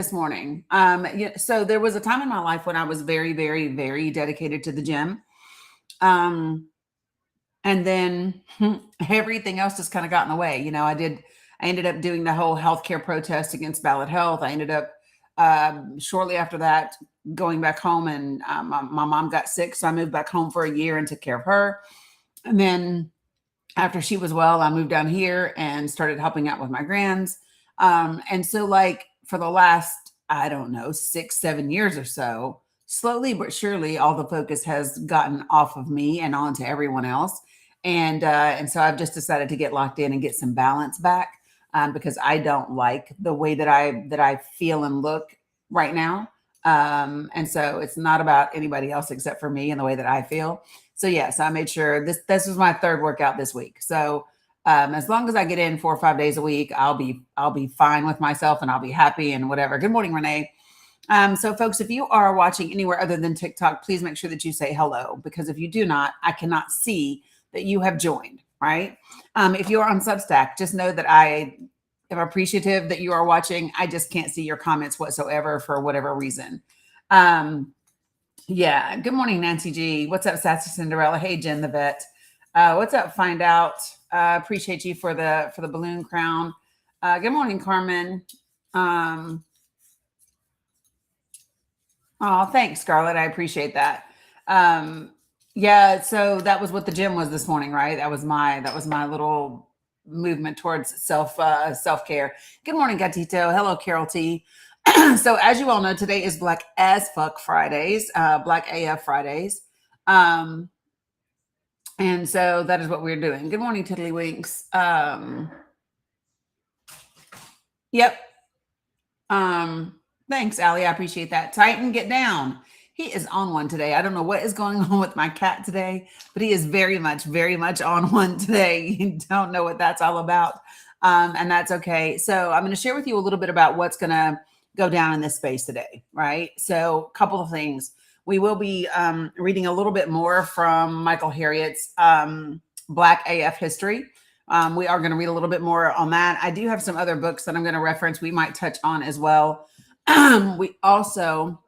this morning. So there was a time in my life when I was very, very, very dedicated to the gym. Um, and then everything else just kind of got in the way. I ended up doing the whole healthcare protest against ballot health. I ended up shortly after that going back home, and my mom got sick. So I moved back home for a year and took care of her. And then after she was well, I moved down here and started helping out with my grands. And so, like, for the last, I don't know, 6, 7 years or so, slowly but surely, all the focus has gotten off of me and onto everyone else. And so I've just decided to get locked in and get some balance back, because I don't like the way that I feel and look right now. And so it's not about anybody else except for me and the way that I feel. So yes, I made sure this was my third workout this week. So as long as I get in 4 or 5 days a week, I'll be fine with myself and I'll be happy and whatever. Good morning, Renee. So folks, if you are watching anywhere other than TikTok, please make sure that you say hello, because if you do not, I cannot see that you have joined, right? If you are on Substack, just know that I am appreciative that you are watching. I just can't see your comments whatsoever for whatever reason. Yeah. Good morning, Nancy G. What's up, Sassy Cinderella? Hey, Jen the vet. What's up? Find out. Appreciate you for the balloon crown. Good morning, Carmen. Oh, thanks, Scarlett. I appreciate that. Yeah. So that was what the gym was this morning, right? That was my little movement towards self care. Good morning, Gatito. Hello, Carol T. So as you all know, today is Black as Fuck Fridays, Black AF Fridays. Um, and so that is what we're doing. Good morning, Tiddlywinks. Yep. Thanks, Allie. I appreciate that. Titan, get down. He is on one today. I don't know what is going on with my cat today, but he is very much on one today. You don't know what that's all about. And that's okay. So I'm going to share with you a little bit about what's going to go down in this space today, right? So a couple of things. We will be reading a little bit more from Michael Harriot's Black AF History. We are going to read a little bit more on that. I do have some other books that I'm going to reference. We might touch on as well. We also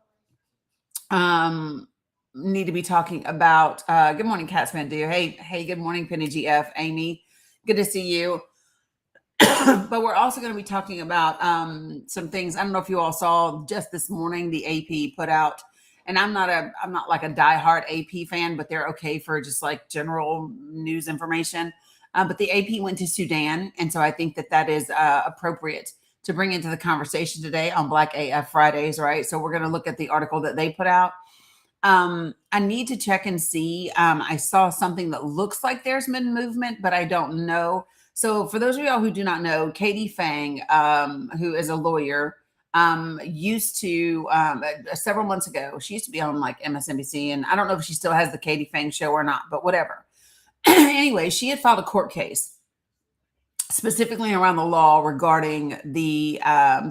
need to be talking about, good morning, Catsman Do. Hey, good morning, Penny GF, Amy. Good to see you. But we're also going to be talking about some things. I don't know if you all saw just this morning, the AP put out, and I'm not like a diehard AP fan, but they're okay for just like general news information. But the AP went to Sudan, and so I think that is appropriate to bring into the conversation today on Black AF Fridays, right? So we're going to look at the article that they put out. I need to check and see. I saw something that looks like there's been movement, but I don't know. So for those of y'all who do not know, Katie Fang, who is a lawyer, used to several months ago, she used to be on like MSNBC, and I don't know if she still has the Katie Fang show or not, but whatever. Anyway, she had filed a court case specifically around the law regarding the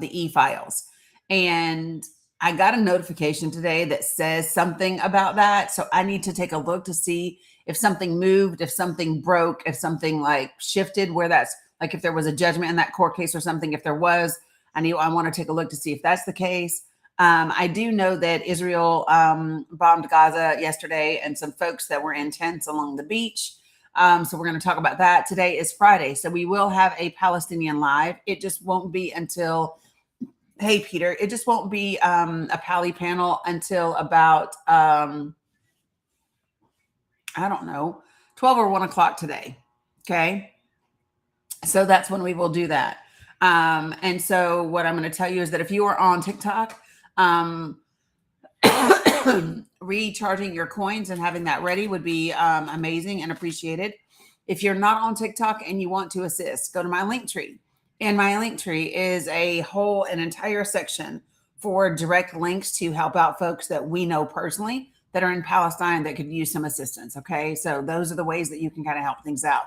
e-files, and I got a notification today that says something about that. So I need to take a look to see if something moved, if something broke, if something like shifted, where that's like if there was a judgment in that court case or something. If there was, I want to take a look to see if that's the case. I do know that Israel bombed Gaza yesterday, and some folks that were in tents along the beach. So we're going to talk about that. Today is Friday, so we will have a Palestinian live. It just won't be until, hey, Peter, it just won't be a Pally panel until about, I don't know, 12 or 1 o'clock today. Okay. So that's when we will do that. And so what I'm going to tell you is that if you are on TikTok, recharging your coins and having that ready would be amazing and appreciated. If you're not on TikTok and you want to assist, go to my link tree. And my link tree is an entire section for direct links to help out folks that we know personally that are in Palestine that could use some assistance. Okay. So those are the ways that you can kind of help things out.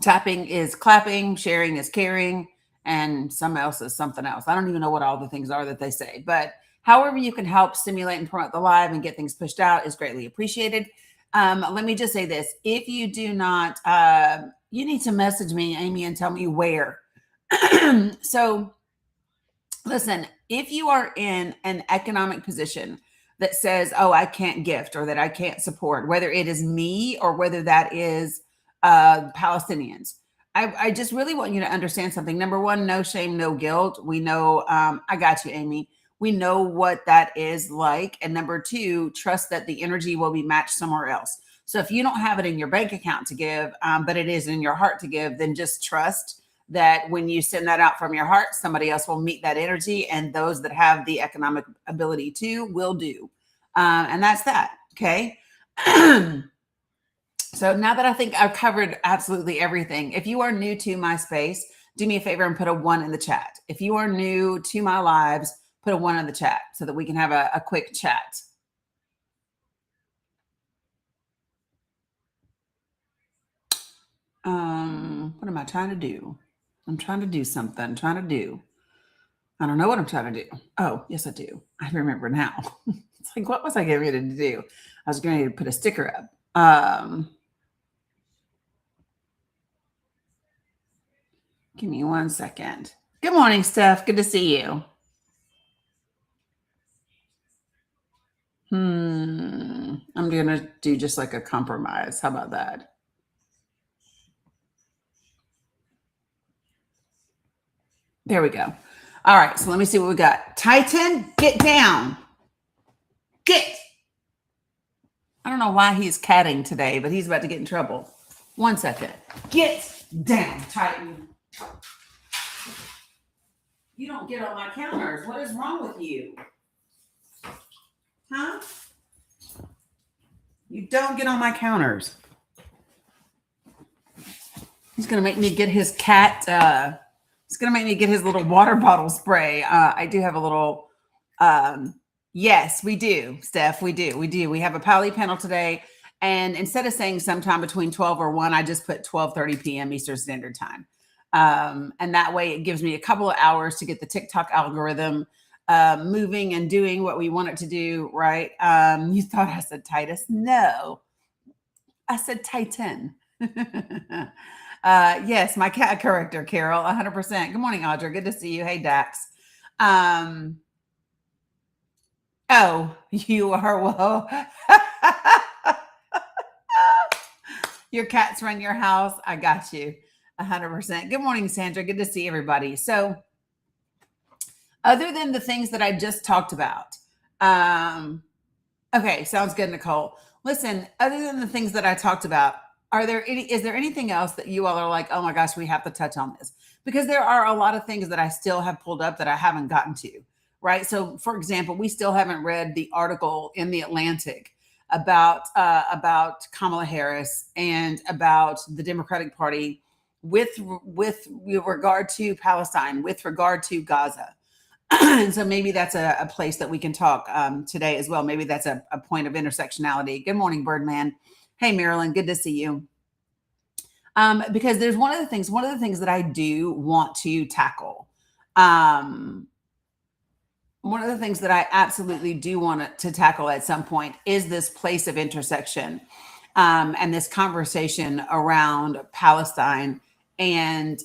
Tapping is clapping, sharing is caring, and some else is something else. I don't even know what all the things are that they say, but however you can help stimulate and promote the live and get things pushed out is greatly appreciated. Let me just say this. If you do not, you need to message me, Amy, and tell me where. So Listen, if you are in an economic position that says, oh, I can't gift or that I can't support, whether it is me or whether that is Palestinians, I just really want you to understand something. Number one, no shame, no guilt. We know, I got you, Amy. We know what that is like. And number two, trust that the energy will be matched somewhere else. So if you don't have it in your bank account to give, but it is in your heart to give, then just trust that when you send that out from your heart, somebody else will meet that energy. And those that have the economic ability to will do. And that's that. Okay. So now that I think I've covered absolutely everything, if you are new to my space, do me a favor and put a 1 in the chat. If you are new to my lives, put a 1 in the chat so that we can have a quick chat. What am I trying to do? I'm trying to do something. I don't know what I'm trying to do. Oh, yes, I do. I remember now. It's like, what was I getting ready to do? I was going to put a sticker up. Give me 1 second. Good morning, Steph. Good to see you. I'm going to do just like a compromise. How about that? There we go. All right. So let me see what we got. Titan, get down. Get. I don't know why he's catting today, but he's about to get in trouble. 1 second. Get down, Titan. You don't get on my counters. What is wrong with you? Huh? You don't get on my counters. He's going to make me get his cat. He's going to make me get his little water bottle spray. I do have a little. Yes, we do, Steph. We do. We have a Pally panel today. And instead of saying sometime between 12 or 1, I just put 12:30 p.m. Eastern Standard Time. And that way it gives me a couple of hours to get the TikTok algorithm moving and doing what we want it to do, right? You thought I said Titus? No, I said Titan. Yes, my cat character, Carol, 100%. Good morning, Audra. Good to see you. Hey, Dax. Oh, you are well. Your cats run your house. I got you. 100%. Good morning, Sandra. Good to see everybody. So, other than the things that I just talked about, okay, sounds good, Nicole. Listen, other than the things that I talked about, is there anything else that you all are like, oh my gosh, we have to touch on this? Because there are a lot of things that I still have pulled up that I haven't gotten to, right? So, for example, we still haven't read the article in the Atlantic about Kamala Harris and about the Democratic Party with regard to Palestine, with regard to Gaza. And so maybe that's a place that we can talk today as well. Maybe that's a point of intersectionality. Good morning, Birdman. Hey, Marilyn, good to see you. Because there's one of the things that I do want to tackle. One of the things that I absolutely do want to tackle at some point is this place of intersection and this conversation around Palestine and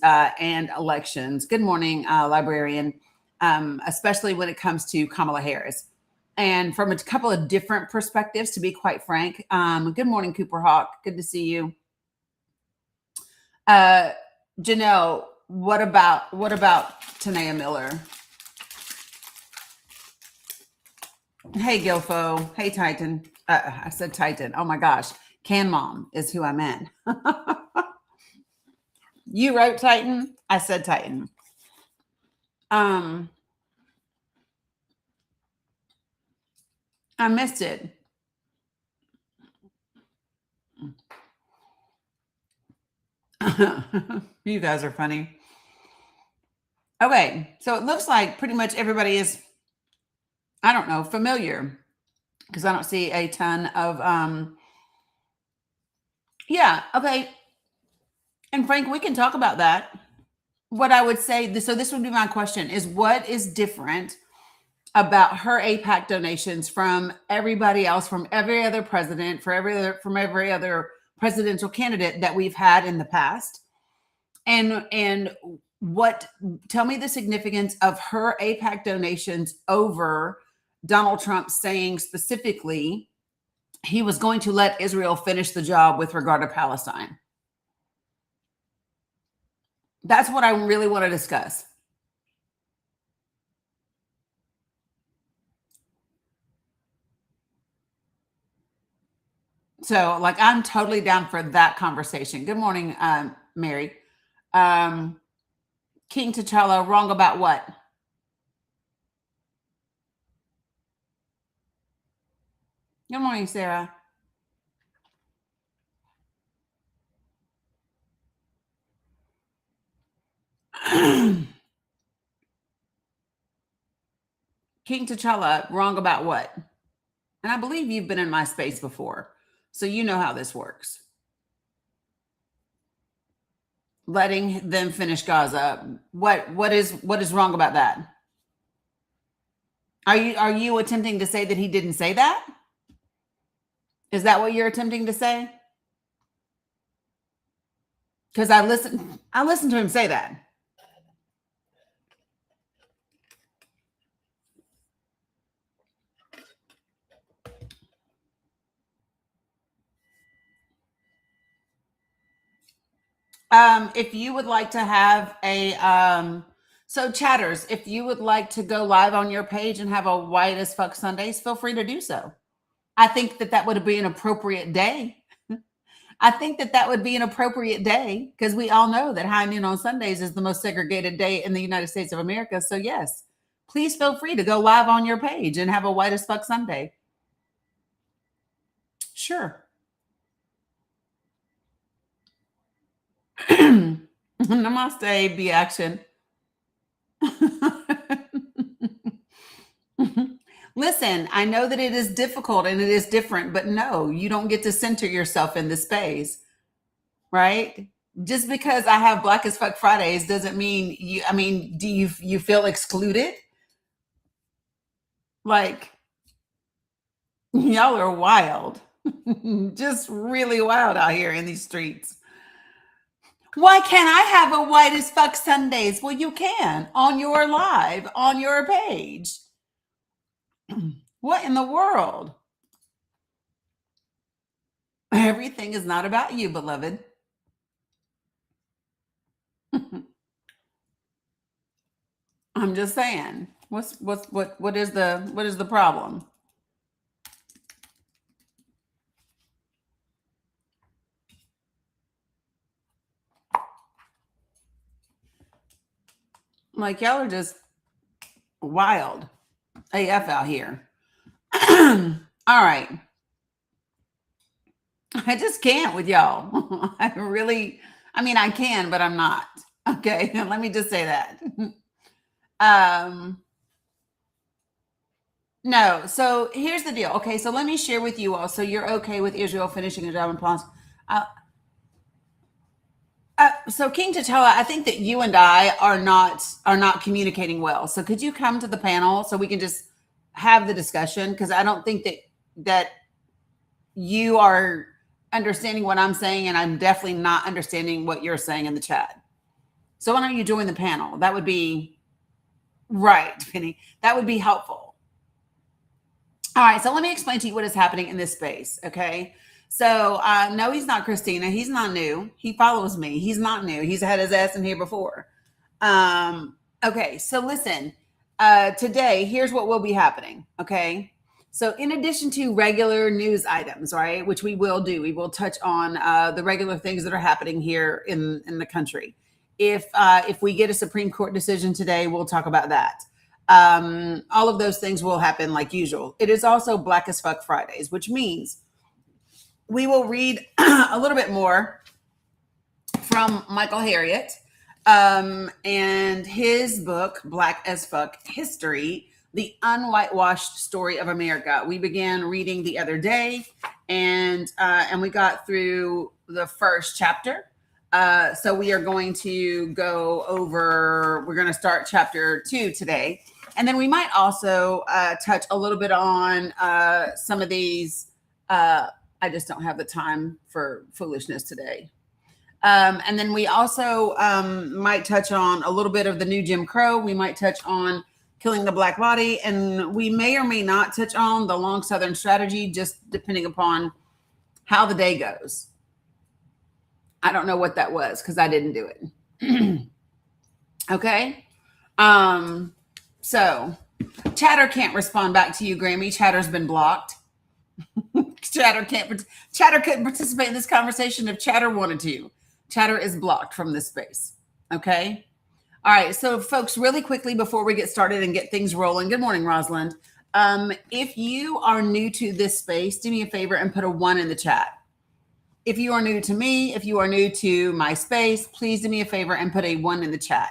elections. Good morning, librarian. Especially when it comes to Kamala Harris. And from a couple of different perspectives, to be quite frank. Good morning, Cooper Hawk. Good to see you. Janelle, what about Tanea Miller? Hey, Gilfo. Hey, Titan. I said Titan. Oh my gosh. Can Mom is who I meant. You wrote Titan. I said Titan. I missed it. You guys are funny. Okay, so it looks like pretty much everybody is, I don't know, familiar, because I don't see a ton of yeah, okay. And Frank, we can talk about that. What I would say, so this would be my question, is what is different about her APAC donations from everybody else, from every other president, from every other presidential candidate that we've had in the past? And what tell me the significance of her APAC donations over Donald Trump saying specifically he was going to let Israel finish the job with regard to Palestine. That's what I really want to discuss. So, like, I'm totally down for that conversation. Good morning, Mary. Um, King T'Challa, wrong about what? Good morning, Sarah. King T'Challa, wrong about what? And I believe you've been in my space before, so you know how this works. Letting them finish Gaza. What is wrong about that? Are you attempting to say that he didn't say that? Is that what you're attempting to say? Because I listened to him say that. If you would like to have a so chatters, if you would like to go live on your page and have a white as fuck Sundays, feel free to do so. I think that would be an appropriate day. I think that would be an appropriate day because we all know that high noon on Sundays is the most segregated day in the United States of America. So yes, please feel free to go live on your page and have a white as fuck Sunday. Sure. Namaste, be action. Listen, I know that it is difficult and it is different, but no, you don't get to center yourself in the space, right? Just because I have Black as Fuck Fridays doesn't mean you. I mean, do you feel excluded? Like y'all are wild, just really wild out here in these streets. Why can't I have a white as fuck Sundays? Well, you can on your live on your page. What in the world? Everything is not about you, beloved. I'm just saying. What is the problem? Like y'all are just wild AF out here. All right. I just can't with y'all. I mean, I can, but I'm not. Okay. Let me just say that. No. So here's the deal. Okay. So let me share with you all. So you're okay with Israel finishing a job in Palestine. So King T'Challa, I think that you and I are not communicating well. So could you come to the panel so we can just have the discussion? Because I don't think that you are understanding what I'm saying, and I'm definitely not understanding what you're saying in the chat. So why don't you join the panel? That would be right, Penny. That would be helpful. All right, so let me explain to you what is happening in this space, okay? So no, he's not Christina. He's not new. He follows me. He's not new. He's had his ass in here before. Okay, so listen. Today, here's what will be happening, okay? So in addition to regular news items, right, which we will do, we will touch on the regular things that are happening here in the country. If we get a Supreme Court decision today, we'll talk about that. All of those things will happen like usual. It is also Black as Fuck Fridays, which means we will read a little bit more from Michael Harriot and his book, Black as Fuck History, The Unwhitewashed Story of America. We began reading the other day, and we got through the first chapter. So we are going to we're going to start chapter 2 today. And then we might also touch a little bit on some of these. I just don't have the time for foolishness today. And then we also might touch on a little bit of the new Jim Crow. We might touch on killing the black body, and we may or may not touch on the long Southern strategy, just depending upon how the day goes. I don't know what that was because I didn't do it. Okay. So Chatter can't respond back to you, Grammy. Chatter's been blocked. Chatter couldn't participate in this conversation if Chatter wanted to. Chatter is blocked from this space. Okay. All right. So folks, really quickly before we get started and get things rolling. Good morning, Rosalind. If you are new to this space, do me a favor and put a 1 in the chat. If you are new to me, if you are new to my space, please do me a favor and put a 1 in the chat.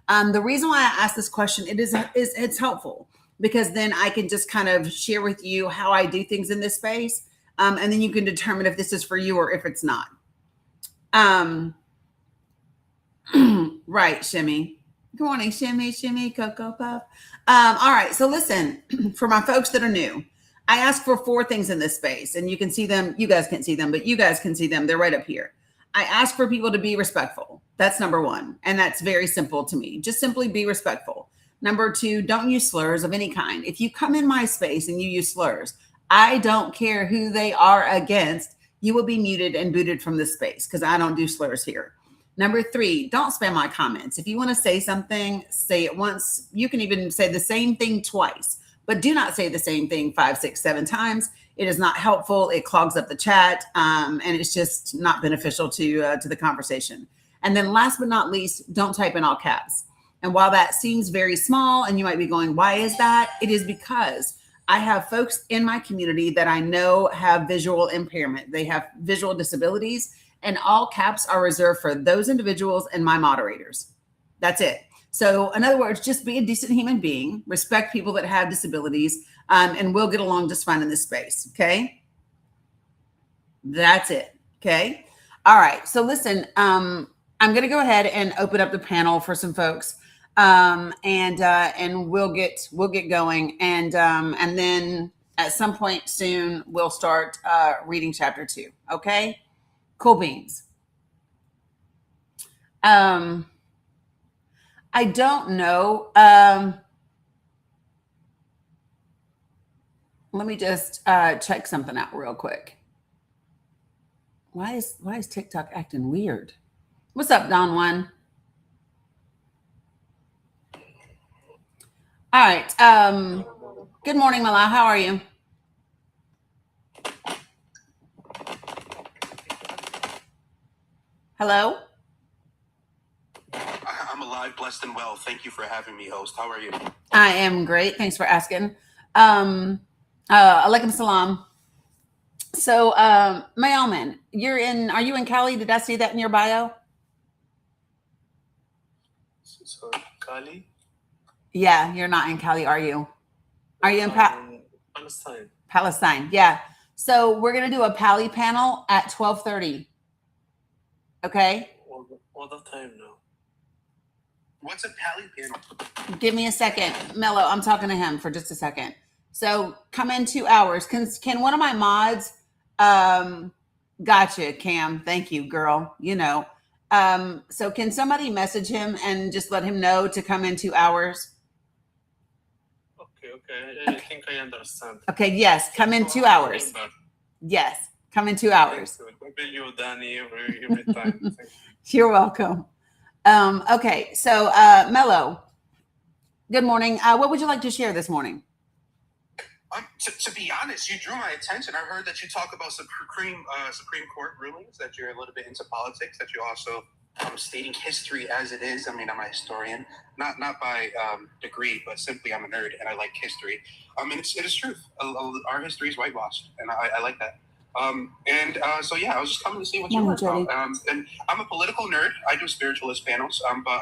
The reason why I asked this question, it's helpful because then I can just kind of share with you how I do things in this space. And then you can determine if this is for you or if it's not. Right, Shimmy. Good morning, Shimmy, Cocoa Puff. All right, so listen, for my folks that are new, I asked for 4 things in this space, and you can see them. You guys can't see them, but you guys can see them. They're right up here. I ask for people to be respectful. That's number 1. And that's very simple to me. Just simply be respectful. Number 2, don't use slurs of any kind. If you come in my space and you use slurs, I don't care who they are against. You will be muted and booted from this space because I don't do slurs here. Number 3, don't spam my comments. If you want to say something, say it once. You can even say the same thing twice, but do not say the same thing 5, 6, 7 times. It is not helpful. It clogs up the chat, and it's just not beneficial to the conversation. And then last but not least, don't type in all caps. And while that seems very small, and you might be going, why is that? It is because I have folks in my community that I know have visual impairment. They have visual disabilities, and all caps are reserved for those individuals and my moderators. That's it. So in other words, just be a decent human being, respect people that have disabilities, and we'll get along just fine in this space. Okay. That's it. Okay. All right. So listen, I'm going to go ahead and open up the panel for some folks. And we'll get going. And then at some point soon, we'll start, reading chapter 2. Okay. Cool beans. I don't know. Let me just check something out real quick. Why is TikTok acting weird? What's up, Don One? All right. Good morning, Mala. How are you? Hello? I'm alive, blessed, and well. Thank you for having me, host. How are you? I am great. Thanks for asking. Alaikum salam. So, Mayoman, are you in Cali? Did I see that in your bio? So Cali? Yeah, you're not in Cali, are you? Are you in Palestine? Palestine, yeah. So we're going to do a Pali panel at 12:30. Okay? What the time now? What's a Pali panel? Give me a second. Mello, I'm talking to him for just a second. So come in 2 hours. Can one of my mods, gotcha, Cam. Thank you, girl. You know. So can somebody message him and just let him know to come in 2 hours? Okay. I think I understand. Okay, yes. Come in 2 hours. Yes. Come in 2 hours. Thank you, Dani, every time. You're welcome. Okay, so Mello, good morning. What would you like to share this morning? To be honest, you drew my attention. I heard that you talk about Supreme Court rulings, that you're a little bit into politics, that you're also stating history as it is. I mean, I'm a historian, not by degree, but simply I'm a nerd and I like history. And it is truth. Our history is whitewashed, and I like that. So yeah, I was just coming to see what you were about. And I'm a political nerd. I do spiritualist panels, but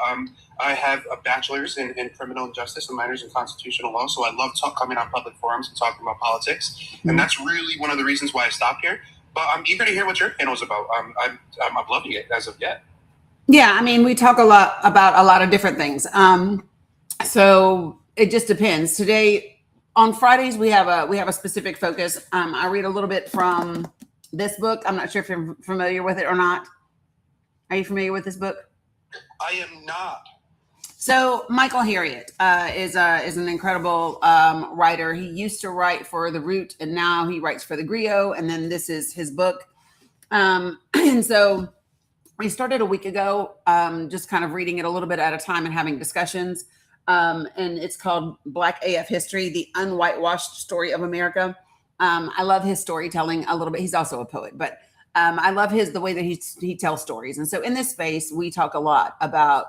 I have a bachelor's in criminal justice and minors in constitutional law. So I love coming on public forums and talking about politics, and that's really one of the reasons why I stopped here. But I'm eager to hear what your panel is about. I'm loving it as of yet. Yeah, I mean, we talk a lot about a lot of different things. So it just depends. Today, on Fridays, we have a specific focus. I read a little bit from this book. I'm not sure if you're familiar with it or not. Are you familiar with this book? I am not. So Michael Harriot is an incredible writer. He used to write for The Root, and now he writes for the Griot. And then this is his book. And so we started a week ago, just kind of reading it a little bit at a time and having discussions. And it's called Black AF History: The Unwhitewashed Story of America. I love his storytelling a little bit. He's also a poet, but I love the way that he tells stories. And so in this space, we talk a lot about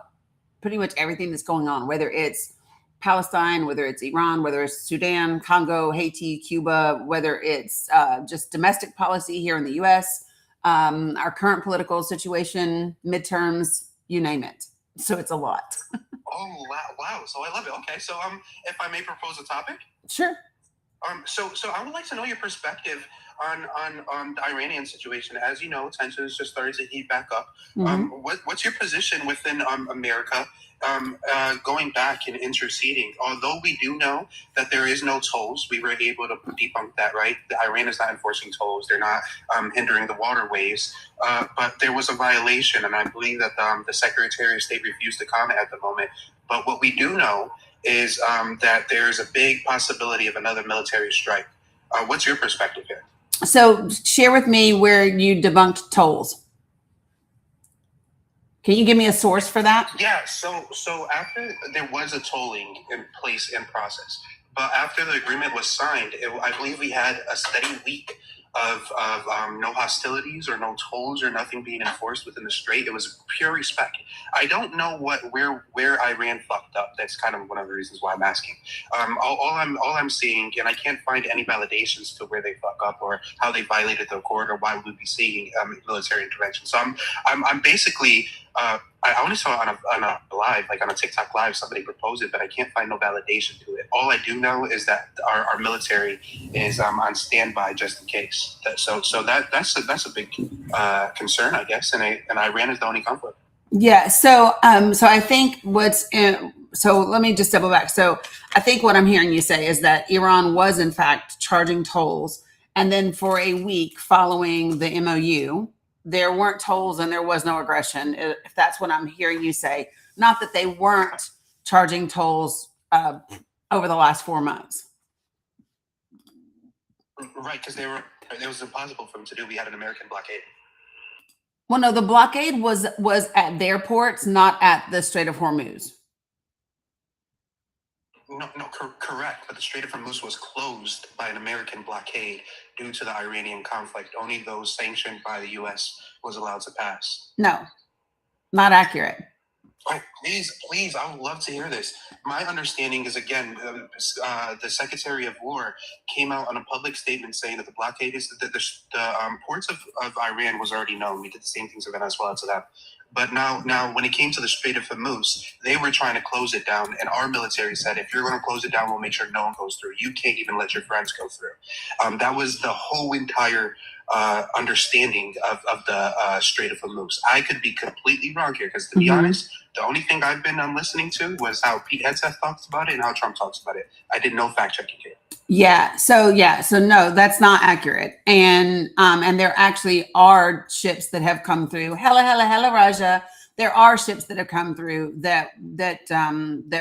pretty much everything that's going on, whether it's Palestine, whether it's Iran, whether it's Sudan, Congo, Haiti, Cuba, whether it's just domestic policy here in the U.S., our current political situation, midterms, you name it. So it's a lot. Oh wow! So I love it. Okay, so if I may propose a topic. Sure. So I would like to know your perspective on the Iranian situation. As you know, tensions just started to heat back up. What's your position within America going back and interceding? Although we do know that there is no tolls, we were able to debunk that, right? Iran is not enforcing tolls. They're not hindering the waterways. But there was a violation, and I believe that the Secretary of State refused to comment at the moment. But what we do know is that there's a big possibility of another military strike. What's your perspective here? So share with me where you debunked tolls. Can you give me a source for that? Yeah, so after there was a tolling in place in process, but after the agreement was signed, I believe we had a steady week of no hostilities or no tolls or nothing being enforced within the strait. It was pure respect. I don't know where Iran fucked up. That's kind of one of the reasons why I'm asking. All I'm seeing, and I can't find any validations to where they fuck up or how they violated the accord or why we would be seeing military intervention. So I'm basically. I only saw on a live, like on a TikTok live, somebody proposed it, but I can't find no validation to it. All I do know is that our military is on standby just in case. That's a big concern, I guess, and Iran is the only conflict. Yeah. So I think so let me just double back. So I think what I'm hearing you say is that Iran was in fact charging tolls, and then for a week following the MOU, there weren't tolls and there was no aggression, if that's what I'm hearing you say. Not that they weren't charging tolls over the last 4 months. Right, because it was impossible for them to do. We had an American blockade. Well, no, the blockade was at their ports, not at the Strait of Hormuz. No, correct. But the Strait of Hormuz was closed by an American blockade due to the Iranian conflict. Only those sanctioned by the U.S. was allowed to pass. No, not accurate. Oh, please, I would love to hear this. My understanding is, again, the Secretary of War came out on a public statement saying that the blockade is the ports of Iran was already known. We did the same things to Venezuela to them. But now, when it came to the Strait of Hormuz, they were trying to close it down, and our military said, if you're going to close it down, we'll make sure no one goes through. You can't even let your friends go through. That was the whole entire understanding of the Strait of Hormuz. I could be completely wrong here, because to be honest, the only thing I've been listening to was how Pete Hegseth talks about it and how Trump talks about it. I did no fact checking here. Yeah. So no, that's not accurate. And there actually are ships that have come through. Hella, Raja. There are ships that have come through that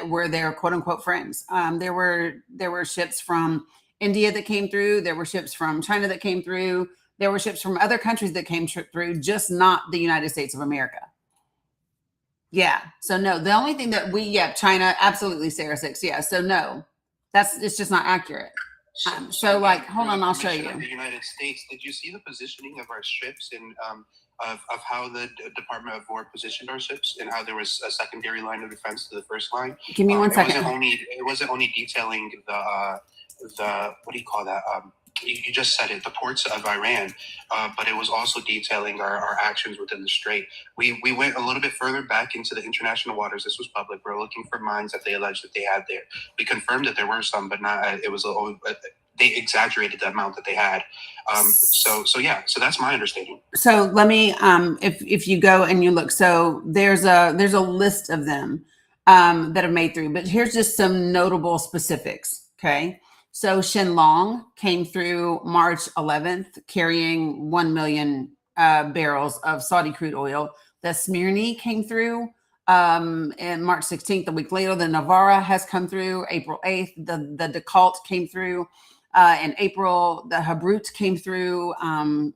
were their quote unquote friends. There were ships from India that came through. There were ships from China that came through. There were ships from other countries that came through, just not the United States of America. Yeah. So no, the only thing that China, absolutely, Sarah 6. Yeah. So no. It's just not accurate. So hold on, I'll show you. The United States, did you see the positioning of our ships and of how the Department of War positioned our ships and how there was a secondary line of defense to the first line? Give me 1 second. It wasn't only detailing the what do you call that? You just said it, the ports of Iran, but it was also detailing our actions within the strait. We went a little bit further back into the international waters. This was public. We're looking for mines that they alleged that they had there. We confirmed that there were some, but not. It was they exaggerated the amount that they had. So that's my understanding. So let me, if you go and you look, so there's a list of them that have made through, but here's just some notable specifics. Okay. So Shenlong came through March 11th, carrying 1 million barrels of Saudi crude oil. The Smyrni came through and March 16th. A week later, the Navarra has come through. April 8th, the Decault came through. In April, the Habrut came through. I have no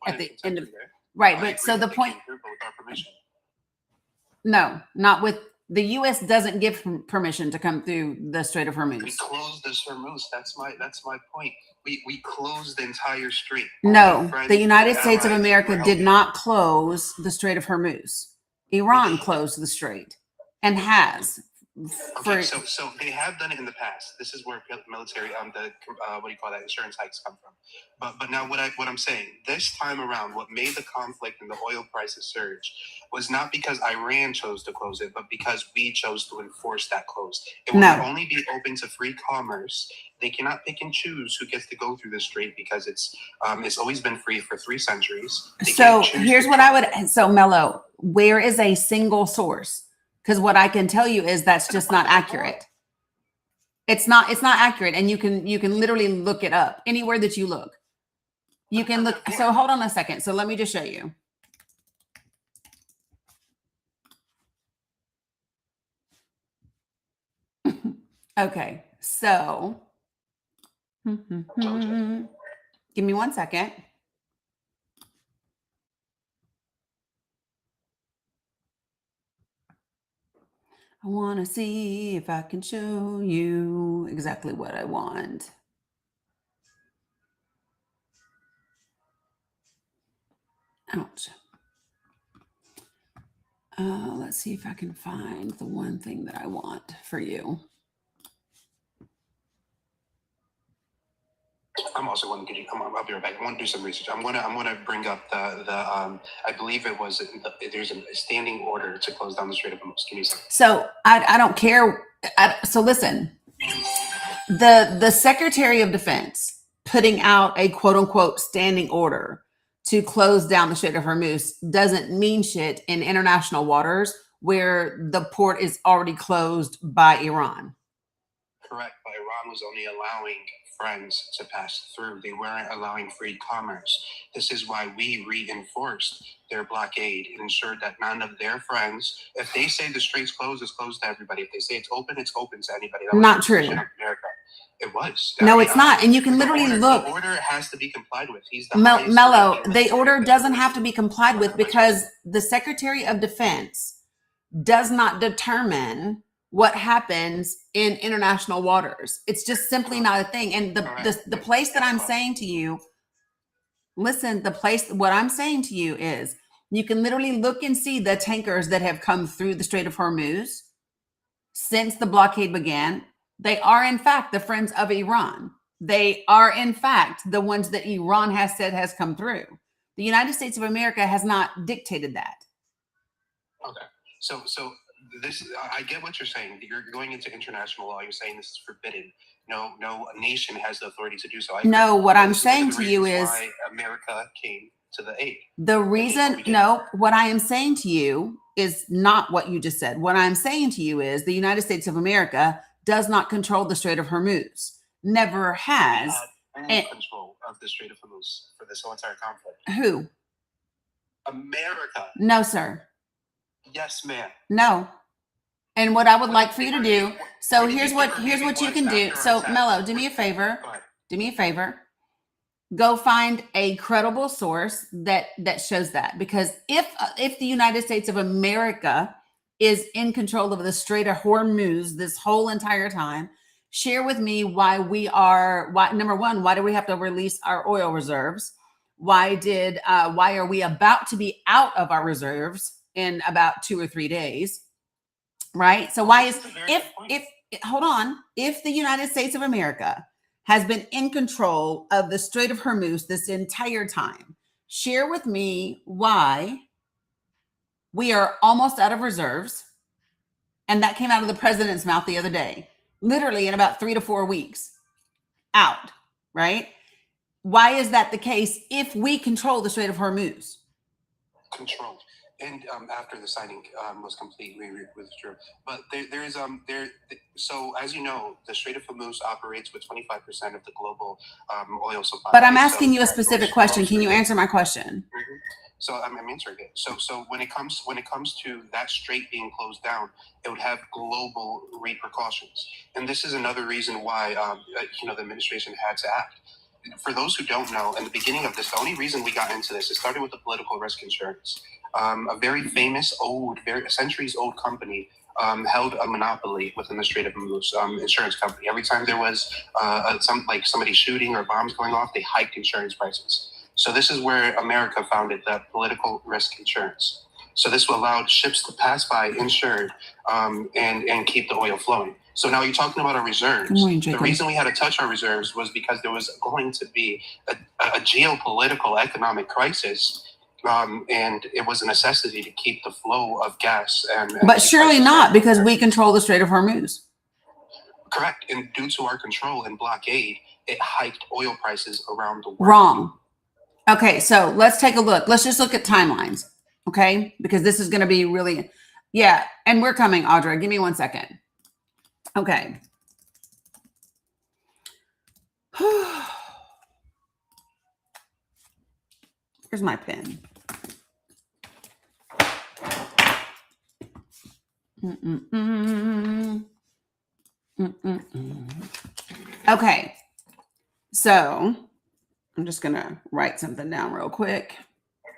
point At the end of there. right, I but agree so the that they point. came through, but without permission. No, not with the U.S. doesn't give permission to come through the Strait of Hormuz. We closed the Hormuz. That's my point. We closed the entire strait. No, Friends the United and States of allies America were did helping. not close the Strait of Hormuz. Iran closed the strait and has. Okay, so they have done it in the past. This is where military, the what do you call that, insurance hikes come from. But now what I'm saying, this time around, what made the conflict and the oil prices surge was not because Iran chose to close it, but because we chose to enforce that close. It will only be open to free commerce. They cannot pick and choose who gets to go through the strait because it's always been free for 3 centuries. So here's what I would. So Mello, where is a single source? Because what I can tell you is that's just not accurate. It's not accurate, and you can literally look it up anywhere that you look. You can look. So hold on a second. So let me just show you. Okay, so give me 1 second. I want to see if I can show you exactly what I want. Ouch. Let's see if I can find the one thing that I want for you. I'm also going to get you. I'll be right back. I want to do some research. I'm gonna bring up the I believe it was there's a standing order to close down the Strait of Hormuz. Give me a second. So I don't care. So listen, the Secretary of Defense putting out a quote unquote standing order to close down the Strait of Hormuz doesn't mean shit in international waters where the port is already closed by Iran. Correct, but Iran was only allowing friends to pass through. They weren't allowing free commerce. This is why we reinforced their blockade and ensured that none of their friends, if they say the strait's closed, it's closed to everybody. If they say it's open to anybody. That Not true. America. It was. No, it's not. And you can literally look. The order has to be complied with. He's the Mello, the order doesn't have to be complied with because the Secretary of Defense does not determine what happens in international waters. It's just simply not a thing. And the place that I'm saying to you, listen, what I'm saying to you is you can literally look and see the tankers that have come through the Strait of Hormuz since the blockade began. They are, in fact, the friends of Iran. They are, in fact, the ones that Iran has said has come through. The United States of America has not dictated that. Okay. So this, I get what you're saying. You're going into international law. You're saying this is forbidden. No nation has the authority to do so. No, what I'm saying to you is why America came to the aid. The reason, no, what I am saying to you is not what you just said. What I'm saying to you is the United States of America does not control the Strait of Hormuz. Never has. Control of the Strait of Hormuz for this whole entire conflict. Who? America. No, sir. Yes, ma'am. No. And what I would like for you to do, so here's what you can do. So Mello, do me a favor. Do me a favor. Go find a credible source that shows that. Because if the United States of America is in control of the Strait of Hormuz this whole entire time, share with me why number one, why do we have to release our oil reserves? Why are we about to be out of our reserves in about 2 or 3 days? Right? So why is if the United States of America has been in control of the Strait of Hormuz this entire time, share with me why we are almost out of reserves. And that came out of the president's mouth the other day, literally in about 3 to 4 weeks out, right? Why is that the case if we control the Strait of Hormuz? Controlled. And after the signing was complete, we withdrew. But so as you know, the Strait of Hormuz operates with 25% of the global oil supply. But I'm asking you a specific question. Can you answer my question? Mm-hmm. So I'm answering it. So when it comes to that strait being closed down, it would have global repercussions, and this is another reason why the administration had to act. For those who don't know, in the beginning of this, the only reason we got into this, it started with the political risk insurance. A very famous, very centuries old company held a monopoly within the Strait of Hormuz, insurance company. Every time there was somebody shooting or bombs going off, they hiked insurance prices. So this is where America founded the political risk insurance. So this allowed ships to pass by insured and keep the oil flowing. So now you're talking about our reserves. The reason we had to touch our reserves was because there was going to be a geopolitical economic crisis, and it was a necessity to keep the flow of gas. But surely not, because we control the Strait of Hormuz. Correct. And due to our control and blockade, it hiked oil prices around the world. Wrong. Okay, so let's take a look. Let's just look at timelines, okay? Because this is going to be really, yeah. And we're coming, Audra. Give me 1 second. Okay. Here's my pen. Okay. So I'm just going to write something down real quick.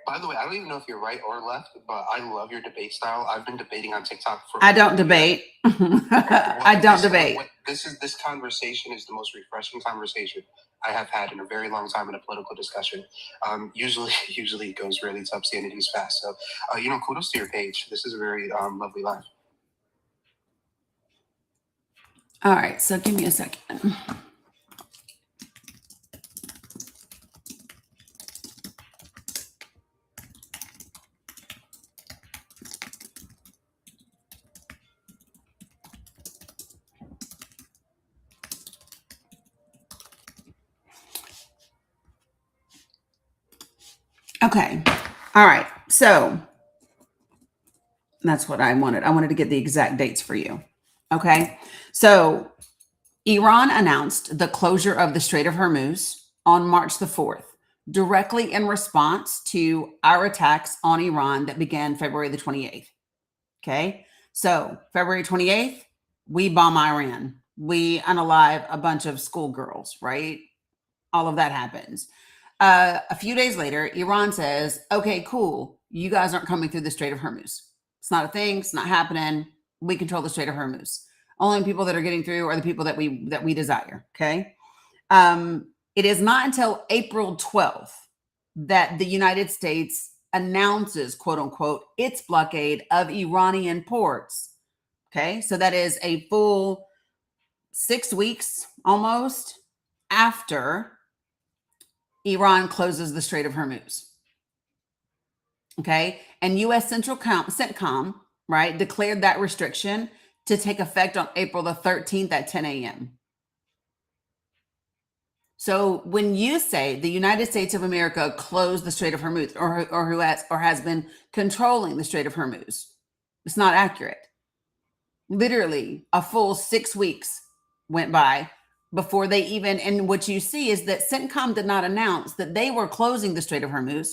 By the way, I don't even know if you're right or left, but I love your debate style. I've been debating on TikTok for. I don't debate. I don't debate. This conversation is the most refreshing conversation I have had in a very long time in a political discussion. Usually it goes really tough, sanity's fast. So, kudos to your page. This is a very lovely live. All right, so give me a second. Okay. All right. So that's what I wanted. I wanted to get the exact dates for you. Okay. So Iran announced the closure of the Strait of Hormuz on March the 4th, directly in response to our attacks on Iran that began February the 28th. Okay. So February 28th, we bomb Iran. We unalive a bunch of schoolgirls, right? All of that happens. A few days later, Iran says, okay, cool. You guys aren't coming through the Strait of Hormuz. It's not a thing. It's not happening. We control the Strait of Hormuz. Only people that are getting through are the people that we desire. Okay. It is not until April 12th that the United States announces, quote unquote, its blockade of Iranian ports. Okay. So that is a full 6 weeks almost after Iran closes the Strait of Hormuz. Okay. And U.S. CENTCOM, right, declared that restriction to take effect on April the 13th at 10 a.m. So when you say the United States of America closed the Strait of Hormuz or has been controlling the Strait of Hormuz, it's not accurate. Literally a full 6 weeks went by before they even, and what you see is that CENTCOM did not announce that they were closing the Strait of Hormuz.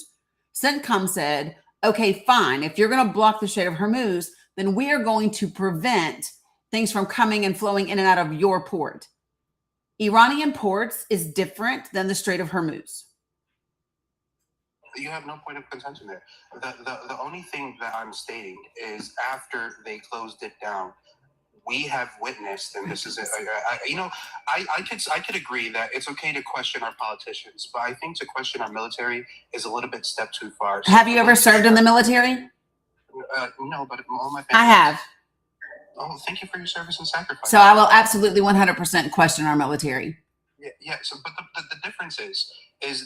CENTCOM said, okay, fine. If you're going to block the Strait of Hormuz, then we are going to prevent things from coming and flowing in and out of your port. Iranian ports is different than the Strait of Hormuz. You have no point of contention there. The only thing that I'm stating is after they closed it down, we have witnessed, and this is I could agree that it's okay to question our politicians, but I think to question our military is a little bit step too far. So have you ever served in the military? No, but all my family. I have. Oh, thank you for your service and sacrifice. So I will absolutely 100% question our military. Yeah. So, but the difference is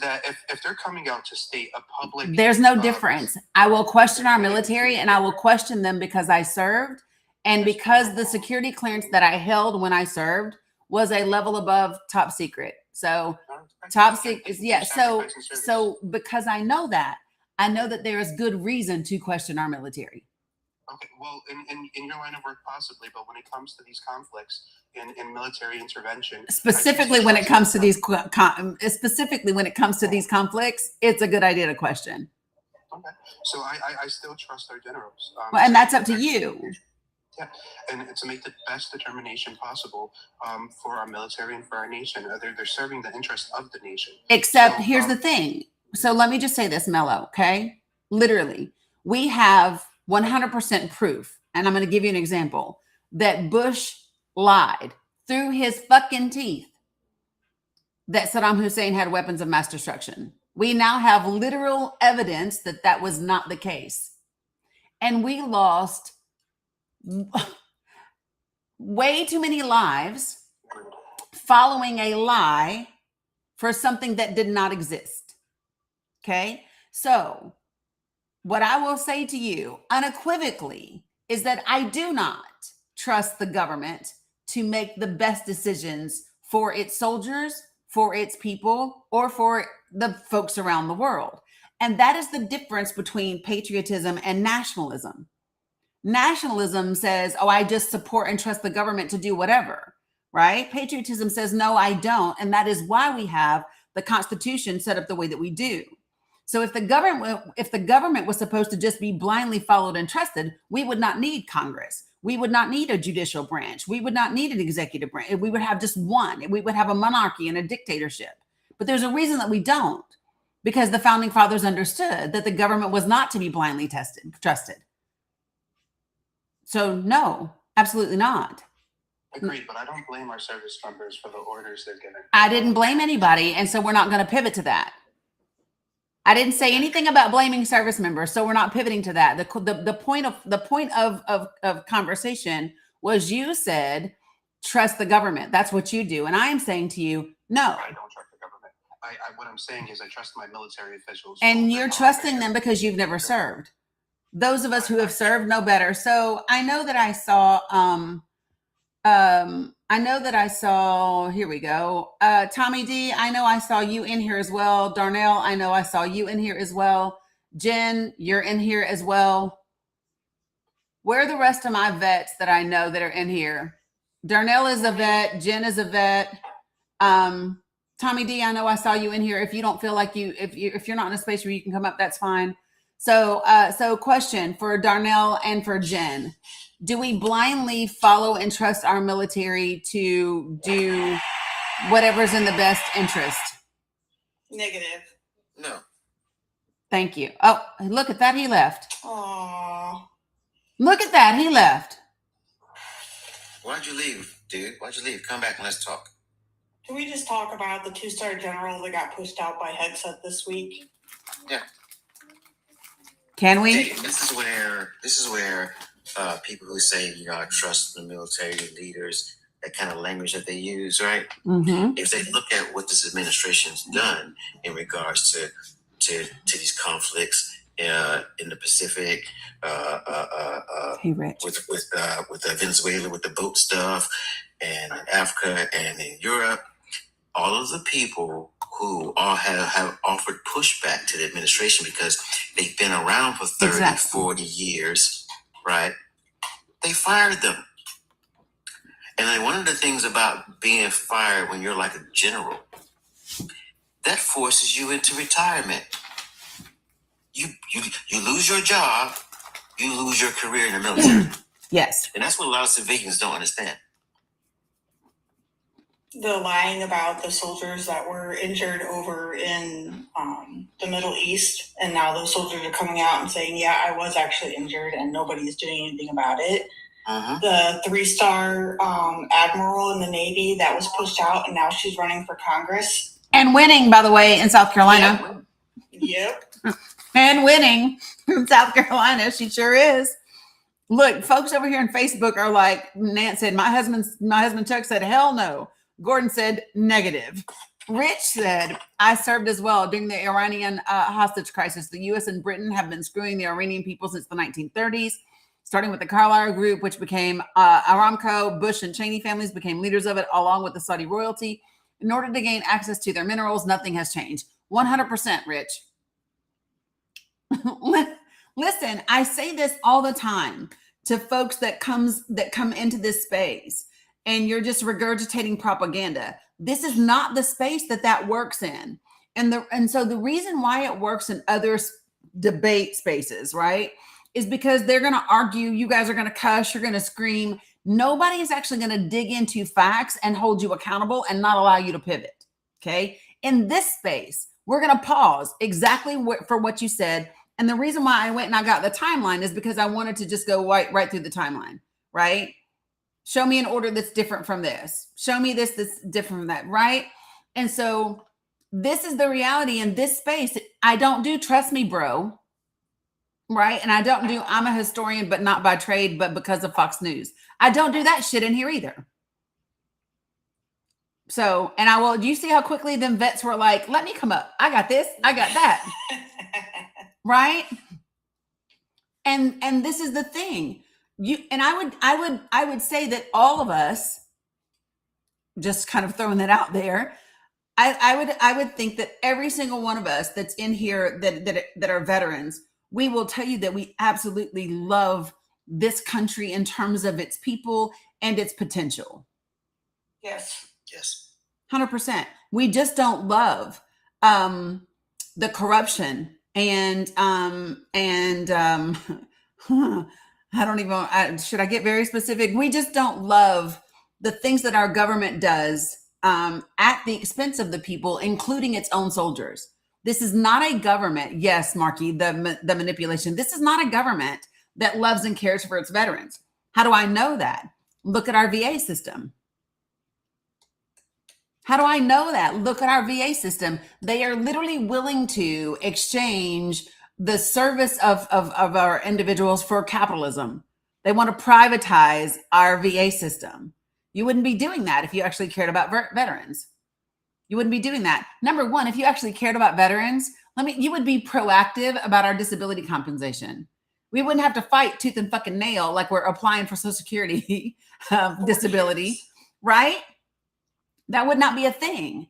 that if they're coming out to state a public, there's no difference. I will question our military, and I will question them because I served. And because the security clearance that I held when I served was a level above top secret. So top secret. Yeah. So because I know that, I know that there is good reason to question our military. Okay, well, in your line of work, possibly, but when it comes to these conflicts in military intervention, Specifically when it comes to these conflicts, it's a good idea to question. Okay, so I still trust our generals. Well, and that's up to you. Yeah, and to make the best determination possible for our military and for our nation. They're serving the interest of the nation. Except here's the thing. So let me just say this, Mello, okay? Literally, we have 100% proof, and I'm going to give you an example, that Bush lied through his fucking teeth that Saddam Hussein had weapons of mass destruction. We now have literal evidence that that was not the case. And we lost way too many lives following a lie for something that did not exist. Okay? So, what I will say to you unequivocally is that I do not trust the government to make the best decisions for its soldiers, for its people, or for the folks around the world. And that is the difference between patriotism and nationalism. Nationalism says, oh, I just support and trust the government to do whatever, right? Patriotism says, no, I don't. And that is why we have the Constitution set up the way that we do. So if the government was supposed to just be blindly followed and trusted, we would not need Congress. We would not need a judicial branch. We would not need an executive branch. We would have just one. We would have a monarchy and a dictatorship. But there's a reason that we don't, because the founding fathers understood that the government was not to be blindly trusted. So no, absolutely not. Agreed, but I don't blame our service members for the orders they're given. I didn't blame anybody, and so we're not going to pivot to that. I didn't say anything about blaming service members, so we're not pivoting to that. The point of conversation was you said trust the government. That's what you do, and I am saying to you, no. I don't trust the government. What I'm saying is I trust my military officials. And you're trusting them because you've never served. Those of us who have served know better. So I know that I saw, here we go. Tommy D, I know I saw you in here as well. Darnell, I know I saw you in here as well. Jen, you're in here as well. Where are the rest of my vets that I know that are in here? Darnell is a vet. Jen is a vet. Tommy D, I know I saw you in here. If you don't feel like if you're not in a space where you can come up, that's fine. So question for Darnell and for Jen. Do we blindly follow and trust our military to do whatever's in the best interest? Negative. No. Thank you. Oh, look at that. He left. Aww. Look at that. He left. Why'd you leave, dude? Why'd you leave? Come back and let's talk. Can we just talk about the 2-star general that got pushed out by Hegseth this week? Yeah. Can we? Hey, this is where people who say, I trust the military leaders, that kind of language that they use, right? Mm-hmm. If they look at what this administration's done in regards to these conflicts in the Pacific, Hey, Rich. with Venezuela, with the boat stuff, and in Africa and in Europe, all of the people who all have offered pushback to the administration because they've been around for 30, Exactly. 40 years, right? They fired them. And then one of the things about being fired when you're like a general, that forces you into retirement. You lose your job, you lose your career in the military. Yes. And that's what a lot of civilians don't understand. The lying about the soldiers that were injured over in the Middle East, and now those soldiers are coming out and saying, yeah, I was actually injured and nobody's doing anything about it. Uh-huh. The 3-star admiral in the Navy that was pushed out, and now she's running for Congress. And winning, by the way, in South Carolina. Yep. And winning in South Carolina. She sure is. Look, folks over here on Facebook are like, Nance said, my husband Chuck said, hell no. Gordon said, negative. Rich said, I served as well during the Iranian hostage crisis. The U.S. and Britain have been screwing the Iranian people since the 1930s, starting with the Carlyle Group, which became Aramco. Bush and Cheney families became leaders of it, along with the Saudi royalty. In order to gain access to their minerals, nothing has changed. 100%, Rich. Listen, I say this all the time to folks that come into this space, and you're just regurgitating propaganda. This is not the space that works in. And so the reason why it works in other debate spaces, right, is because they're going to argue, you guys are going to cuss, you're going to scream. Nobody is actually going to dig into facts and hold you accountable and not allow you to pivot. Okay. In this space, we're going to pause exactly for what you said. And the reason why I went and I got the timeline is because I wanted to just go right through the timeline, right? Show me an order that's different from this. Show me this that's different from that, right? And so this is the reality in this space. I don't do trust me, bro, right? And I don't do I'm a historian, but not by trade, but because of Fox News. I don't do that shit in here either. So, and I will, do you see how quickly them vets were like, let me come up. I got this. I got that. Right. And this is the thing. I would say that all of us, just kind of throwing that out there, I would think that every single one of us that's in here that are veterans, we will tell you that we absolutely love this country in terms of its people and its potential. Yes. 100%. We just don't love the corruption and I don't even, should I get very specific? We just don't love the things that our government does at the expense of the people, including its own soldiers. This is not a government. Yes, Marky, the manipulation. This is not a government that loves and cares for its veterans. How do I know that? Look at our VA system. How do I know that? Look at our VA system. They are literally willing to exchange the service of our individuals for capitalism. They want to privatize our VA system. You wouldn't be doing that if you actually cared about veterans. You wouldn't be doing that. Number one, if you actually cared about veterans, you would be proactive about our disability compensation. We wouldn't have to fight tooth and fucking nail like we're applying for Social Security disability, right? That would not be a thing.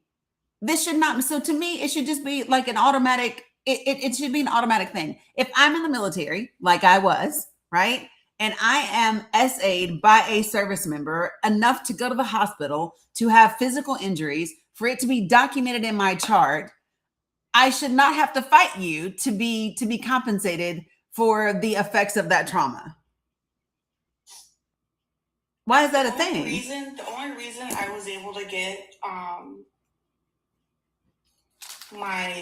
This should not. So to me, it should just be like an automatic. It should be an automatic thing. If I'm in the military, like I was, right, and I am SA'd by a service member enough to go to the hospital to have physical injuries, for it to be documented in my chart, I should not have to fight you to be compensated for the effects of that trauma. Why is that a thing? The only reason I was able to get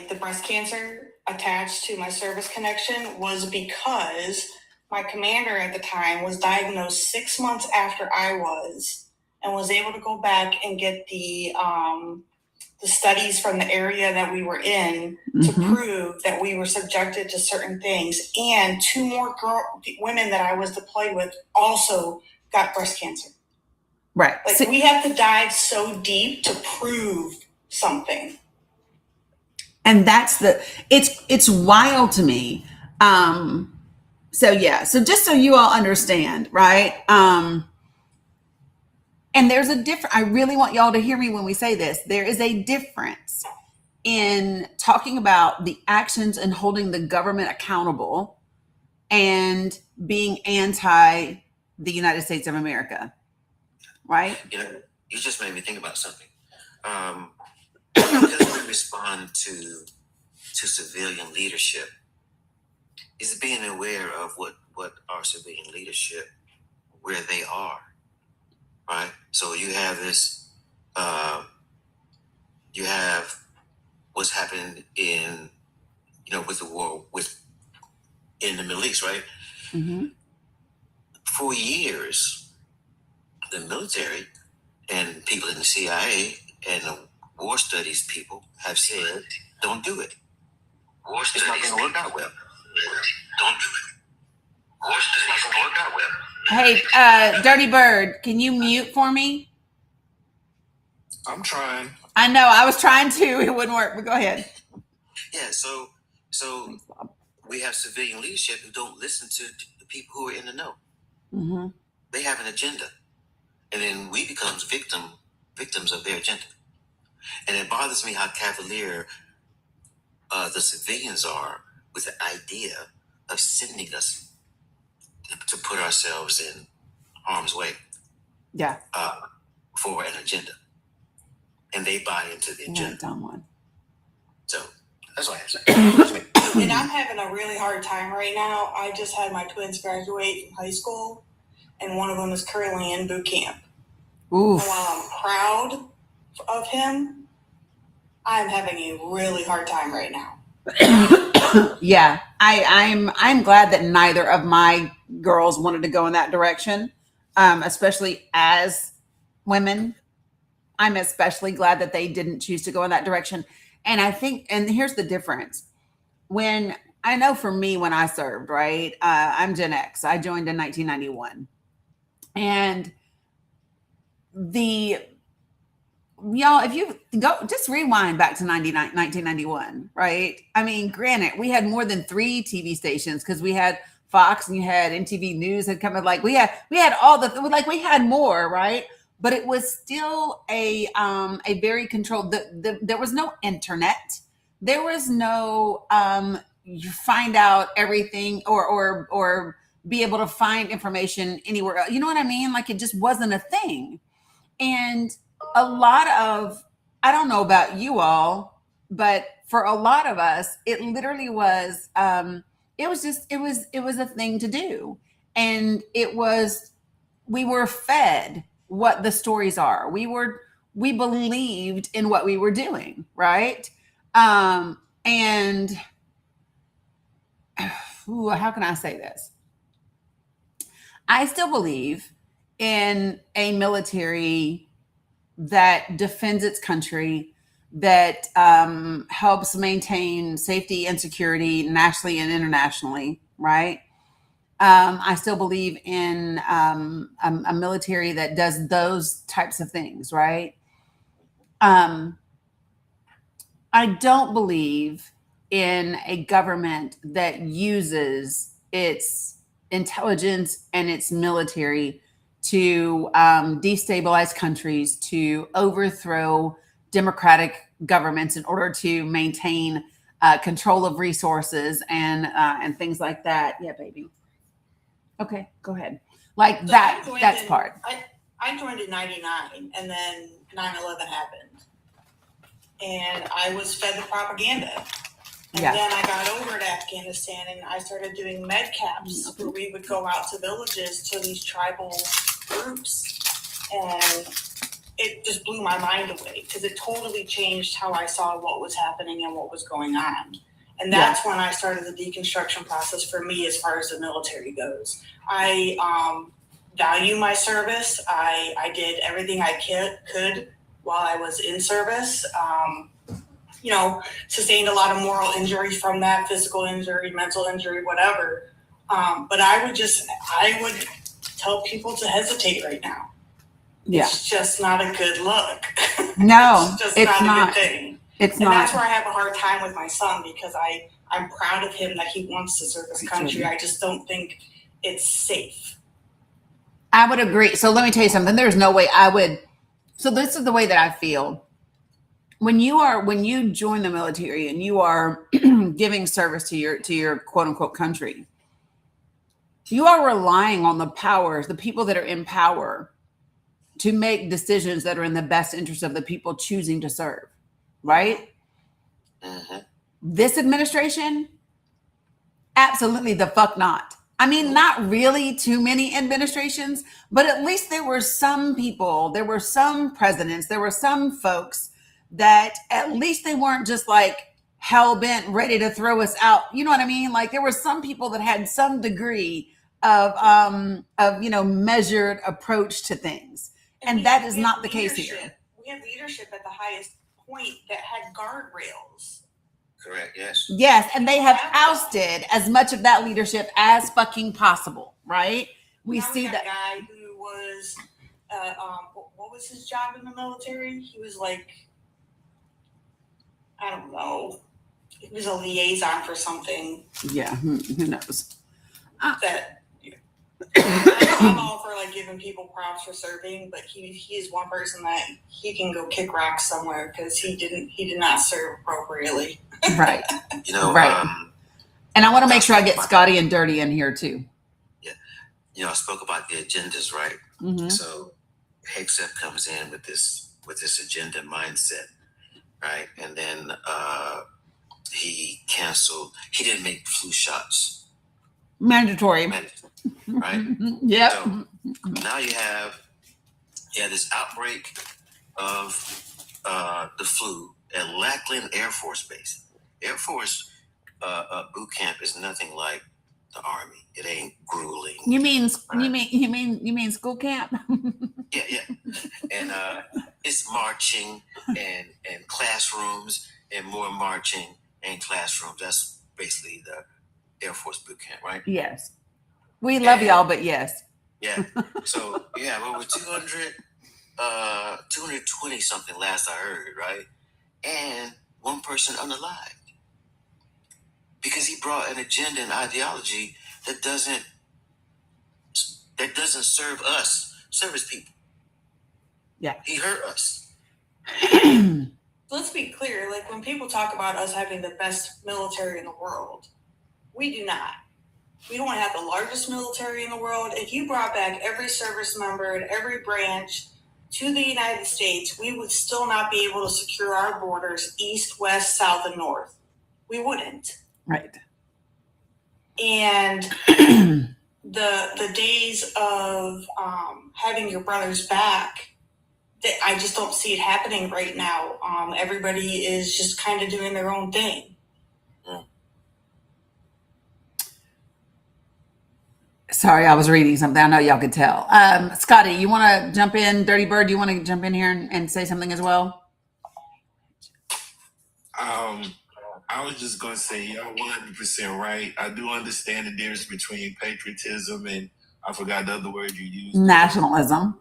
the breast cancer attached to my service connection was because my commander at the time was diagnosed 6 months after I was, and was able to go back and get the studies from the area that we were in to prove that we were subjected to certain things. And 2 more women that I was deployed with also got breast cancer. Right. Like, we have to dive so deep to prove something. And that's it's wild to me. So yeah, so just so you all understand, right? And there's a difference. I really want y'all to hear me when we say this. There is a difference in talking about the actions and holding the government accountable and being anti the United States of America, right? You know, you just made me think about something. Because we respond to civilian leadership, is being aware of what our civilian leadership, where they are, right? So you have this, you have what's happening in, with the war in the Middle East, right? Mm-hmm. For years, the military and people in the CIA and the war studies people have said, don't do it. War studies not going to work out well. Don't do it. War studies not going to work out well. Hey, Dirty Bird, can you mute for me? I'm trying. I know, I was trying to. It wouldn't work, but go ahead. Yeah, so we have civilian leadership who don't listen to the people who are in the know. Mm-hmm. They have an agenda. And then we become victims of their agenda. And it bothers me how cavalier the civilians are with the idea of sending us to put ourselves in harm's way Yeah. for an agenda. And they buy into the Yeah, agenda. dumb one. So that's what I have to say. And I'm having a really hard time right now. I just had my twins graduate from high school, and one of them is currently in boot camp. Oof. And while I'm proud of him, I'm having a really hard time right now. Yeah, I'm glad that neither of my girls wanted to go in that direction, especially as women. I'm especially glad that they didn't choose to go in that direction. And I think, and here's the difference. When I know for me, when I served, right, I'm Gen X. I joined in 1991, and y'all, if you go just rewind back to 1991, right? I mean, granted, we had more than 3 TV stations because we had Fox and you had MTV News had come in. Like we had all we had more, right? But it was still a very controlled. There was no internet. There was no you find out everything or be able to find information anywhere else. You know what I mean? Like it just wasn't a thing. And a lot of, I don't know about you all, but for a lot of us, it literally was, it was a thing to do. And we were fed what the stories are. We believed in what we were doing. Right. And how can I say this? I still believe in a military that defends its country, that helps maintain safety and security nationally and internationally, right? I still believe in a military that does those types of things, right? I don't believe in a government that uses its intelligence and its military to destabilize countries, to overthrow democratic governments in order to maintain control of resources and things like that. Yeah, baby. Okay, go ahead. Like So that's part. I joined in 99, and then 9/11 happened. And I was fed the propaganda. And Yeah. then I got over to Afghanistan and I started doing med camps where we would go out to villages to these tribal groups. And it just blew my mind away because it totally changed how I saw what was happening and what was going on. And that's when I started the deconstruction process for me as far as the military goes. I value my service. I did everything I could while I was in service. Sustained a lot of moral injury from that, physical injury, mental injury, whatever. But I would tell people to hesitate right now. Yeah. It's just not a good look. No, it's just it's not a good thing. It's and not. That's where I have a hard time with my son because I'm proud of him that he wants to serve his country. I just don't think it's safe. I would agree. So let me tell you something. There's no way I would. So this is the way that I feel. When you join the military and you are giving service to your quote unquote country, you are relying on the powers, the people that are in power, to make decisions that are in the best interest of the people choosing to serve, right? Mm-hmm. This administration, absolutely the fuck not. I mean, not really too many administrations, but at least there were some people, there were some presidents, there were some folks that at least they weren't just like hell-bent, ready to throw us out. You know what I mean? Like there were some people that had some degree of measured approach to things. And that is not the case here. We have leadership at the highest point that had guardrails. Correct, yes. Yes, and they have ousted as much of that leadership as fucking possible, right? We see that guy who was, what was his job in the military? He was like, I don't know. He was a liaison for something. Yeah, who knows? I'm all for like giving people props for serving, but he is one person that he can go kick rocks somewhere because he did not serve appropriately. Right. You know, right. And I want to make sure I get Scotty and Dirty in here too. I spoke about the agendas, right? Mm-hmm. So Hegseth comes in with this agenda mindset, right? And then he didn't make flu shots Mandatory. Right? Yep. So now you have this outbreak of the flu at Lackland Air Force Base. Air Force boot camp is nothing like the Army. It ain't grueling. You mean school camp? Yeah. And it's marching and classrooms and more marching and classrooms. That's basically the Air Force boot camp, right? Yes. We love y'all, but yes. Yeah. So yeah, over 220 something last I heard, right? And one person unalived. Because he brought an agenda and ideology that doesn't serve us, service people. Yeah. He hurt us. Let's be clear, like when people talk about us having the best military in the world, we do not. We don't have the largest military in the world. If you brought back every service member and every branch to the United States, we would still not be able to secure our borders east, west, south, and north. We wouldn't. Right. And the days of having your brothers back, I just don't see it happening right now. Everybody is just kind of doing their own thing. Sorry, I was reading something. I know y'all could tell. Scotty, you want to jump in? Dirty Bird, you want to jump in here and say something as well? I was just going to say, y'all 100% right. I do understand the difference between patriotism and, I forgot the other word you used. Nationalism.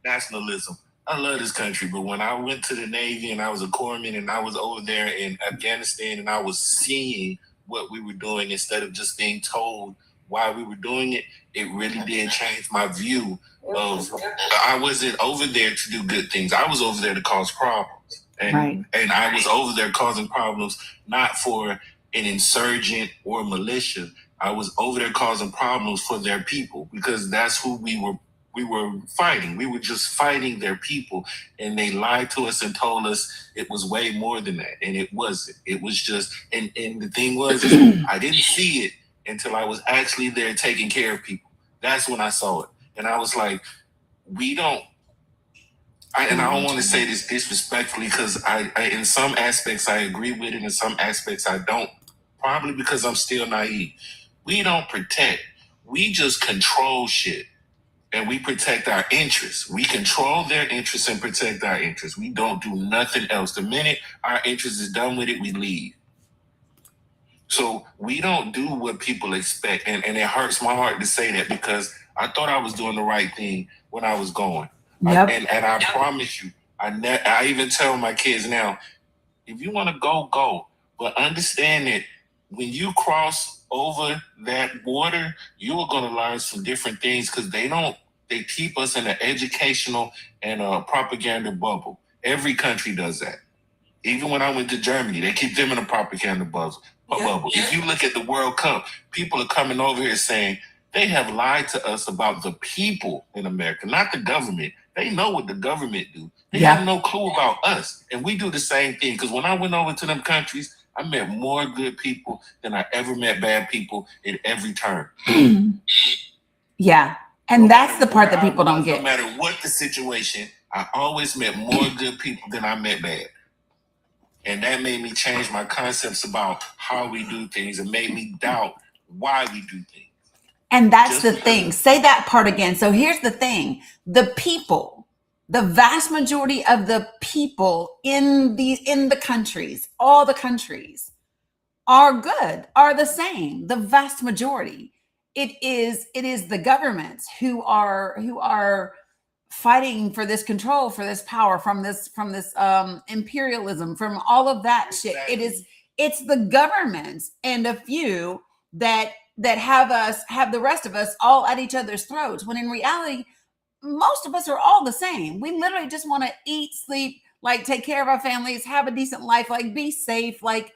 Nationalism. I love this country, but when I went to the Navy and I was a corpsman and I was over there in Afghanistan and I was seeing what we were doing instead of just being told why we were doing it, it really did change my view of, I wasn't over there to do good things. I was over there to cause problems. And I was over there causing problems, not for an insurgent or militia. I was over there causing problems for their people because that's who we were fighting. We were just fighting their people, and they lied to us and told us it was way more than that. And it wasn't. It was just, and the thing was, I didn't see it until I was actually there taking care of people. That's when I saw it. And I was like, I don't want to say this disrespectfully because I in some aspects I agree with it, in some aspects I don't, probably because I'm still naive. We don't protect. We just control shit. And we protect our interests. We control their interests and protect our interests. We don't do nothing else. The minute our interest is done with it, we leave. So we don't do what people expect. And it hurts my heart to say that because I thought I was doing the right thing when I was going. Yep. And I promise you, I even tell my kids now, if you want to go, go. But understand that when you cross over that border, you are going to learn some different things because they keep us in an educational and a propaganda bubble. Every country does that. Even when I went to Germany, they keep them in a propaganda bubble. Yeah. If you look at the World Cup, people are coming over here saying they have lied to us about the people in America, not the government. They know what the government do. They have no clue about us. And we do the same thing. Because when I went over to them countries, I met more good people than I ever met bad people in every turn. Yeah. And that's the part that people don't get. No matter what the situation, I always met more good people than I met bad. And that made me change my concepts about how we do things and made me doubt why we do things. And that's the thing. Say that part again. So here's the thing. The people, the vast majority of the people in the countries, all the countries are good, are the same. The vast majority. It is the governments who are fighting for this control, for this power, from this imperialism, from all of that shit. It's the governments and a few that have the rest of us all at each other's throats, when in reality most of us are all the same. We literally just want to eat, sleep, like take care of our families, have a decent life, like be safe. Like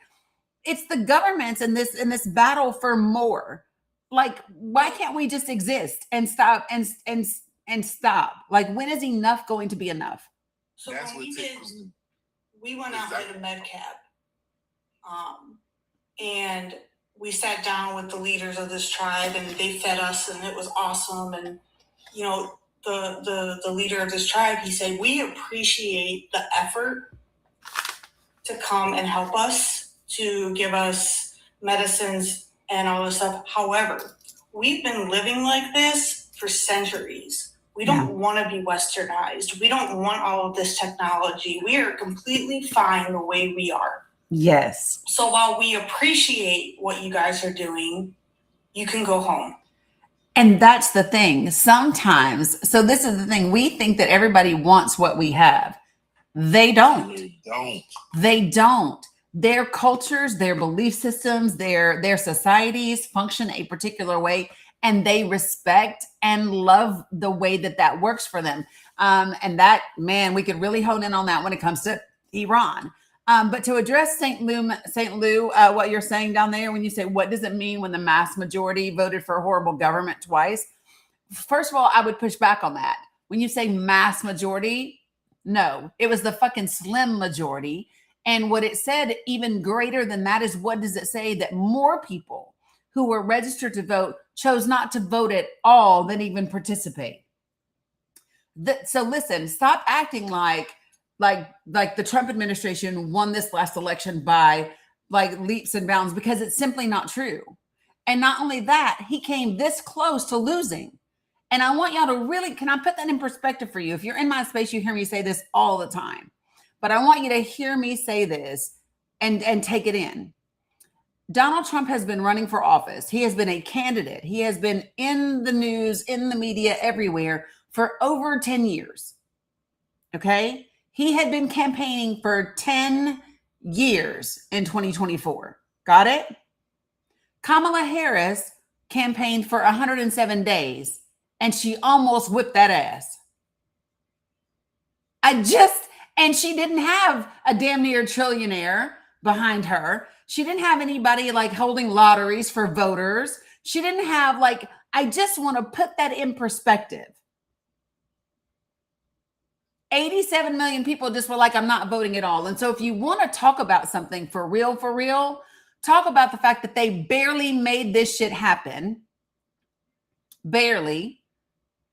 it's the governments in this battle for more. Like, why can't we just exist and stop and stop? Like, when is enough going to be enough? So That's when what tickles me. we went out with a med cab, and we sat down with the leaders of this tribe, and they fed us, and it was awesome. And you know, the leader of this tribe, he said, we appreciate the effort to come and help us, to give us medicines and all this stuff. However, we've been living like this for centuries. We don't want to be westernized. We don't want all of this technology. We are completely fine the way we are. Yes. So while we appreciate what you guys are doing, you can go home. And that's the thing. Sometimes, so this is the thing. We think that everybody wants what we have. They don't. They don't. Their cultures, their belief systems, their societies function a particular way, and they respect and love the way that works for them. And that, man, we could really hone in on that when it comes to Iran. But to address St. Lou, what you're saying down there, when you say, what does it mean when the mass majority voted for a horrible government twice? First of all, I would push back on that. When you say mass majority, no, it was the fucking slim majority. And what it said, even greater than that, is what does it say? That more people who were registered to vote chose not to vote at all than even participate. So listen, stop acting like the Trump administration won this last election by like leaps and bounds, because it's simply not true. And not only that, he came this close to losing. And I want y'all to really, can I put that in perspective for you? If you're in my space, you hear me say this all the time, but I want you to hear me say this and take it in. Donald Trump has been running for office. He has been a candidate. He has been in the news, in the media, everywhere for over 10 years. Okay? He had been campaigning for 10 years in 2024. Got it? Kamala Harris campaigned for 107 days, and she almost whipped that ass. And she didn't have a damn near trillionaire behind her. She didn't have anybody like holding lotteries for voters. She didn't have I just want to put that in perspective. 87 million people just were like, I'm not voting at all. And so if you want to talk about something for real, talk about the fact that they barely made this shit happen. Barely.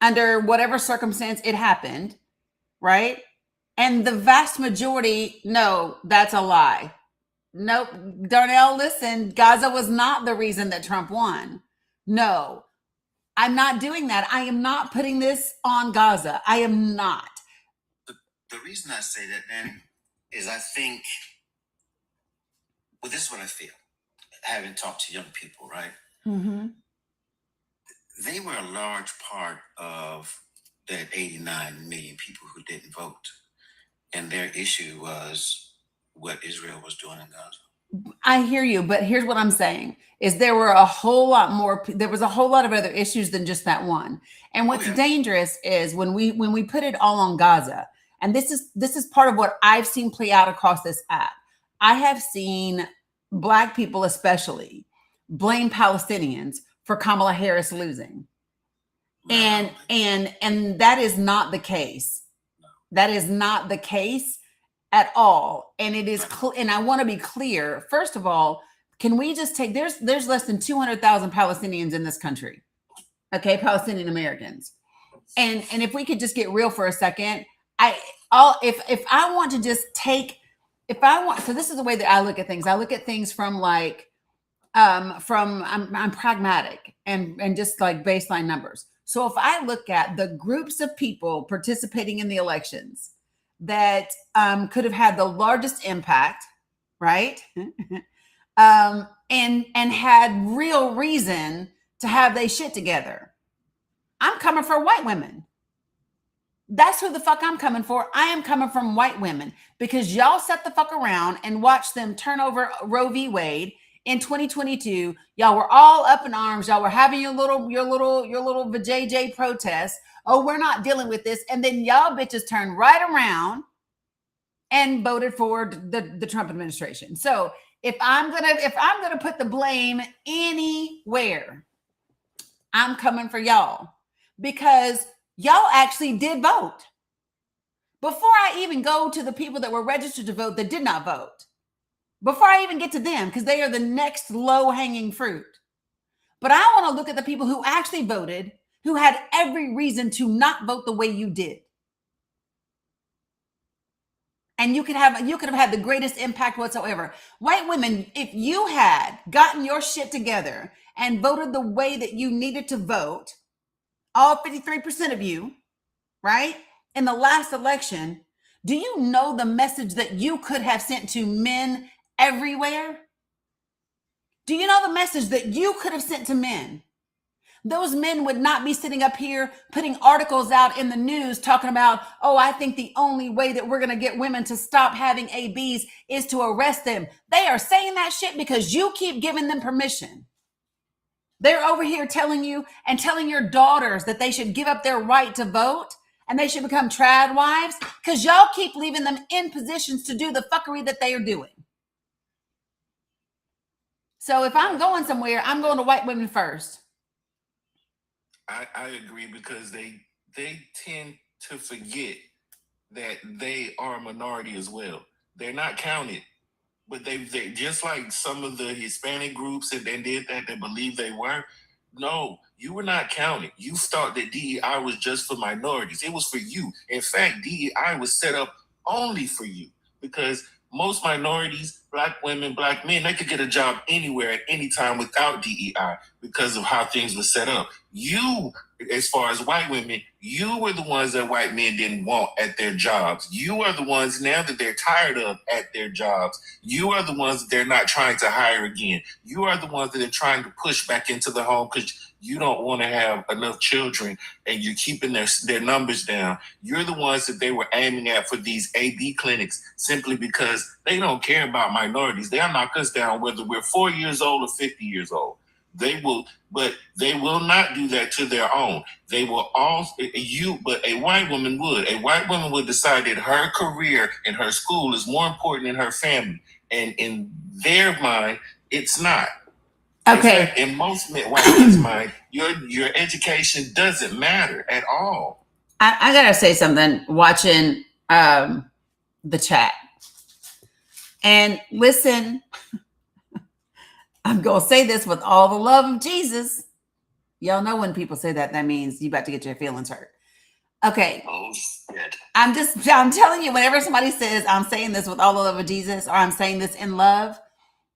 Under whatever circumstance it happened. Right? And the vast majority, no, that's a lie. Nope. Darnell, listen, Gaza was not the reason that Trump won. No, I'm not doing that. I am not putting this on Gaza. I am not. The reason I say that, then, is I think, well, this is what I feel, having talked to young people, right? Mm-hmm. They were a large part of that 89 million people who didn't vote. And their issue was what Israel was doing in Gaza. I hear you, but here's what I'm saying is there was a whole lot of other issues than just that one. And what's dangerous is when we put it all on Gaza, and this is part of what I've seen play out across this app. I have seen Black people especially blame Palestinians for Kamala Harris losing. And that is not the case. That is not the case at all. And it is, and I want to be clear. First of all, can we just take, there's less than 200,000 Palestinians in this country. Okay. Palestinian Americans. And if we could just get real for a second, if I want to just take, so this is the way that I look at things. I look at things from I'm pragmatic and just like baseline numbers. So if I look at the groups of people participating in the elections that could have had the largest impact, right? And had real reason to have their shit together. I'm coming for white women. That's who the fuck I'm coming for. I am coming from white women because y'all sat the fuck around and watched them turn over Roe v. Wade. In 2022, y'all were all up in arms. Y'all were having your little JJ protest. Oh, we're not dealing with this. And then y'all bitches turned right around and voted for the Trump administration. So if I'm gonna put the blame anywhere, I'm coming for y'all, because y'all actually did vote. Before I even go to the people that were registered to vote that did not vote, before I even get to them, because they are the next low-hanging fruit. But I want to look at the people who actually voted, who had every reason to not vote the way you did. And you could have had the greatest impact whatsoever. White women, if you had gotten your shit together and voted the way that you needed to vote, all 53% of you, right, in the last election, do you know the message that you could have sent to men everywhere? Do you know the message that you could have sent to men? Those men would not be sitting up here putting articles out in the news talking about, oh, I think the only way that we're going to get women to stop having ABs is to arrest them. They are saying that shit because you keep giving them permission. They're over here telling you and telling your daughters that they should give up their right to vote and they should become trad wives because y'all keep leaving them in positions to do the fuckery that they are doing. So if I'm going somewhere, I'm going to white women first. I agree, because they tend to forget that they are a minority as well. They're not counted, but they just like some of the Hispanic groups that they did that, they believe they were. No, you were not counted. You thought that DEI was just for minorities. It was for you. In fact, DEI was set up only for you, because most minorities, black women, black men, they could get a job anywhere at any time without DEI because of how things were set up. You, as far as white women, you were the ones that white men didn't want at their jobs. You are the ones now that they're tired of at their jobs. You are the ones that they're not trying to hire again. You are the ones that they're trying to push back into the home because you don't want to have enough children and you're keeping their numbers down. You're the ones that they were aiming at for these AB clinics simply because they don't care about minorities. They'll knock us down whether we're 4 years old or 50 years old. They will, but they will not do that to their own. They will all, but a white woman would. A white woman would decide that her career and her school is more important than her family. And in their mind, it's not. Okay. In fact, in most white men's mind, your education doesn't matter at all. I gotta say something watching the chat. And listen, I'm going to say this with all the love of Jesus. Y'all know when people say that, that means you about to get your feelings hurt. Okay. Oh, shit. I'm telling you, whenever somebody says I'm saying this with all the love of Jesus, or I'm saying this in love,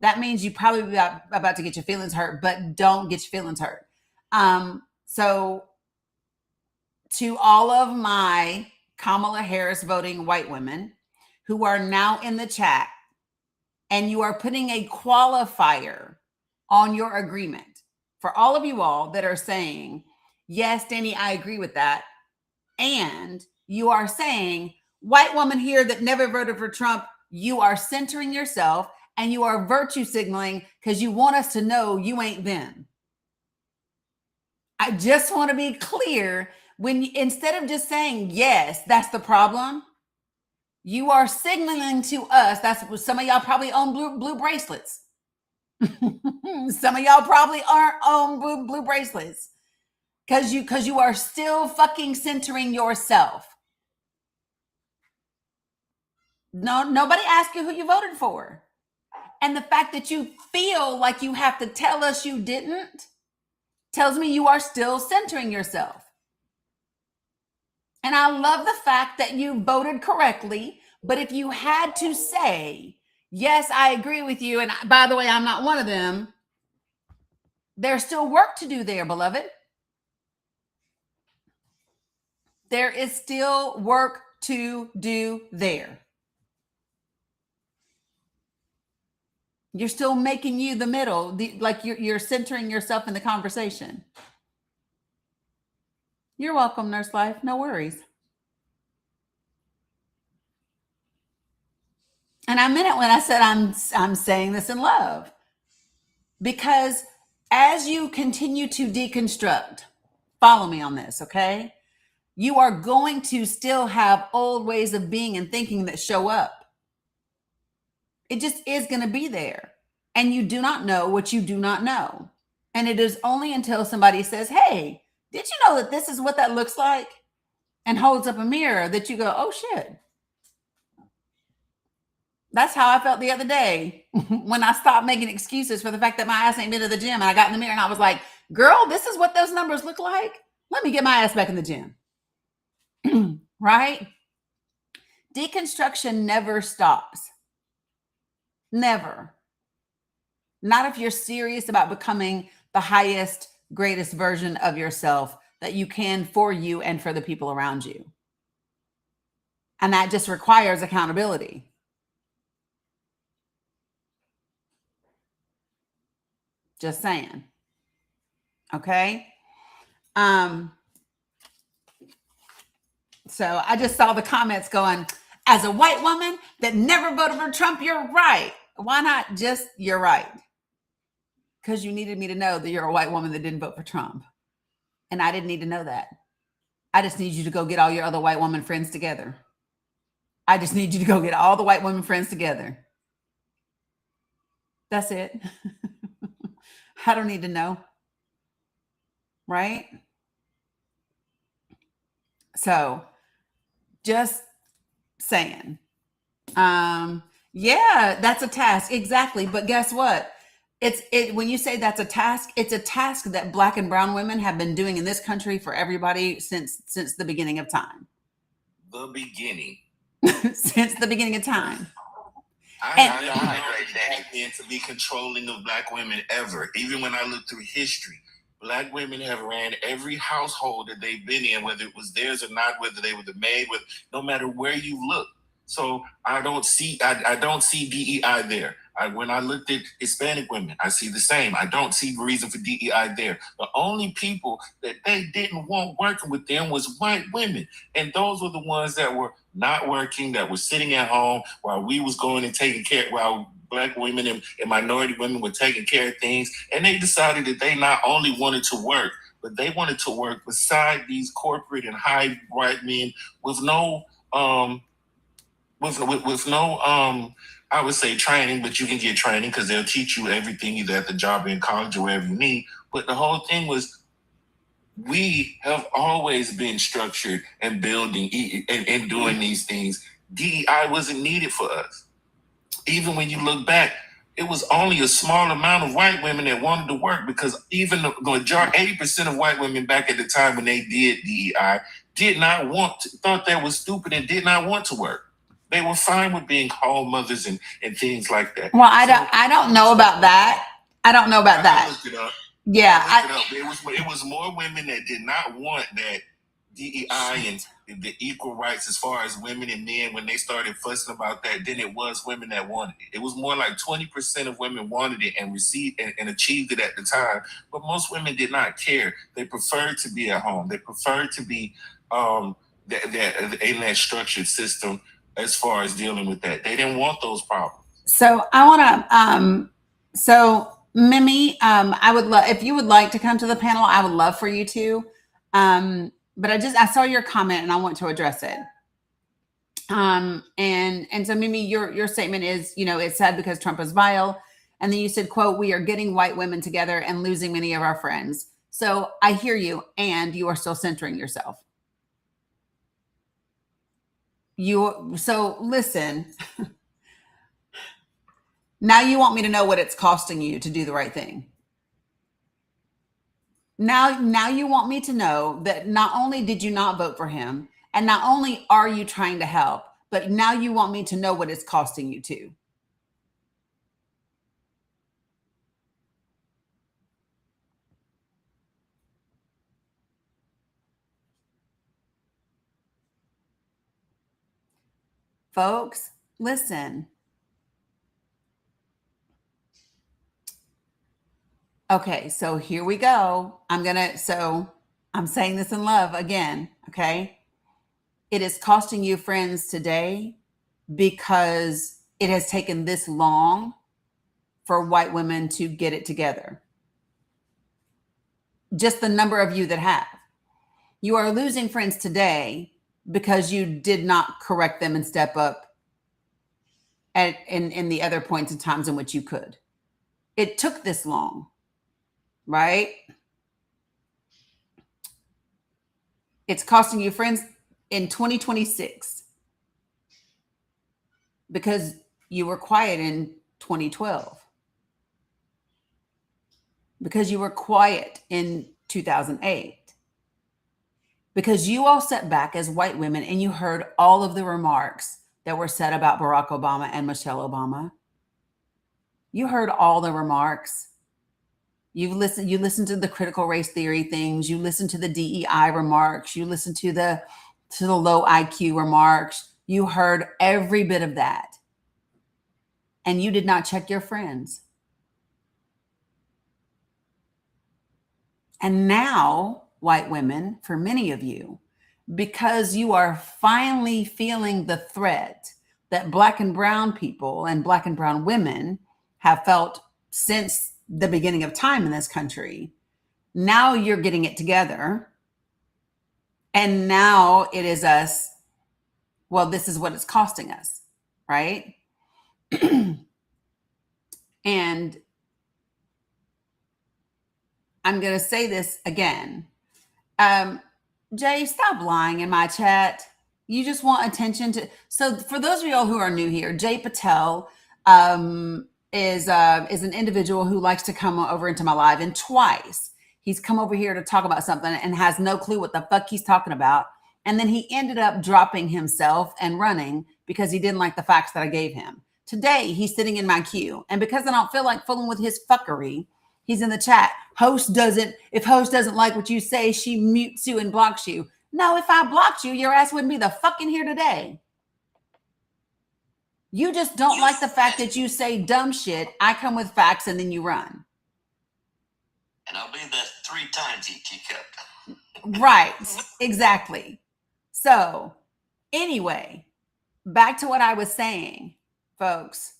that means you probably about to get your feelings hurt, but don't get your feelings hurt. So to all of my Kamala Harris voting white women who are now in the chat, and you are putting a qualifier on your agreement, for all of you all that are saying, yes, Dani, I agree with that. And you are saying, white woman here that never voted for Trump, you are centering yourself and you are virtue signaling because you want us to know you ain't them. I just want to be clear, instead of just saying, yes, that's the problem, you are signaling to us. That's what some of y'all probably own blue bracelets. Some of y'all probably aren't on blue bracelets because you are still fucking centering yourself. No, nobody asked you who you voted for. And the fact that you feel like you have to tell us you didn't tells me you are still centering yourself. And I love the fact that you voted correctly. But if you had to say, yes, I agree with you, and by the way, I'm not one of them, there's still work to do there, beloved. There is still work to do there. You're still making you the middle, like you're centering yourself in the conversation. You're welcome, Nurse Life. No worries. And I meant it when I said I'm saying this in love. Because as you continue to deconstruct, follow me on this, okay? You are going to still have old ways of being and thinking that show up. It just is going to be there. And you do not know what you do not know. And it is only until somebody says, hey, did you know that this is what that looks like? And holds up a mirror that you go, oh shit. That's how I felt the other day when I stopped making excuses for the fact that my ass ain't been to the gym. And I got in the mirror and I was like, girl, this is what those numbers look like. Let me get my ass back in the gym. Right? Deconstruction never stops. Never. Not if you're serious about becoming the highest, greatest version of yourself that you can for you and for the people around you. And that just requires accountability. Just saying. Okay. So I just saw the comments going, as a white woman that never voted for Trump, you're right. Why not just you're right? Because you needed me to know that you're a white woman that didn't vote for Trump. And I didn't need to know that. I just need you to go get all your other white woman friends together. I just need you to go get all the white women friends together. That's it. I don't need to know. Right? So just saying. Yeah, that's a task. Exactly. But guess what? When you say that's a task, it's a task that Black and brown women have been doing in this country for everybody since the beginning of time. The beginning. Since the beginning of time. I never known Black men to be controlling of Black women ever. Even when I look through history, Black women have ran every household that they've been in, whether it was theirs or not, whether they were the maid, no matter where you look. So I don't see DEI there. When I looked at Hispanic women, I see the same. I don't see the reason for DEI there. The only people that they didn't want working with them was white women. And those were the ones that were not working, that were sitting at home while we was going and taking care, while Black women and minority women were taking care of things. And they decided that they not only wanted to work, but they wanted to work beside these corporate and high white men with no I would say training, but you can get training because they'll teach you everything either at the job or in college or wherever you need. But the whole thing was, we have always been structured and building and doing these things. DEI wasn't needed for us. Even when you look back, it was only a small amount of white women that wanted to work, because even the majority, 80% of white women back at the time when they did DEI thought that was stupid and did not want to work. They were fine with being home mothers and things like that. Well, I don't know about that. I don't know about that. I looked it up. Yeah. It was more women that did not want that DEI and the equal rights as far as women and men when they started fussing about that than it was women that wanted it. It was more like 20% of women wanted it and received and achieved it at the time, but most women did not care. They preferred to be at home. They preferred to be in that structured system as far as dealing with that. They didn't want those problems. So I want to, Mimi, I would love, if you would like to come to the panel, I would love for you to. But I saw your comment and I want to address it. And so Mimi, your statement is, it's sad because Trump is vile. And then you said, quote, we are getting white women together and losing many of our friends. So I hear you, and you are still centering yourself. So listen, now you want me to know what it's costing you to do the right thing. Now you want me to know that not only did you not vote for him, and not only are you trying to help, but now you want me to know what it's costing you too. Folks, listen. Okay, so here we go. I'm saying this in love again, okay? It is costing you friends today because it has taken this long for white women to get it together. Just the number of you that have. You are losing friends today because you did not correct them and step up in the other points and times in which you could. it took this long, right? It's costing you friends in 2026 because you were quiet in 2012, because you were quiet in 2008, because you all sat back as white women and you heard all of the remarks that were said about Barack Obama and Michelle Obama. You heard all the remarks. You listened to the critical race theory things. You listened to the DEI remarks. You listened to the low IQ remarks. You heard every bit of that. And you did not check your friends. And now, white women, for many of you, because you are finally feeling the threat that Black and brown people and Black and brown women have felt since the beginning of time in this country, now you're getting it together. And now it is us, well, this is what it's costing us, right? And I'm going to say this again. Jay, stop lying in my chat. You just want attention to. So for those of y'all who are new here, Jay Patel is an individual who likes to come over into my live, and twice he's come over here to talk about something and has no clue what the fuck he's talking about. And then he ended up dropping himself and running because he didn't like the facts that I gave him. Today, he's sitting in my queue. And because I don't feel like fooling with his fuckery, he's in the chat. If host doesn't like what you say, she mutes you and blocks you. No, if I blocked you, your ass wouldn't be the fucking here today. You just don't like the fact that you say dumb shit. I come with facts and then you run. And I'll be there 3 times, teacup. Right, exactly. So anyway, back to what I was saying, folks.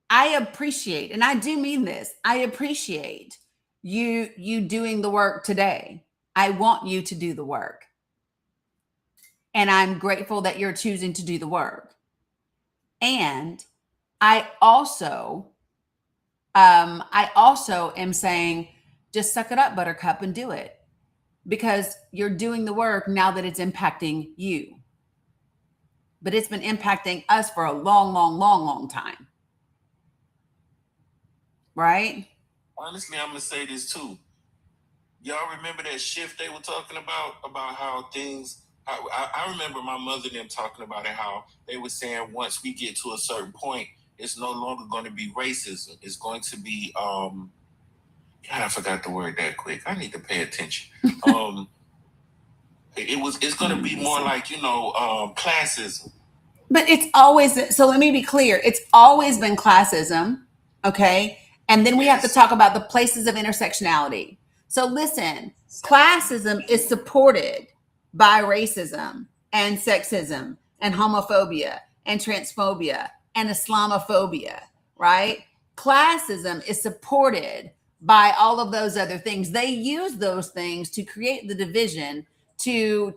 I appreciate, and I do mean this, I appreciate you doing the work today. I want you to do the work. And I'm grateful that you're choosing to do the work. And I also am saying, just suck it up, Buttercup, and do it. Because you're doing the work now that it's impacting you. But it's been impacting us for a long, long, long, long time. Right? Honestly, I'm going to say this too. Y'all remember that shift they were talking about how things, I remember my mother and them talking about it, how they were saying once we get to a certain point, it's no longer going to be racism. It's going to be, God, I forgot the word that quick. I need to pay attention. It's going to be more like, classism. But it's always, so let me be clear. It's always been classism. Okay. And then we have to talk about the places of intersectionality. So listen, classism is supported by racism and sexism and homophobia and transphobia and Islamophobia, right? Classism is supported by all of those other things. They use those things to create the division to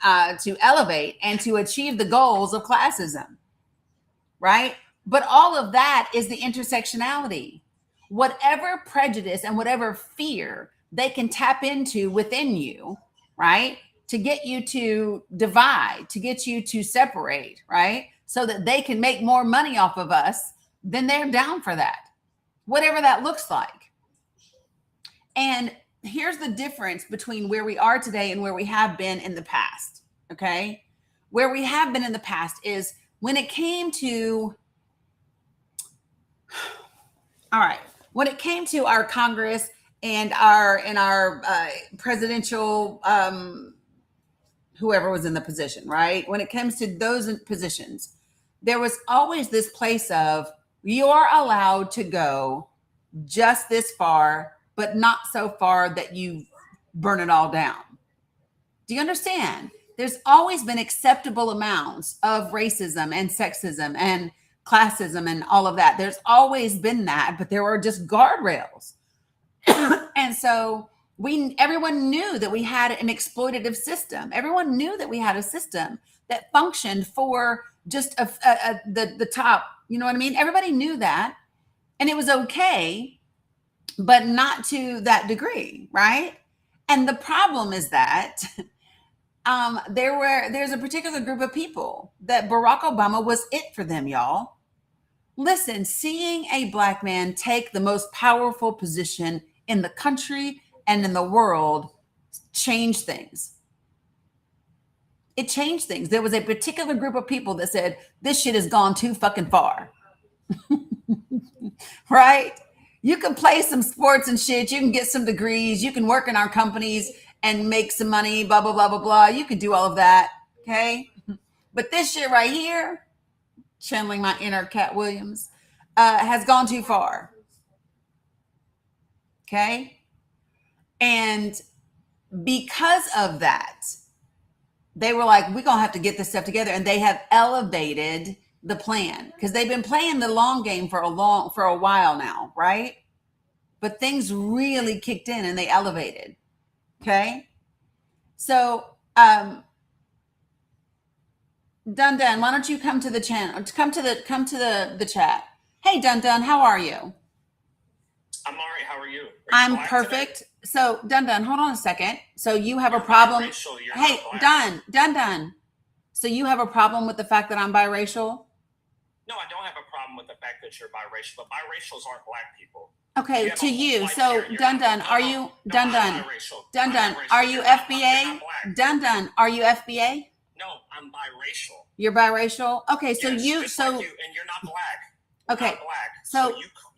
elevate and to achieve the goals of classism, right? But all of that is the intersectionality. Whatever prejudice and whatever fear they can tap into within you, right? To get you to divide, to get you to separate, right? So that they can make more money off of us, then they're down for that, whatever that looks like. And here's the difference between where we are today and where we have been in the past, okay? Where we have been in the past is when it came to, all right, when it came to our Congress and our presidential, whoever was in the position, right? When it comes to those positions, there was always this place of you're allowed to go just this far, but not so far that you burn it all down. Do you understand? There's always been acceptable amounts of racism and sexism and classism and all of that. There's always been that, but there were just guardrails. And so everyone knew that we had an exploitative system. Everyone knew that we had a system that functioned for just the top, you know what I mean? Everybody knew that. And it was okay, but not to that degree, right? And the problem is that there's a particular group of people that Barack Obama was it for them, y'all. Listen, seeing a Black man take the most powerful position in the country and in the world changed things. It changed things. There was a particular group of people that said, this shit has gone too fucking far. Right? You can play some sports and shit. You can get some degrees. You can work in our companies and make some money, blah, blah, blah, blah, blah. You can do all of that. Okay. But this shit right here, channeling my inner Cat Williams, has gone too far. Okay. And because of that, they were like, we're going to have to get this stuff together. And they have elevated the plan because they've been playing the long game for a while now, right? But things really kicked in and they elevated. Okay. So, Dun, why don't you come to the channel? Come to the chat. Hey, Dun, how are you? I'm all right. How are you? I'm perfect. Today? So, Dun, hold on a second. So you have a problem. Hey, Dun. So you have a problem with the fact that I'm biracial? No, I don't have a problem with the fact that you're biracial, but biracials aren't Black people. Okay, to you. So, Dun, are you Dun? Are you FBA? Dun, are you FBA? No, I'm biracial. You're biracial? Okay, so yes, you like you, and you're not Black. Okay. Not Black.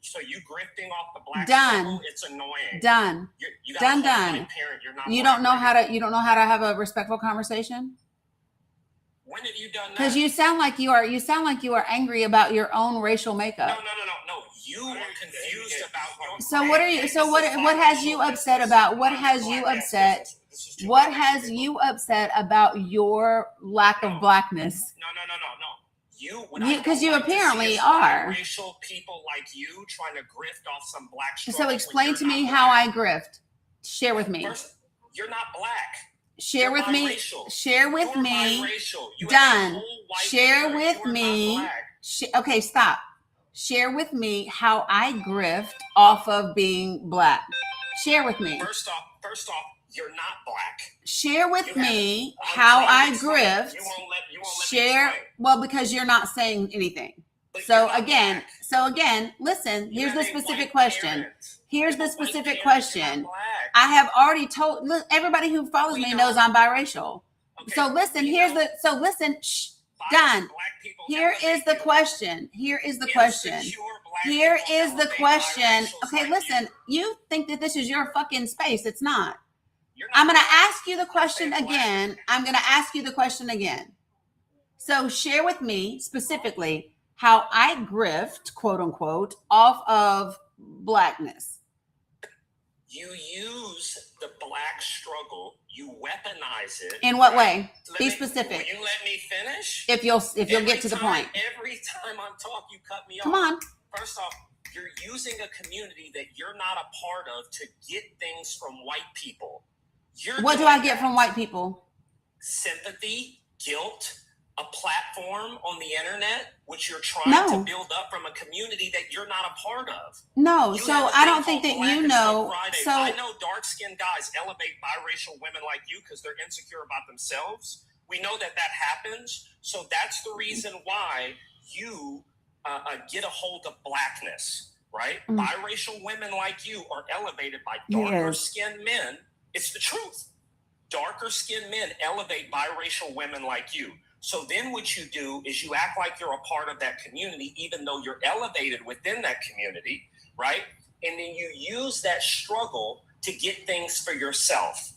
So you grifting off the Black struggle, it's annoying. Dun. You don't know how to have a respectful conversation? When have you done that? Because you sound like you are angry about your own racial makeup. No. You were confused about your. So what are you? So what has you upset about? What has you upset? What has you upset about your lack of Blackness? No. Because you apparently are. Racial people like you trying to grift off some Black struggle. So explain to me how I grift. Share with me. First, you're not Black. Share with me. Share with me. Done. Share with me. Okay, stop. Share with me how I grift off of being Black. Share with me. First off, you're not Black. Share with me how I grift. You won't let share. Well, because you're not saying anything. So again, listen. Here's the specific question. Here's the specific question. I have already told. Look, everybody who follows me knows I'm biracial. So listen. Shh. Done. Here is the question. Here is the question. Okay, listen. You think that this is your fucking space. It's not. I'm going to ask you the question again. So share with me specifically how I grift, quote unquote, off of Blackness. You use the Black struggle. You weaponize it. In what way? Be specific. Will you let me finish? If you'll get to the point. Every time I'm talking, you cut me off. Come on. First off, you're using a community that you're not a part of to get things from white people. What do I get from white people? Sympathy, guilt, a platform on the internet, which you're trying to build up from a community that you're not a part of. No, so I don't think that you know. So I know dark-skinned guys elevate biracial women like you because they're insecure about themselves. We know that happens. So that's the reason why you get a hold of Blackness, right? Biracial women like you are elevated by darker-skinned men. It's the truth. Darker-skinned men elevate biracial women like you. So then what you do is you act like you're a part of that community, even though you're elevated within that community, right? And then you use that struggle to get things for yourself.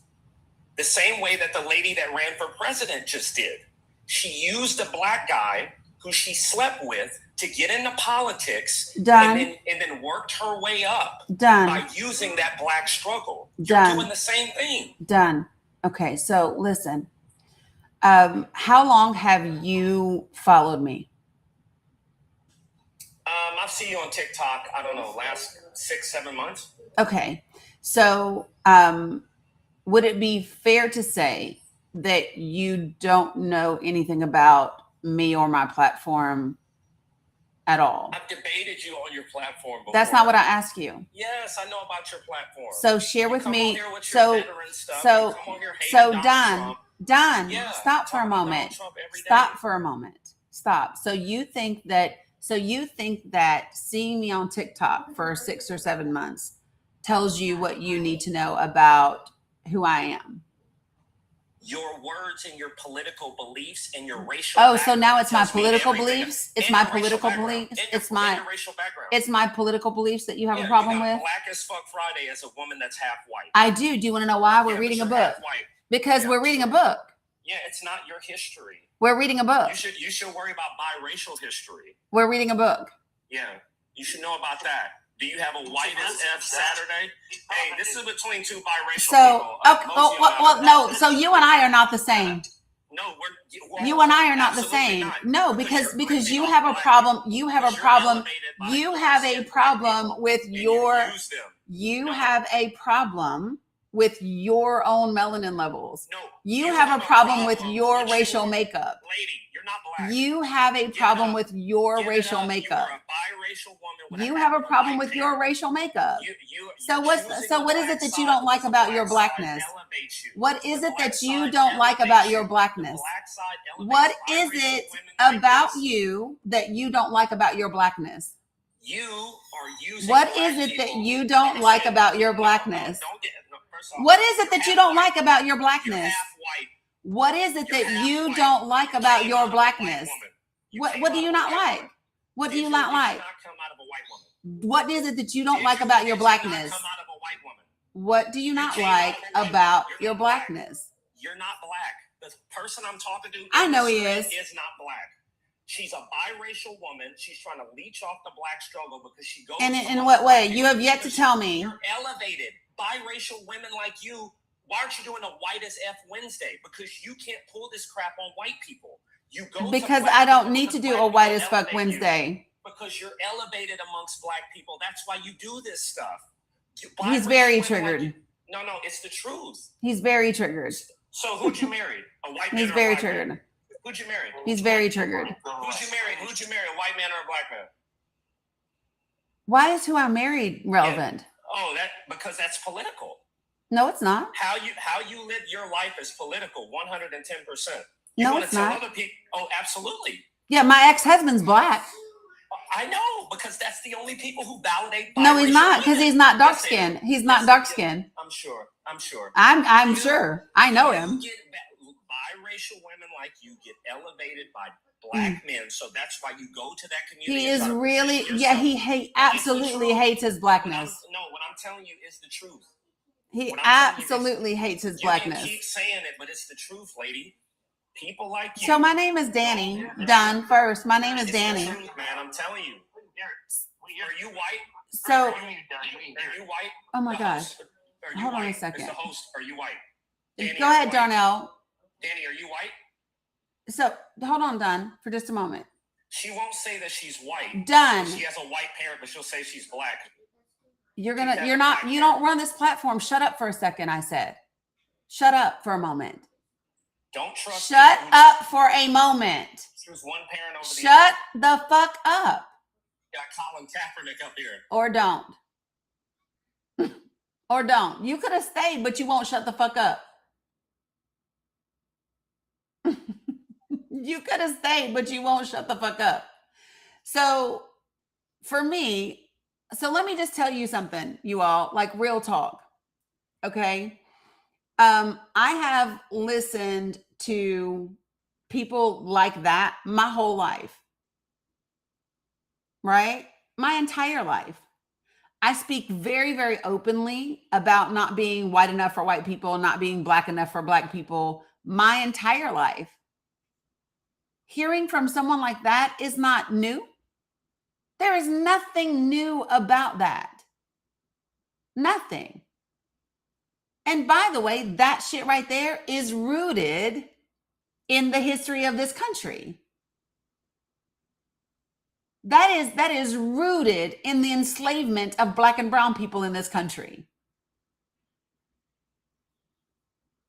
The same way that the lady that ran for president just did. She used a Black guy who she slept with to get into politics and then worked her way up by using that Black struggle. You're doing the same thing. Okay, so listen. How long have you followed me? I've seen you on TikTok, I don't know, last 6-7 months. Okay. So would it be fair to say that you don't know anything about me or my platform at all? I've debated did you on your platform before? That's not what I asked you. Yes, I know about your platform. So share You with come me. on here with So your veteran stuff. so You come on here hating so Donald Don, Trump. Don, Yeah, stop for talk a about moment. Donald Trump every day. Stop for a moment. Stop. So you think that seeing me on TikTok for 6 or 7 months tells you what you need to know about who I am? Your words and your political beliefs and your racial Oh, so now background it's my tells me political everything. beliefs? It's And my your racial political background. beliefs? And your- It's and my your racial background. it's my political beliefs that you have Yeah, a problem you got with? Black as Fuck Friday as a woman that's half white. I do. Do you want to know why? We're Yeah, reading a but you're half book. white. Because Yeah, we're reading a sure. book. Yeah, it's not your history. We're reading a book. You should worry about biracial history. We're reading a book. Yeah, you should know about that. Do you have a white as F Saturday? Hey, this is between two biracial So, people. okay, well, no. So you and I are not the same. No, You and I are not the absolutely same. not. No, because you're you ripping have off a black problem. people. You have a Because you're problem. elevated by You dark have a skinned black problem people, with and your. you use them. You No. have a problem with your own melanin levels. No, You have a problem with your with racial your- makeup. Lady, you're not black. You have a Give it problem up. with your Give it racial up. makeup. You are a biracial woman with You a have a half problem white with your parent. racial makeup. You're So what is choosing it the that you black don't like side about because your the blackness? side elevates you. What is The it black that you side don't like elevates about you. your The blackness? black side elevates What is biracial it women like about this. you that you don't like about your blackness? You are using What black is it that people. you don't like about your blackness? First off, What is it that you're you half don't white. like about your You're blackness? half white. What is it You're that half you white. don't like You about came your out of a white blackness? woman. What came do out you of a not white like? woman. What do Did you not like? Did you not come out of a white woman? What is it that you don't Did like you- about did your you blackness? Not come out of a white woman. What do you not came like out of a white about woman. You're your not black. blackness? You're not black. The person I'm talking to, I know he is not black. She's a biracial woman. She's trying to leech off the black struggle because she goes. And in what way? You have yet to tell me. You're elevated. Biracial women like you. Why aren't you doing a white as F Wednesday? Because you can't pull this crap on white people. You go Because to I don't people need to because do black a white people as fuck elevate you. Wednesday. Because you're elevated amongst black people. That's why you do this stuff. He's very Biracial women triggered. like you- no, it's the truth. He's very triggered. So who'd you marry? A white man He's or a very black man? triggered. Who'd you marry? He's very triggered. Who'd you marry? Who'd you marry? A white man or a black man? Why is who I married relevant? Oh, because that's political. No, it's not. How you live your life is political, 110%. No, want it's to tell not. other people? Oh, absolutely. Yeah, my ex-husband's black. I know, because that's the only people who validate. No, he's biracial not, because women. he's not dark Yes, they skinned. are. He's not Yes, dark they are. skinned. I'm sure. I'm sure. I know You him. get biracial women like you get elevated by black men, so that's why you go to that community. He and is try to really, position yeah, yourself. he absolutely hates his blackness. What I'm telling you is the truth. He what I'm telling you is- absolutely hates his You can blackness. keep saying it, but it's the truth, lady. People like you. So my name is Dani. Done first. My name is It's the Dani. truth, man. I'm telling you. Are you white? So, Are you white? oh my The gosh. host, are you Hold on a white? second. Is the host, are you white? Dani, Go are ahead, you white? Darnell. Danny, are you white? So hold on, Dunn, for just a moment. She won't say that she's white. Dunn, She has a white parent, but she'll say she's black. you don't run this platform. Shut up for a second, I said. Shut up for a moment. Don't trust. Shut people who up for a moment. choose one parent over the Shut other. the fuck up. Got Colin Kaepernick up here. Or don't. Or don't. You could have stayed, but you won't shut the fuck up. You could have stayed, but you won't shut the fuck up. So for me, so let me just tell you something, you all, like real talk. Okay. I have listened to people like that my whole life. Right? My entire life. I speak very, very openly about not being white enough for white people, not being black enough for black people my entire life. Hearing from someone like that is not new. There is nothing new about that. Nothing. And by the way, that shit right there is rooted in the history of this country. That is rooted in the enslavement of black and brown people in this country.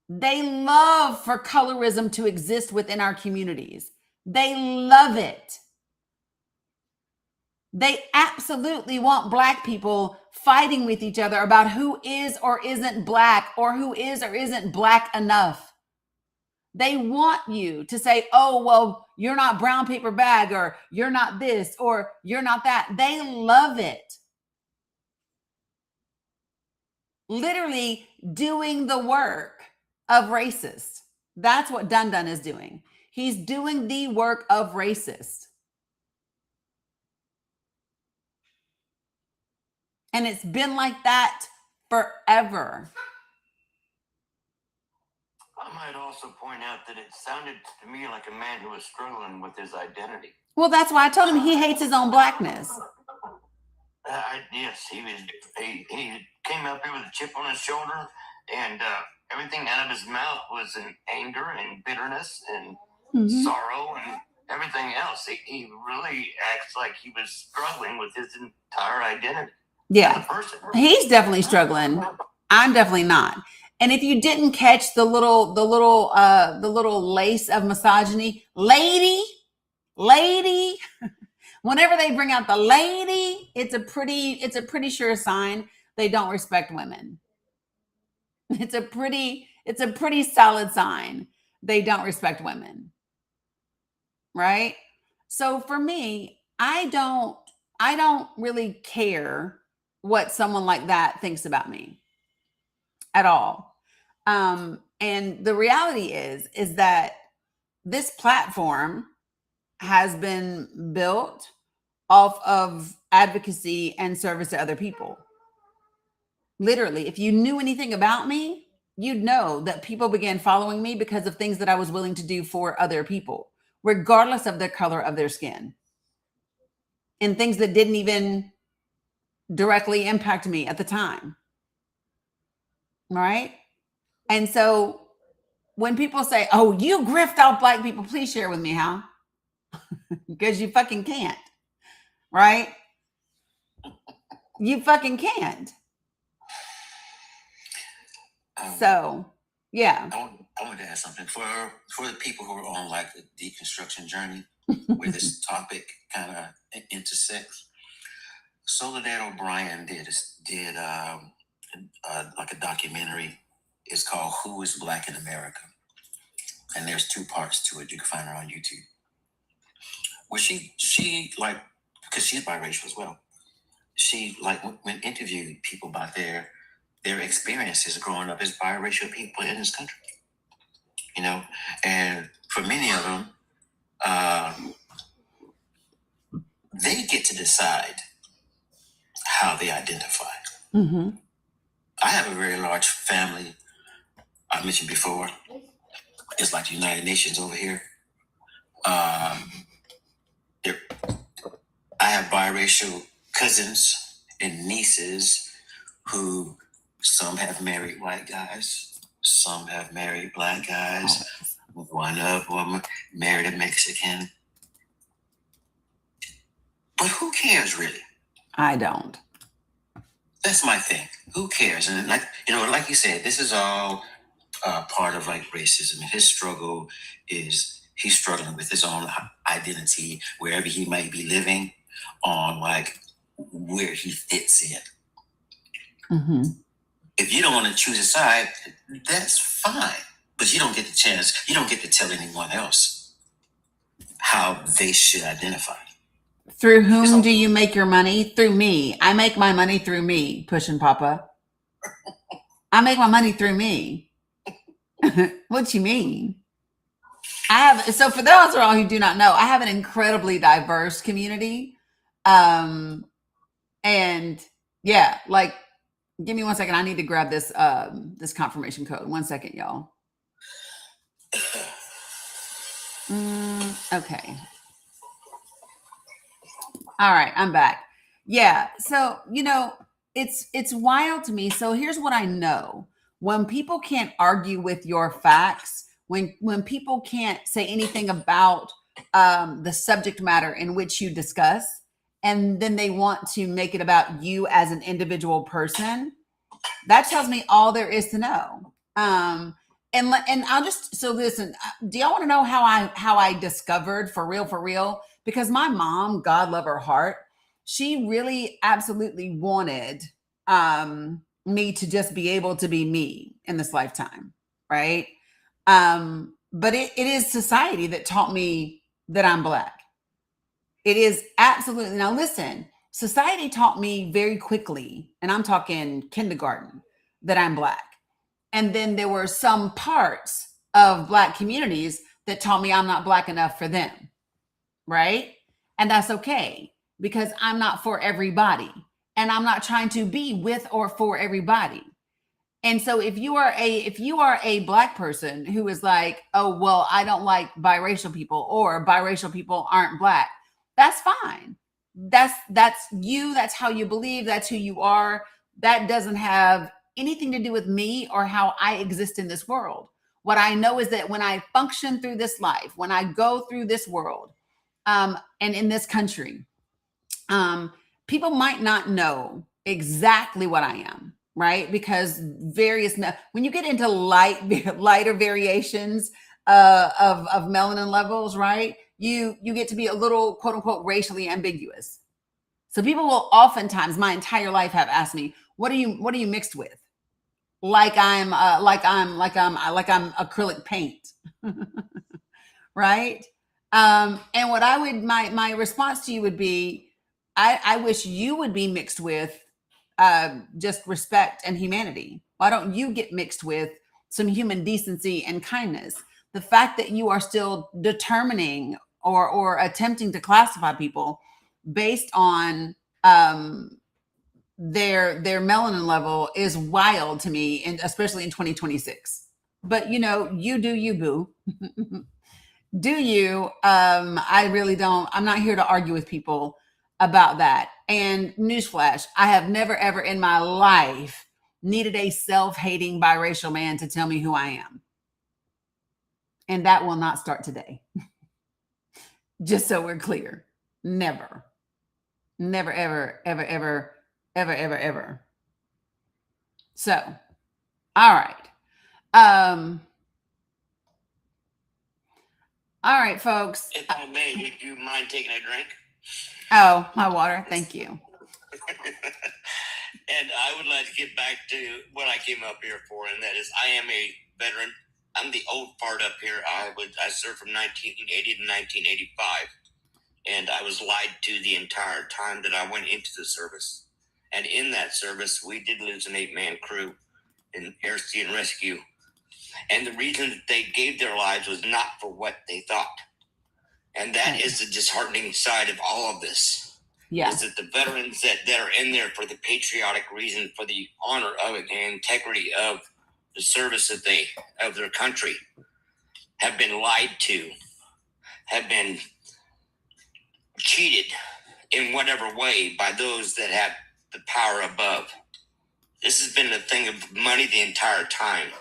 They love for colorism to exist within our communities. They love it. They absolutely want Black people fighting with each other about who is or isn't Black, or who is or isn't Black enough. They want you to say, oh, well, you're not brown paper bag, or you're not this, or you're not that. They love it. Literally doing the work of racist. That's what Dun Dun is doing. He's doing the work of racist. And it's been like that forever. I might also point out that it sounded to me like a man who was struggling with his identity. Well, that's why I told him he hates his own Blackness. Yes, he came up here with a chip on his shoulder, and everything out of his mouth was in anger and bitterness and sorrow and everything else. He really acts like he was struggling with his entire identity. Yeah, he's definitely struggling. I'm definitely not. And if you didn't catch the little lace of misogyny, lady, whenever they bring out the lady, it's a pretty sure sign they don't respect women. It's a pretty solid sign they don't respect women. Right? So for me, I don't really care what someone like that thinks about me at all. And the reality is that this platform has been built off of advocacy and service to other people. Literally, if you knew anything about me, you'd know that people began following me because of things that I was willing to do for other people, regardless of the color of their skin, and things that didn't even directly impact me at the time. Right? And so when people say, oh, you grift out Black people, please share with me how. Because you fucking can't. Right? You fucking can't. So, yeah. I want to add something for the people who are on like the deconstruction journey where this topic kind of intersects. Soledad O'Brien did like a documentary. It's called "Who is Black in America," and there's 2 parts to it. You can find her on YouTube. Where she like, because she's biracial as well. She like when interviewed people about their experiences growing up as biracial people in this country. You know, and for many of them, they get to decide how they identify. Mm-hmm. I have a very large family. I mentioned before, it's like the United Nations over here. I have biracial cousins and nieces who some have married white guys, some have married Black guys. One of them married a Mexican. But who cares, really? I don't. That's my thing. Who cares? And like you said, this is all part of like racism. His struggle is he's struggling with his own identity wherever he might be living, on like where he fits in. Mm-hmm. If you don't want to choose a side, that's fine. But you don't get the chance. You don't get to tell anyone else how they should identify. Through whom do you make your money? Through me. I make my money through me, Pushing Papa. I make my money through me. What you mean? So for those of all who do not know, I have an incredibly diverse community. And yeah, like, give me 1 second. I need to grab this this confirmation code. 1 second, y'all. Okay. All right, I'm back. Yeah. So, it's wild to me. So here's what I know. When people can't argue with your facts, when people can't say anything about the subject matter in which you discuss, and then they want to make it about you as an individual person, that tells me all there is to know. And I'll just, so listen, do y'all want to know how I discovered for real? Because my mom, God love her heart, she really absolutely wanted me to just be able to be me in this lifetime, right? But it is society that taught me that I'm Black. It is absolutely. Now, listen, society taught me very quickly, and I'm talking kindergarten, that I'm Black. And then there were some parts of Black communities that taught me I'm not Black enough for them, right? And that's okay because I'm not for everybody. And I'm not trying to be with or for everybody. And so if you are a Black person who is like, oh, well, I don't like biracial people, or biracial people aren't Black, that's fine. That's you, that's how you believe, that's who you are. That doesn't have anything to do with me or how I exist in this world. What I know is that when I function through this life, when I go through this world, and in this country, people might not know exactly what I am, right? Because when you get into lighter variations of melanin levels, right? You get to be a little quote unquote racially ambiguous. So people will oftentimes, my entire life, have asked me, what are you mixed with? Like I'm acrylic paint, right? And what I would my response to you would be, I wish you would be mixed with just respect and humanity. Why don't you get mixed with some human decency and kindness? The fact that you are still determining or attempting to classify people based on their melanin level is wild to me, and especially in 2026. But you do you, boo. Do you? I really don't. I'm not here to argue with people about that. And newsflash, I have never ever in my life needed a self-hating biracial man to tell me who I am. And that will not start today. Just so we're clear. Never. Never, ever, ever, ever, ever, ever, ever. So, all right. All right, folks. If I may, would you mind taking a drink? Oh, my water. Thank you. And I would like to get back to what I came up here for, and that is I am a veteran. I'm the old part up here. I served from 1980 to 1985, and I was lied to the entire time that I went into the service. And in that service, we did lose an 8-man crew in air sea and rescue. And the reason that they gave their lives was not for what they thought. And that is the disheartening side of all of this. Yeah. Is that the veterans that are in there for the patriotic reason, for the honor of it and integrity of the service of their country, have been lied to, have been cheated in whatever way by those that have the power above. This has been a thing of money the entire time.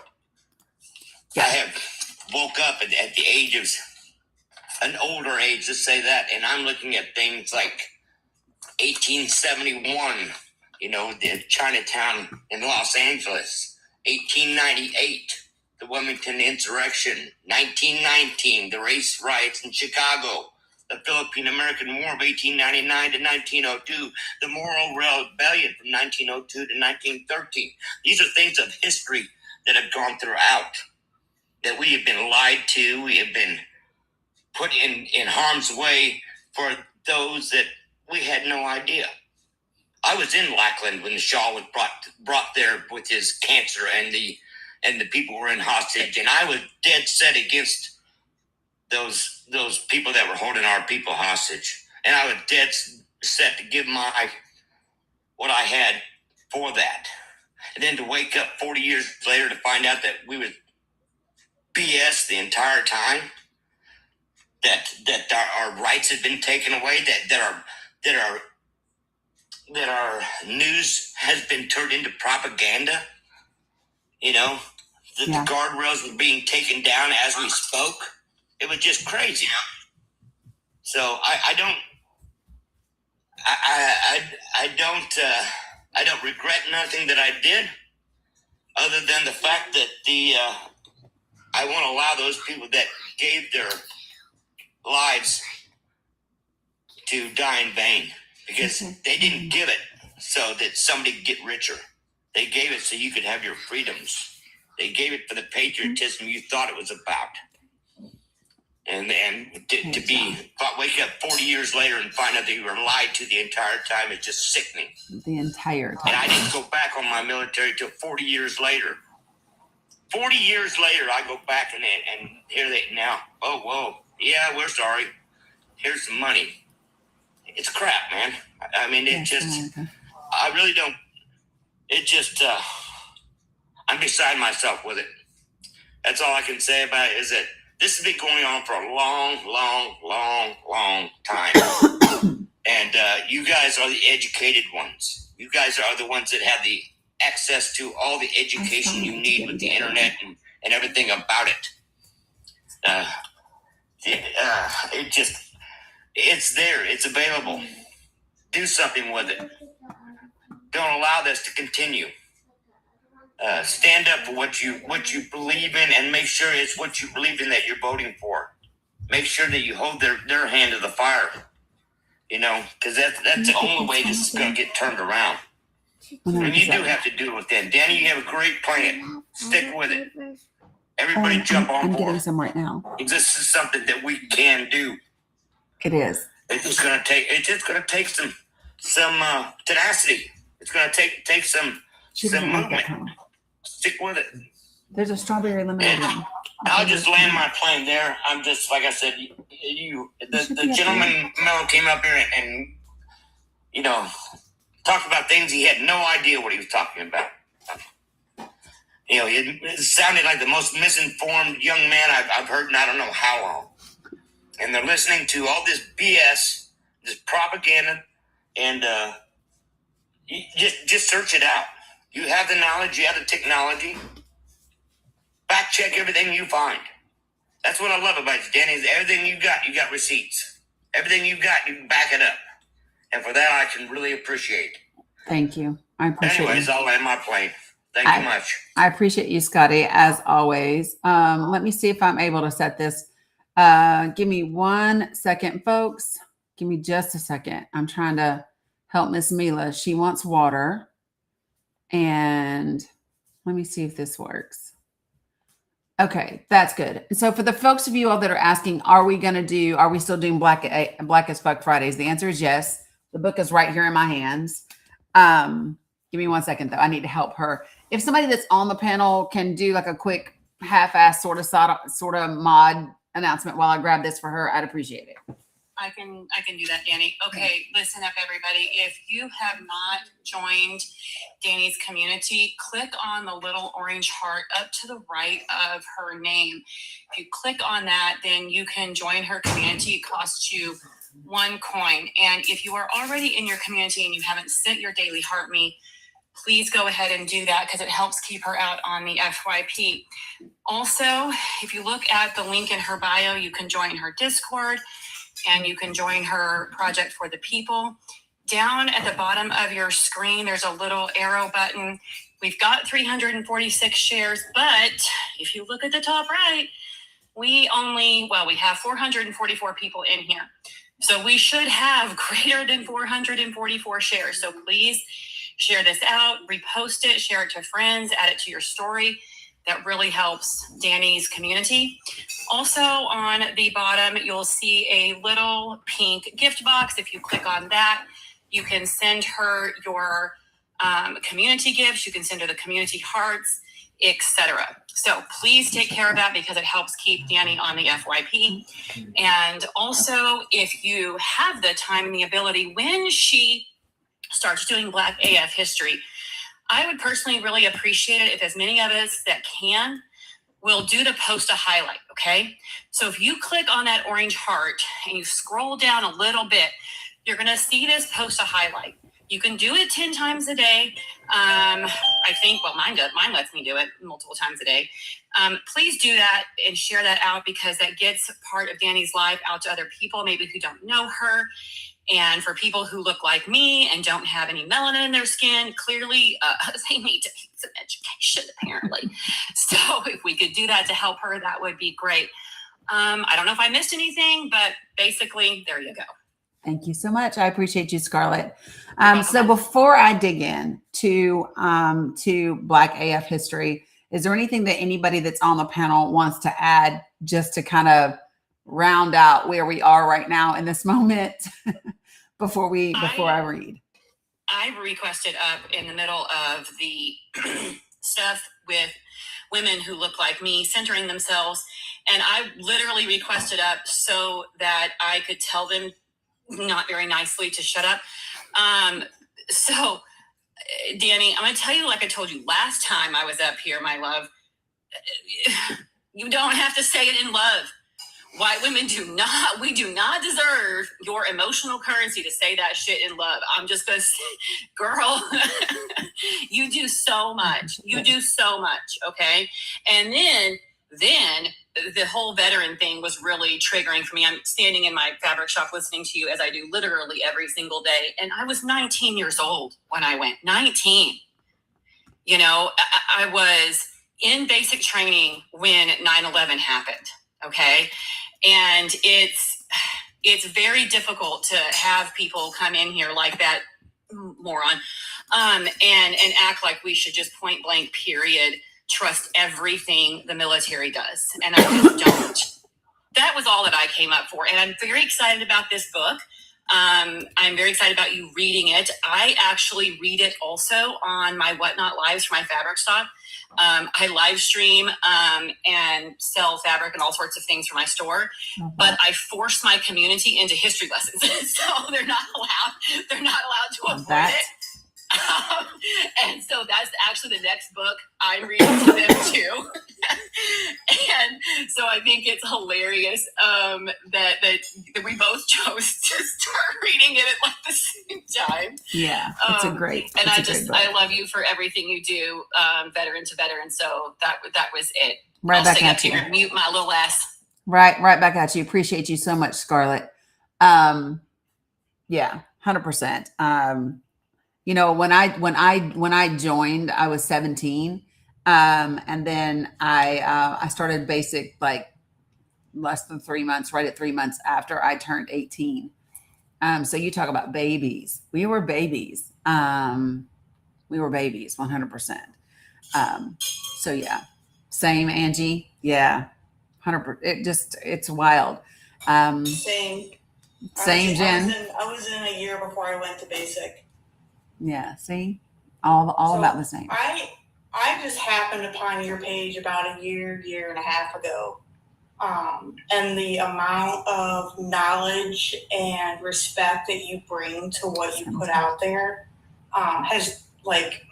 Yeah. I have woke up at the age of an older age, let's say that, and I'm looking at things like 1871, the Chinatown in Los Angeles, 1898, the Wilmington Insurrection, 1919, the race riots in Chicago, the Philippine-American War of 1899 to 1902, the Morrill Rebellion from 1902 to 1913. These are things of history that have gone throughout, that we have been lied to, we have been put in harm's way for those that we had no idea. I was in Lackland when the Shaw was brought there with his cancer and the people were in hostage, and I was dead set against those people that were holding our people hostage, and I was dead set to give what I had for that, and then to wake up 40 years later to find out that we was BS the entire time, that our rights had been taken away, that our news has been turned into propaganda, that Yeah. the guardrails were being taken down as we spoke. It was just crazy. So I don't regret nothing that I did, other than the fact that I won't allow those people that gave their lives to die in vain, because they didn't give it so that somebody could get richer. They gave it so you could have your freedoms. They gave it for the patriotism you thought it was about. And to wake up 40 years later and find out that you were lied to the entire time is just sickening. The entire time. And I didn't go back on my military till 40 years later. 40 years later, I go back and here they now. Oh, whoa. Yeah, we're sorry. Here's the money. It's crap, man. I mean, I really don't. It just, I'm beside myself with it. That's all I can say about it, is that this has been going on for a long time. And you guys are the educated ones. You guys are the ones that have the access to all the education you need with the internet and everything about it. It's there. It's available. Do something with it. Don't allow this to continue. Stand up for what you believe in, and make sure it's what you believe in that you're voting for. Make sure that you hold their hand to the fire. Because that's the only way this is going to get turned around. 100%. And you do have to do it with them. Dani, you have a great plan. Stick with it. Everybody jump on board. I'm getting some right now. This is something that we can do. It is. It's just going to take some tenacity. It's going to take some movement. Stick with it. There's a strawberry lemonade one. I'll just land my plane there. I'm just, like I said, the gentleman Mello came up here and talked about things he had no idea what he was talking about. It sounded like the most misinformed young man I've heard in I don't know how long. And they're listening to all this BS, this propaganda, and just search it out. You have the knowledge, you have the technology. Fact check everything you find. That's what I love about you, Dani, is everything you got receipts. Everything you got, you can back it up. And for that, I can really appreciate. Thank you. I appreciate Anyways, you. I'll land my plane. Thank you much. I appreciate you, Scotty, as always. Let me see if I'm able to set this. Give me 1 second, folks. Give me just a second. I'm trying to help Miss Mila. She wants water. And let me see if this works. Okay, that's good. So for the folks of you all that are asking, are we still doing Black as Fuck Fridays? The answer is yes. The book is right here in my hands. Give me 1 second though. I need to help her. If somebody that's on the panel can do like a quick half-ass sort of mod announcement while I grab this for her, I'd appreciate it. I can do that, Dani. Okay, listen up, everybody. If you have not joined Dani's community, click on the little orange heart up to the right of her name. If you click on that, then you can join her community. It costs you 1 coin. And if you are already in your community and you haven't sent your daily heart me, please go ahead and do that because it helps keep her out on the FYP. Also, if you look at the link in her bio, you can join her Discord and you can join her Project for the People. Down at the bottom of your screen, there's a little arrow button. We've got 346 shares, but if you look at the top right, we have 444 people in here. So we should have greater than 444 shares. So please share this out, repost it, share it to friends, add it to your story. That really helps Dani's community. Also on the bottom, you'll see a little pink gift box. If you click on that, you can send her your community gifts. You can send her the community hearts, etc. So please take care of that because it helps keep Dani on the FYP. And also, if you have the time and the ability, when she starts doing Black AF history, I would personally really appreciate it if as many of us that can will do the post a highlight, okay? So if you click on that orange heart and you scroll down a little bit, you're gonna see this post a highlight. You can do it 10 times a day. I think, mine lets me do it multiple times a day. Please do that and share that out because that gets part of Dani's life out to other people, maybe who don't know her. And for people who look like me and don't have any melanin in their skin, clearly they need to get some education, apparently. So if we could do that to help her, that would be great. I don't know if I missed anything, but basically, there you go. Thank you so much. I appreciate you, Scarlett. welcome. So before I dig in to Black AF history, is there anything that anybody that's on the panel wants to add just to kind of round out where we are right now in this moment before I read? I requested up in the middle of the stuff with women who look like me centering themselves, and I literally requested up so that I could tell them not very nicely to shut up. So Dani, I'm going to tell you, like I told you last time I was up here, my love, you don't have to say it in love. White women we do not deserve your emotional currency to say that shit in love. I'm just going to say, girl, you do so much. You do so much. Okay. And then the whole veteran thing was really triggering for me. I'm standing in my fabric shop listening to you as I do literally every single day. And I was 19 years old when I went. 19. You know, I was in basic training when 9/11 happened. Okay. And it's very difficult to have people come in here like that moron and act like we should just point blank period trust everything the military does. And I just don't. That was all that I came up for. And I'm very excited about this book. I'm very excited about you reading it. I actually read it also on my Whatnot Lives for my fabric stock. I live stream and sell fabric and all sorts of things for my store, but I force my community into history lessons, so they're not allowed to avoid it. And so that's actually the next book I read to them too. And so I think it's hilarious that we both chose to start reading it at like the same time. Yeah, it's a great. And I love you for everything you do, veteran to veteran. So that was it. Right I'll back stay at up you. here and mute my little ass. Right back at you. Appreciate you so much, Scarlett. Yeah, 100%. You know, when I joined, I was 17. And then I started basic like less than 3 months, right at 3 months after I turned 18. So you talk about babies. We were babies. 100%. So yeah, same Angie. Yeah. 100%. It's wild. Same Jen. I was in a year before I went to basic. Yeah. See, all So about the same. I just happened upon your page about a year and a half ago. And the amount of knowledge and respect that you bring to what you put out there has, like,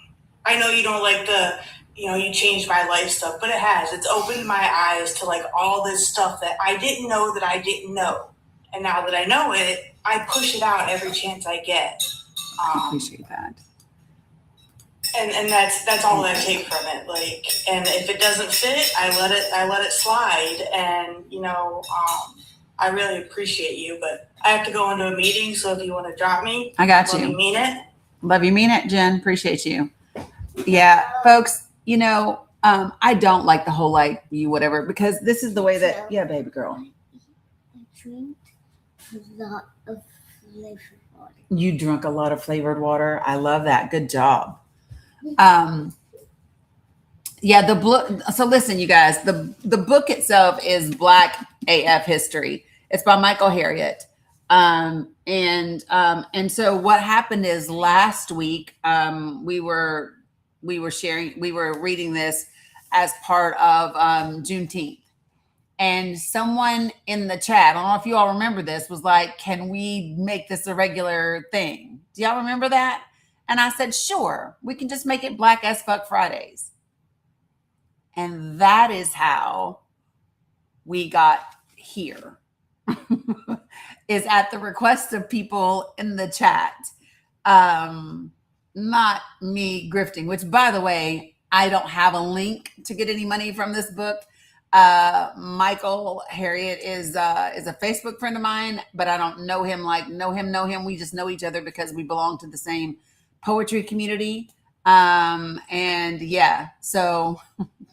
I know you don't like the, you changed my life stuff, but it has. It's opened my eyes to like all this stuff that I didn't know that I didn't know. And now that I know it, I push it out every chance I get. I appreciate that. And that's all that I take from it. Like, and if it doesn't fit, I let it slide. And I really appreciate you, but I have to go into a meeting. So if you want to drop me, I got you. Love you, mean it. Love you, mean it, Jen. Appreciate you. Yeah, folks. I don't like the whole like you whatever because this is the way that baby girl. I drink a lot of flavored water. You drunk a lot of flavored water. I love that. Good job. The book. So listen, you guys, the book itself is Black AF History. It's by Michael Harriot. And so what happened is last week, we were reading this as part of Juneteenth. And someone in the chat, I don't know if you all remember this, was like, can we make this a regular thing? Do y'all remember that? And I said, sure, we can just make it Black as Fuck Fridays. And that is how we got here, is at the request of people in the chat. Not me grifting, which, by the way, I don't have a link to get any money from this book. Michael Harriot is a Facebook friend of mine, but I don't know him know him. We just know each other because we belong to the same poetry community. So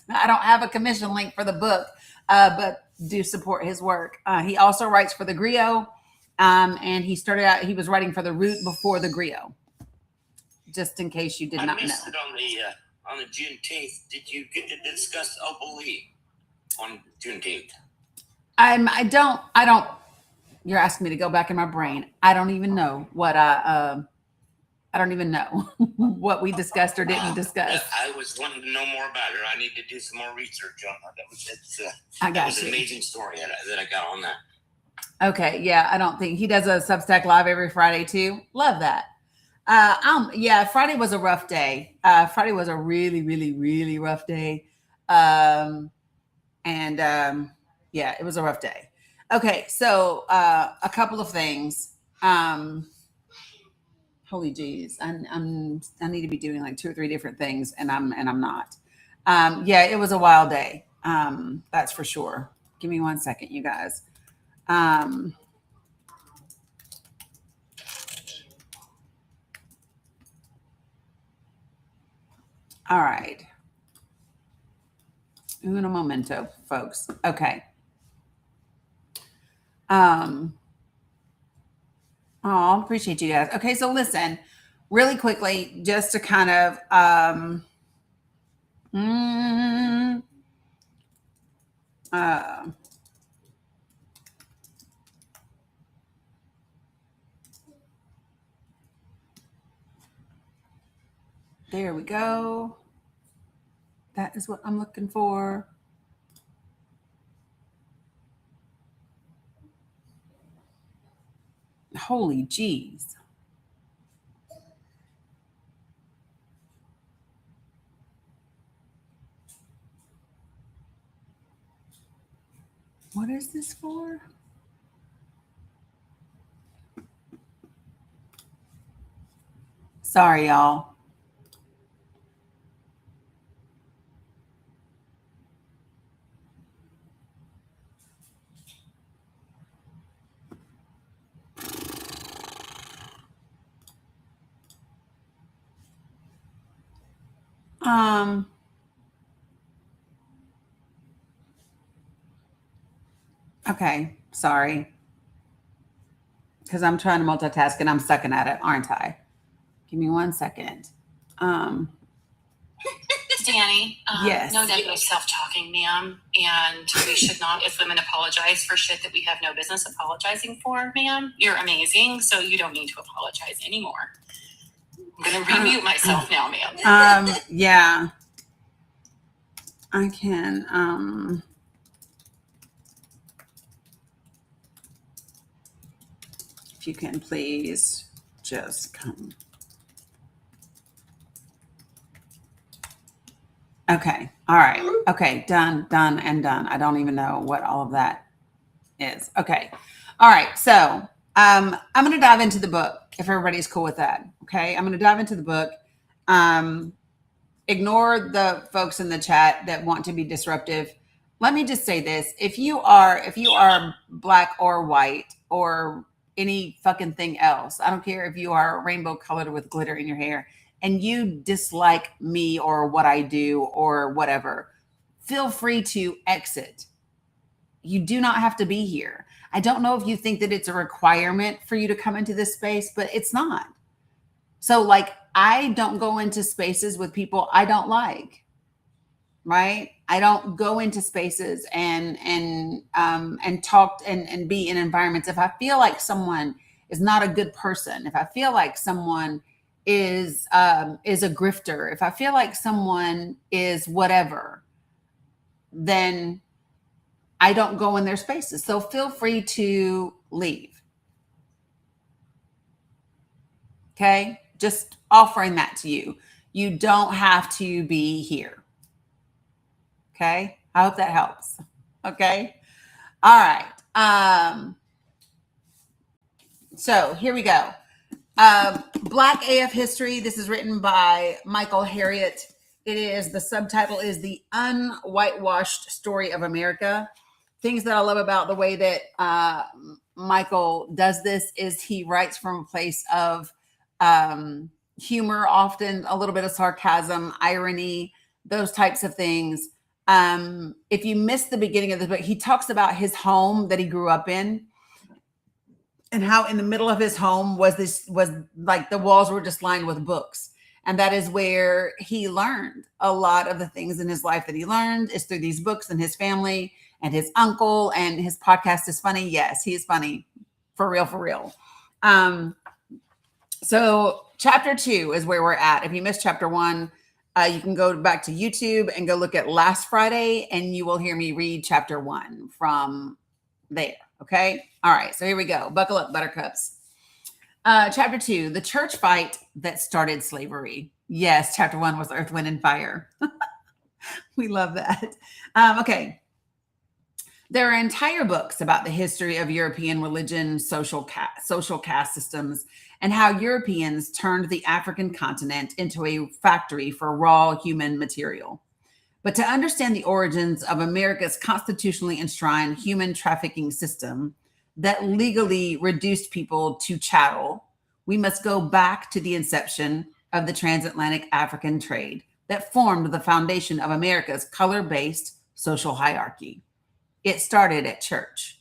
I don't have a commission link for the book, but do support his work. He also writes for the Griot. And he started out, he was writing for the Root before the Griot, just in case you did not know. I missed it on the Juneteenth. Did you get to discuss Oberle on Juneteenth? I don't, you're asking me to go back in my brain. I don't even know what I don't even know what we discussed or didn't discuss. I was wanting to know more about her. I need to do some more research on her. I got that was you. an amazing story that I got on that. Okay, yeah, I don't think he does a Substack live every Friday too. Love that. Yeah, Friday was a rough day. Friday was a really, really, really rough day. Yeah, it was a rough day. Okay, so a couple of things. Holy jeez, I need to be doing like 2 or 3 different things, and I'm not. Yeah, it was a wild day. That's for sure. Give me 1 second, you guys. All right. Uno momento, folks. Okay. Oh, appreciate you guys. Okay, so listen, really quickly, just to kind of there we go. That is what I'm looking for. Holy jeez. What is this for? Sorry, y'all. Okay, sorry. Because I'm trying to multitask and I'm sucking at it, aren't I? Give me 1 second. Dani, Yes. no negative self-talking, ma'am. And we should not, as women, apologize for shit that we have no business apologizing for, ma'am. You're amazing, so you don't need to apologize anymore. I'm going to remute myself now, ma'am. Yeah. I can, if you can please just come. Okay. All right. Okay. Done, and done. I don't even know what all of that is. Okay. All right. So I'm going to dive into the book if everybody's cool with that. Okay. I'm going to dive into the book. Ignore the folks in the chat that want to be disruptive. Let me just say this. If you are black or white or any fucking thing else, I don't care if you are rainbow colored with glitter in your hair, and you dislike me or what I do or whatever, feel free to exit. You do not have to be here. I don't know if you think that it's a requirement for you to come into this space, but it's not. So like, I don't go into spaces with people I don't like, right? I don't go into spaces and talk and be in environments. If I feel like someone is not a good person, if I feel like someone is a grifter, if I feel like someone is whatever, then I don't go in their spaces. So feel free to leave. Okay? Just offering that to you. You don't have to be here. Okay? I hope that helps. Okay? All right. So here we go. Black AF History. This is written by Michael Harriot. The subtitle is The Unwhitewashed Story of America. Things that I love about the way that Michael does this is he writes from a place of humor, often a little bit of sarcasm, irony, those types of things. If you missed the beginning of the book, he talks about his home that he grew up in. and how in the middle of his home was like the walls were just lined with books. And that is where he learned a lot of the things in his life that he learned is through these books and his family and his uncle. And his podcast is funny. Yes, he is funny. For real, for real. So chapter 2 is where we're at. If you missed chapter 1, you can go back to YouTube and go look at last Friday, and you will hear me read chapter 1 from there. Okay. All right. So here we go. Buckle up, buttercups. Chapter 2, the church fight that started slavery. Yes. Chapter 1 was Earth, Wind, and Fire. We love that. Okay. There are entire books about the history of European religion, social caste systems, and how Europeans turned the African continent into a factory for raw human material. But to understand the origins of America's constitutionally enshrined human trafficking system that legally reduced people to chattel, we must go back to the inception of the transatlantic African trade that formed the foundation of America's color-based social hierarchy. It started at church,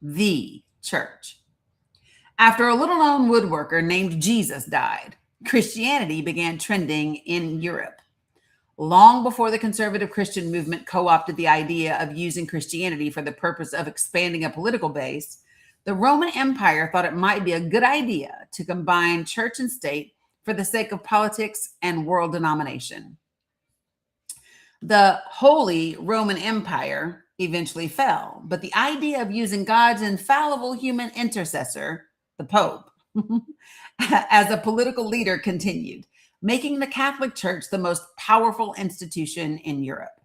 the church. After a little-known woodworker named Jesus died, Christianity began trending in Europe. Long before the conservative Christian movement co-opted the idea of using Christianity for the purpose of expanding a political base, the Roman Empire thought it might be a good idea to combine church and state for the sake of politics and world domination. The Holy Roman Empire eventually fell, but the idea of using God's infallible human intercessor, the Pope, as a political leader continued, making the Catholic Church the most powerful institution in Europe.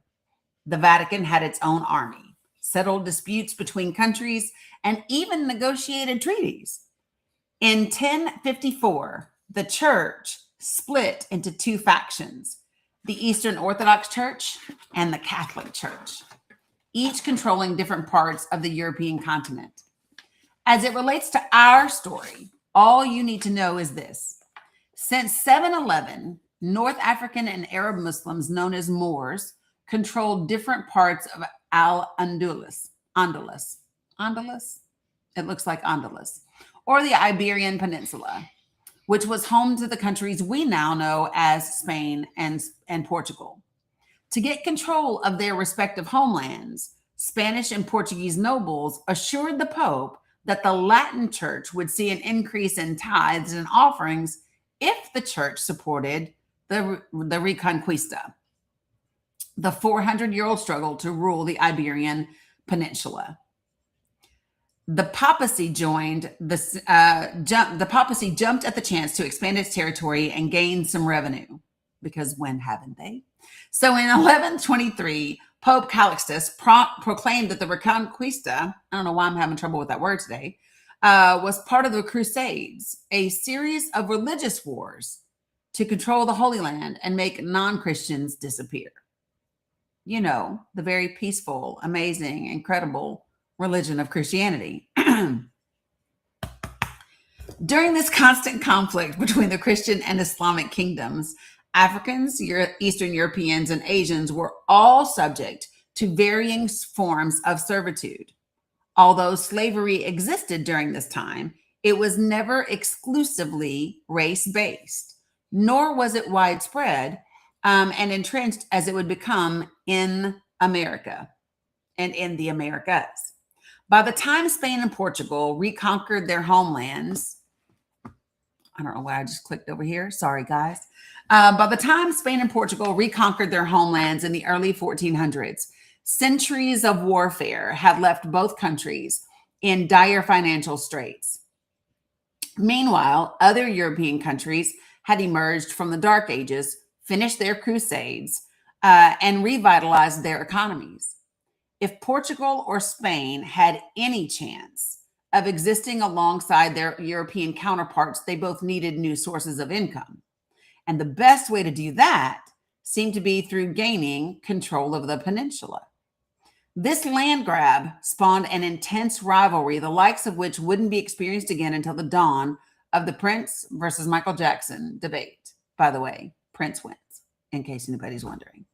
The Vatican had its own army, settled disputes between countries, and even negotiated treaties. In 1054, the church split into two factions, the Eastern Orthodox Church and the Catholic Church, each controlling different parts of the European continent. As it relates to our story, all you need to know is this. Since 711, North African and Arab Muslims known as Moors controlled different parts of Al-Andalus. Andalus? It looks like Andalus. Or the Iberian Peninsula, which was home to the countries we now know as Spain and Portugal. To get control of their respective homelands, Spanish and Portuguese nobles assured the Pope that the Latin Church would see an increase in tithes and offerings if the church supported the Reconquista, the 400-year-old struggle to rule the Iberian Peninsula. The papacy jumped at the chance to expand its territory and gain some revenue, because when haven't they? So in 1123, Pope Calixtus proclaimed that the Reconquista, I don't know why I'm having trouble with that word today, was part of the Crusades, a series of religious wars to control the Holy Land and make non-Christians disappear. You know, the very peaceful, amazing, incredible religion of Christianity. During this constant conflict between the Christian and Islamic kingdoms, Africans, Eastern Europeans, and Asians were all subject to varying forms of servitude. Although slavery existed during this time, it was never exclusively race-based, nor was it widespread and entrenched as it would become in America and in the Americas. By the time Spain and Portugal reconquered their homelands, I don't know why I just clicked over here. Sorry, guys. By the time Spain and Portugal reconquered their homelands in the early 1400s, centuries of warfare had left both countries in dire financial straits. Meanwhile, other European countries had emerged from the Dark Ages, finished their crusades, and revitalized their economies. If Portugal or Spain had any chance of existing alongside their European counterparts, they both needed new sources of income. And the best way to do that seemed to be through gaining control of the peninsula. This land grab spawned an intense rivalry, the likes of which wouldn't be experienced again until the dawn of the Prince versus Michael Jackson debate. By the way, Prince wins, in case anybody's wondering.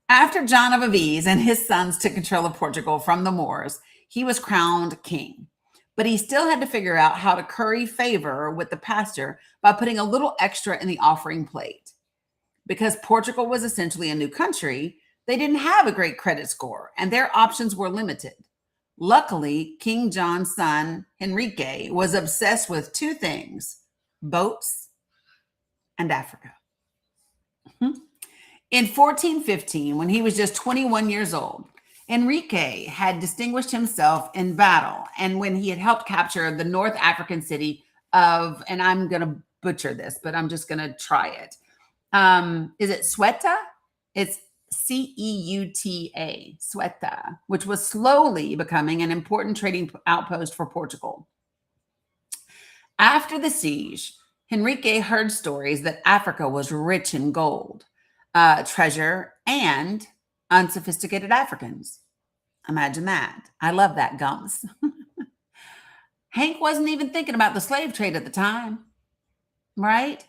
After John of Aviz and his sons took control of Portugal from the Moors, he was crowned king. but he still had to figure out how to curry favor with the pastor by putting a little extra in the offering plate. Because Portugal was essentially a new country, they didn't have a great credit score and their options were limited. Luckily, King John's son, Henrique, was obsessed with two things: boats and Africa. In 1415, when he was just 21 years old, Enrique had distinguished himself in battle, and when he had helped capture the North African city of, and I'm going to butcher this, but I'm just going to try it. Is it Ceuta? It's Ceuta, Ceuta, which was slowly becoming an important trading outpost for Portugal. After the siege, Henrique heard stories that Africa was rich in gold, treasure, and unsophisticated Africans. Imagine that. I love that, Gums. Hank wasn't even thinking about the slave trade at the time, right?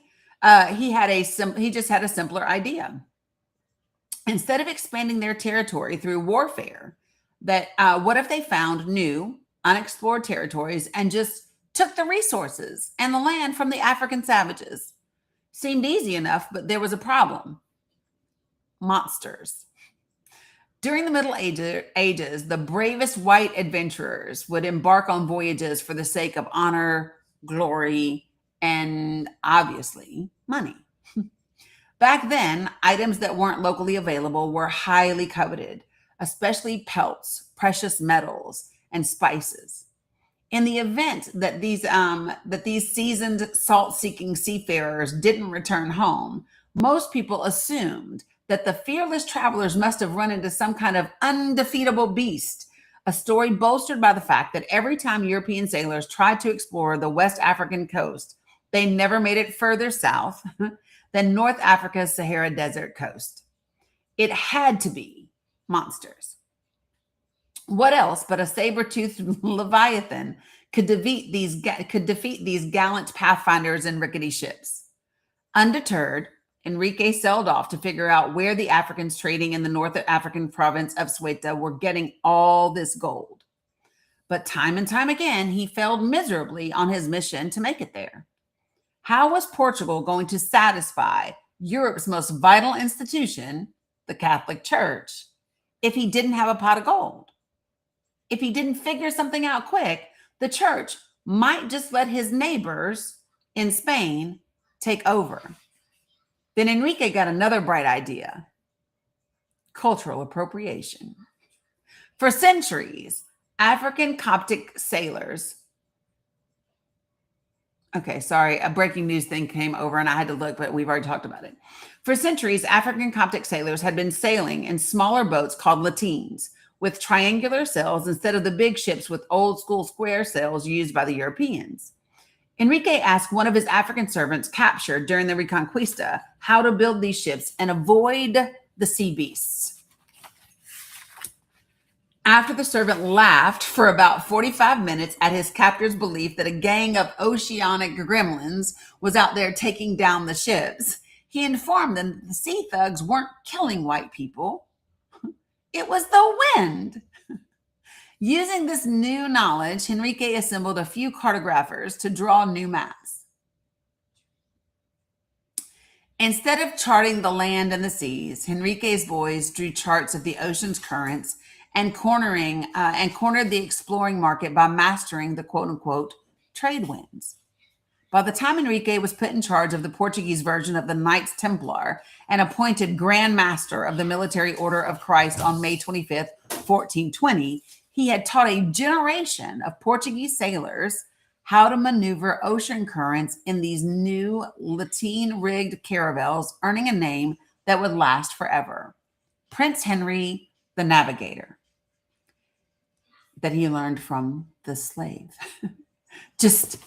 He just had a simpler idea. Instead of expanding their territory through warfare, what if they found new, unexplored territories and just took the resources and the land from the African savages? Seemed easy enough, but there was a problem. Monsters. During the Middle Ages, the bravest white adventurers would embark on voyages for the sake of honor, glory, and obviously money. Back then, items that weren't locally available were highly coveted, especially pelts, precious metals, and spices. In the event that these seasoned salt-seeking seafarers didn't return home, most people assumed that the fearless travelers must have run into some kind of undefeatable beast, a story bolstered by the fact that every time European sailors tried to explore the West African coast, they never made it further south than North Africa's Sahara Desert coast. It had to be monsters. What else but a saber-toothed Leviathan could defeat these gallant pathfinders and rickety ships? Undeterred, Enrique sailed off to figure out where the Africans trading in the North African province of Ceuta were getting all this gold. But time and time again, he failed miserably on his mission to make it there. How was Portugal going to satisfy Europe's most vital institution, the Catholic Church, if he didn't have a pot of gold? If he didn't figure something out quick, the church might just let his neighbors in Spain take over. Then Enrique got another bright idea: cultural appropriation. For centuries, African Coptic sailors. Okay, sorry, a breaking news thing came over and I had to look, but we've already talked about it. For centuries, African Coptic sailors had been sailing in smaller boats called lateens with triangular sails instead of the big ships with old school square sails used by the Europeans. Enrique asked one of his African servants captured during the Reconquista how to build these ships and avoid the sea beasts. After the servant laughed for about 45 minutes at his captor's belief that a gang of oceanic gremlins was out there taking down the ships, he informed them that the sea thugs weren't killing white people. It was the wind. Using this new knowledge, Henrique assembled a few cartographers to draw new maps. Instead of charting the land and the seas, Henrique's boys drew charts of the ocean's currents and cornered the exploring market by mastering the quote-unquote trade winds. By the time Enrique was put in charge of the Portuguese version of the Knights Templar and appointed Grand Master of the Military Order of Christ on May 25th, 1420, he had taught a generation of Portuguese sailors how to maneuver ocean currents in these new lateen-rigged caravels, earning a name that would last forever: Prince Henry the Navigator, that he learned from the slave. Just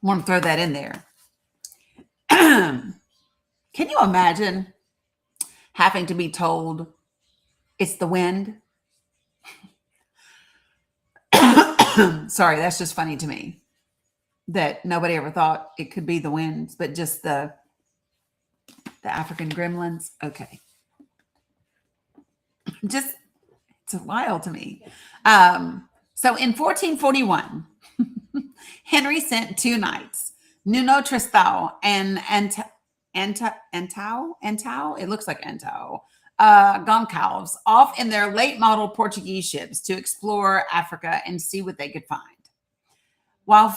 want to throw that in there. Can you imagine having to be told it's the wind? Sorry, that's just funny to me that nobody ever thought it could be the winds, but just the African gremlins. Okay. Just, it's wild to me. So in 1441, Henry sent 2 knights, Nuno Tristão and Antão, it looks like Antão, Goncalves, off in their late model Portuguese ships to explore Africa and see what they could find. While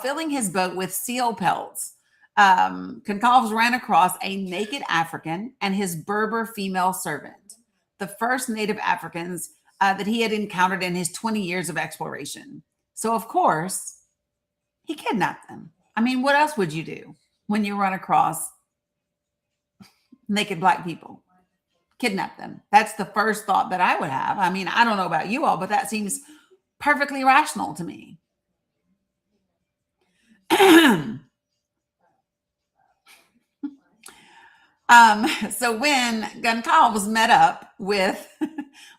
filling his boat with seal pelts, Goncalves ran across a naked African and his Berber female servant, the first native Africans that he had encountered in his 20 years of exploration. So, of course, he kidnapped them. I mean, what else would you do when you run across naked Black people? Kidnap them. That's the first thought that I would have. I mean, I don't know about you all, but that seems perfectly rational to me. So when Goncalves met up with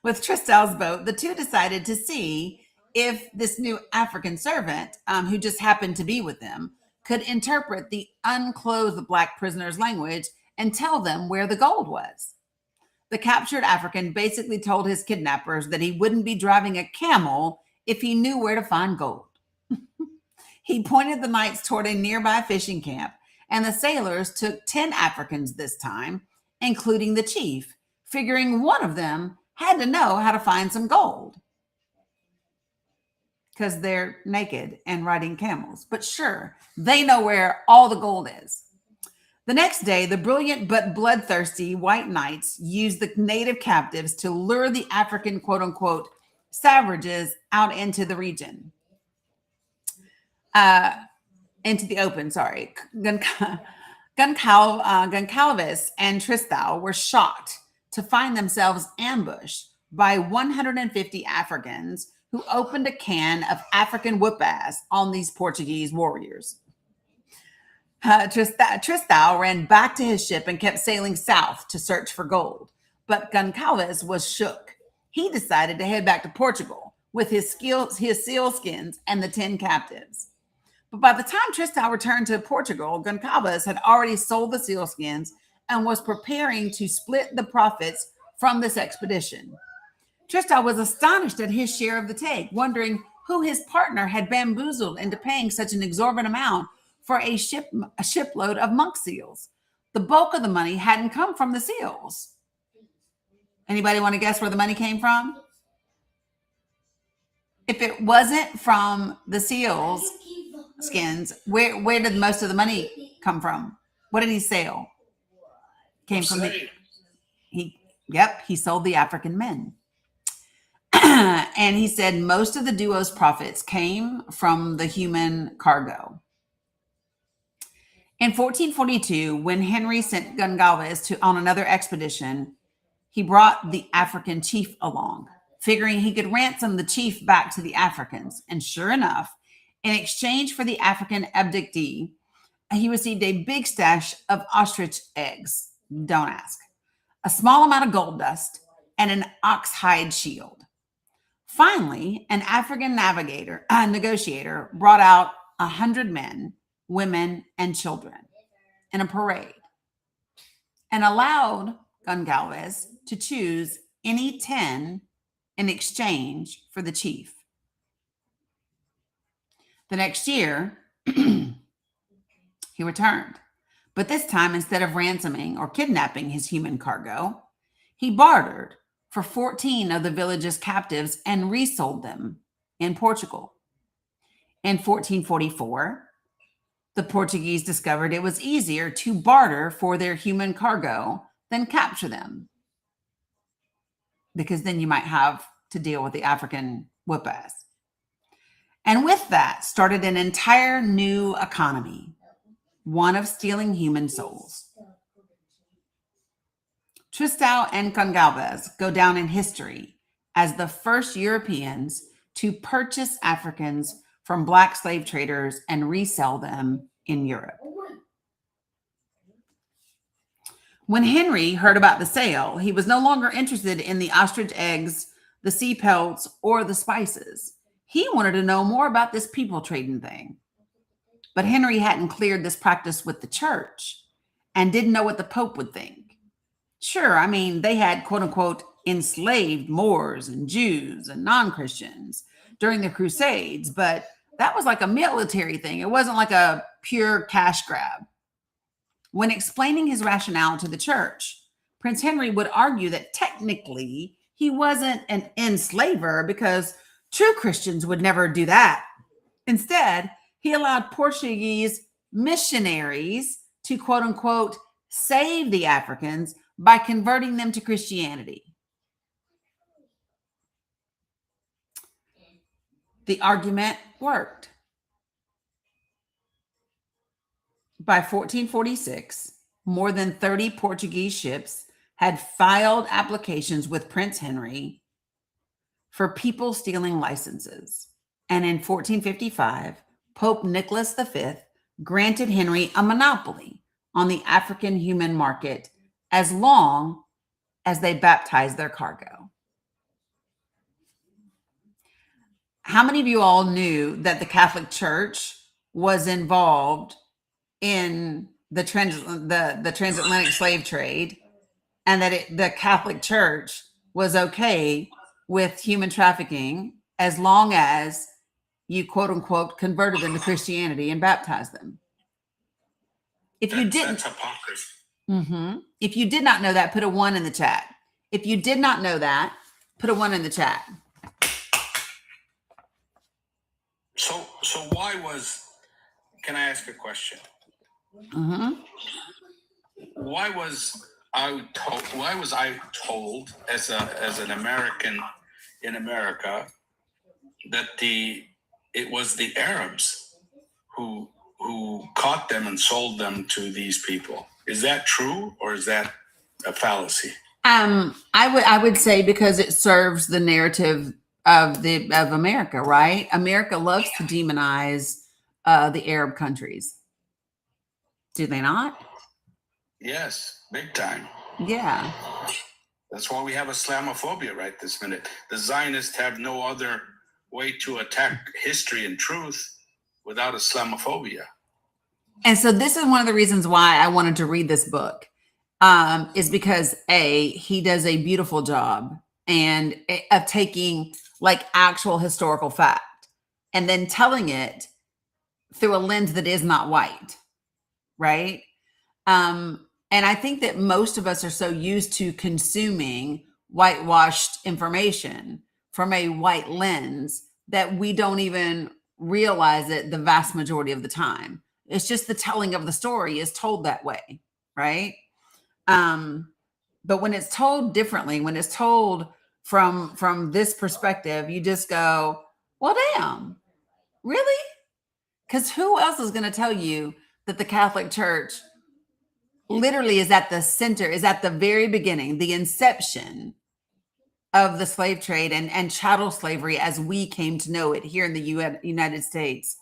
Tristão's boat, the two decided to see if this new African servant, who just happened to be with them, could interpret the unclothed Black prisoner's language and tell them where the gold was. The captured African basically told his kidnappers that he wouldn't be driving a camel if he knew where to find gold. He pointed the knights toward a nearby fishing camp, and the sailors took 10 Africans this time, including the chief, figuring one of them had to know how to find some gold because they're naked and riding camels. But sure, they know where all the gold is. The next day, the brilliant but bloodthirsty white knights used the native captives to lure the African quote-unquote savages out into the region. Into the open, sorry. Goncalves and Tristão were shocked to find themselves ambushed by 150 Africans who opened a can of African whoop-ass on these Portuguese warriors. Tristão ran back to his ship and kept sailing south to search for gold, but Goncalves was shook. He decided to head back to Portugal with his seal skins and the 10 captives. But by the time Tristão returned to Portugal, Goncalves had already sold the sealskins and was preparing to split the profits from this expedition. Tristão was astonished at his share of the take, wondering who his partner had bamboozled into paying such an exorbitant amount for a shipload of monk seals. The bulk of the money hadn't come from the seals. Anybody want to guess where the money came from? If it wasn't from the seals skins, where did most of the money come from? What did he sell? Came from he sold the African men. And he said most of the duo's profits came from the human cargo. In 1442, when Henry sent Goncalves on another expedition, he brought the African chief along, figuring he could ransom the chief back to the Africans. And sure enough, in exchange for the African abductee, he received a big stash of ostrich eggs. Don't ask. A small amount of gold dust and an ox hide shield. Finally, an African negotiator brought out 100 men, women, and children in a parade and allowed Goncalves to choose any 10 in exchange for the chief. The next year, he returned. But this time, instead of ransoming or kidnapping his human cargo, he bartered for 14 of the village's captives and resold them in Portugal. In 1444, the Portuguese discovered it was easier to barter for their human cargo than capture them, because then you might have to deal with the African whoop-ass. And with that started an entire new economy, one of stealing human souls. Tristão and Goncalves go down in history as the first Europeans to purchase Africans from Black slave traders and resell them in Europe. When Henry heard about the sale, he was no longer interested in the ostrich eggs, the sea pelts, or the spices. He wanted to know more about this people trading thing. But Henry hadn't cleared this practice with the church and didn't know what the Pope would think. Sure, I mean, they had quote unquote enslaved Moors and Jews and non-Christians during the Crusades, but That was like a military thing. It wasn't like a pure cash grab. When explaining his rationale to the church, Prince Henry would argue that technically he wasn't an enslaver because true Christians would never do that. Instead, he allowed Portuguese missionaries to quote unquote save the Africans by converting them to Christianity. The argument worked. By 1446, more than 30 Portuguese ships had filed applications with Prince Henry for people stealing licenses. And in 1455, Pope Nicholas V granted Henry a monopoly on the African human market as long as they baptized their cargo. How many of you all knew that the Catholic Church was involved in the transatlantic slave trade, and that the Catholic Church was okay with human trafficking as long as you quote unquote converted them to Christianity and baptized them? If you didn't, that's hypocrisy. If you did not know that, put a 1 in the chat. If you did not know that, put a 1 in the chat. So why was? Can I ask a question? Why was I told as an American in America that it was the Arabs who caught them and sold them to these people? Is that true, or is that a fallacy? I would say because it serves the narrative of America, right? America loves to demonize the Arab countries. Do they not? Yes, big time. Yeah. That's why we have Islamophobia right this minute. The Zionists have no other way to attack history and truth without Islamophobia. And so this is one of the reasons why I wanted to read this book, is because he does a beautiful job of taking like actual historical fact and then telling it through a lens that is not white, right? And I think that most of us are so used to consuming whitewashed information from a white lens that we don't even realize it the vast majority of the time. It's just the telling of the story is told that way, right? But when it's told differently, when it's told from this perspective, you just go, well, damn, really? Because who else is going to tell you that the Catholic Church literally is at the center, is at the very beginning, the inception of the slave trade and chattel slavery as we came to know it here in the United States,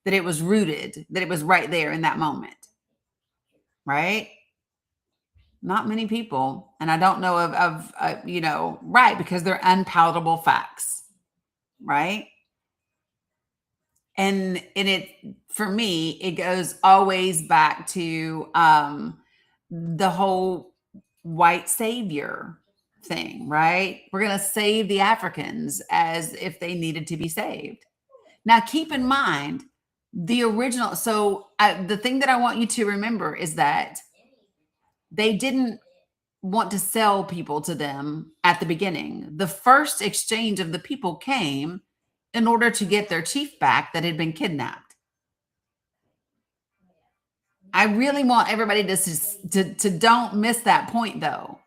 that it was rooted, that it was right there in that moment, right? Not many people, and I don't know of right, because they're unpalatable facts, right? And it, for me, it goes always back to the whole white savior thing, right? We're going to save the Africans as if they needed to be saved. Now, keep in mind the original. So the thing that I want you to remember is that they didn't want to sell people to them at the beginning. The first exchange of the people came in order to get their chief back that had been kidnapped. I really want everybody to don't miss that point, though.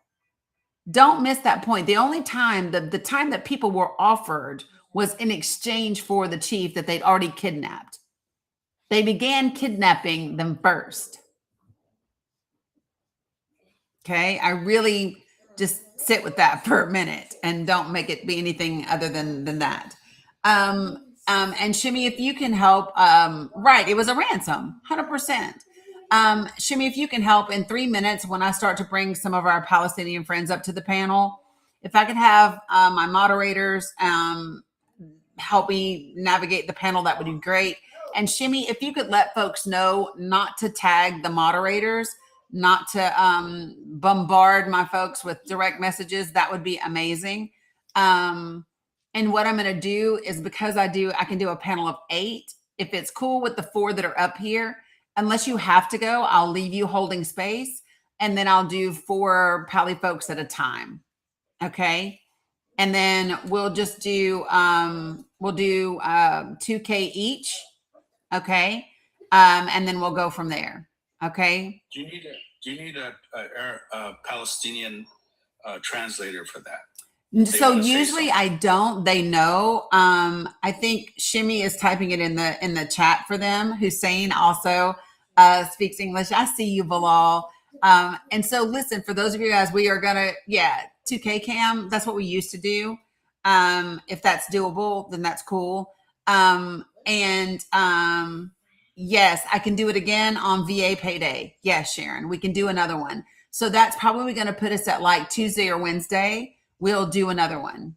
Don't miss that point. The only time, the time that people were offered was in exchange for the chief that they'd already kidnapped. They began kidnapping them first. Okay, I really just sit with that for a minute and don't make it be anything other than that. And Shimmy, if you can help, right, it was a ransom, 100%. Shimmy, if you can help in 3 minutes when I start to bring some of our Palestinian friends up to the panel, if I could have my moderators help me navigate the panel, that would be great. And Shimmy, if you could let folks know not to tag the moderators, not to bombard my folks with direct messages, that would be amazing. And what I'm going to do is, because I can do a panel of 8, if it's cool with the 4 that are up here, unless you have to go, I'll leave you holding space, and then I'll do 4 Pally folks at a time. Okay. And then we'll just do 2K each. Okay. And then we'll go from there. Okay. Do you need a Palestinian translator for that? So usually I don't. They know. I think Shimmy is typing it in the chat for them. Hussein also speaks English. I see you, Bilal. And so listen, for those of you guys, we are gonna 2K cam. That's what we used to do. If that's doable, then that's cool. Yes, I can do it again on VA payday. Yes, Sharon, we can do another one. So that's probably going to put us at like Tuesday or Wednesday. We'll do another one.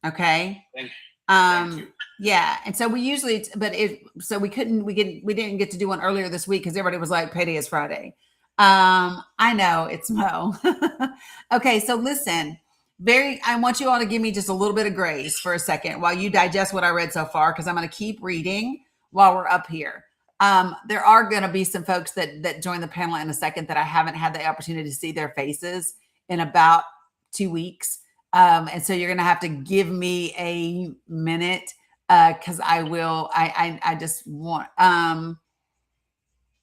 Okay. Thank you. Yeah. And so we usually, we didn't get to do one earlier this week because everybody was like, payday is Friday. I know it's Mo. Okay. So listen, I want you all to give me just a little bit of grace for a second while you digest what I read so far, because I'm going to keep reading while we're up here. There are going to be some folks that join the panel in a second that I haven't had the opportunity to see their faces in about 2 weeks. And so you're going to have to give me a minute, cause I just want,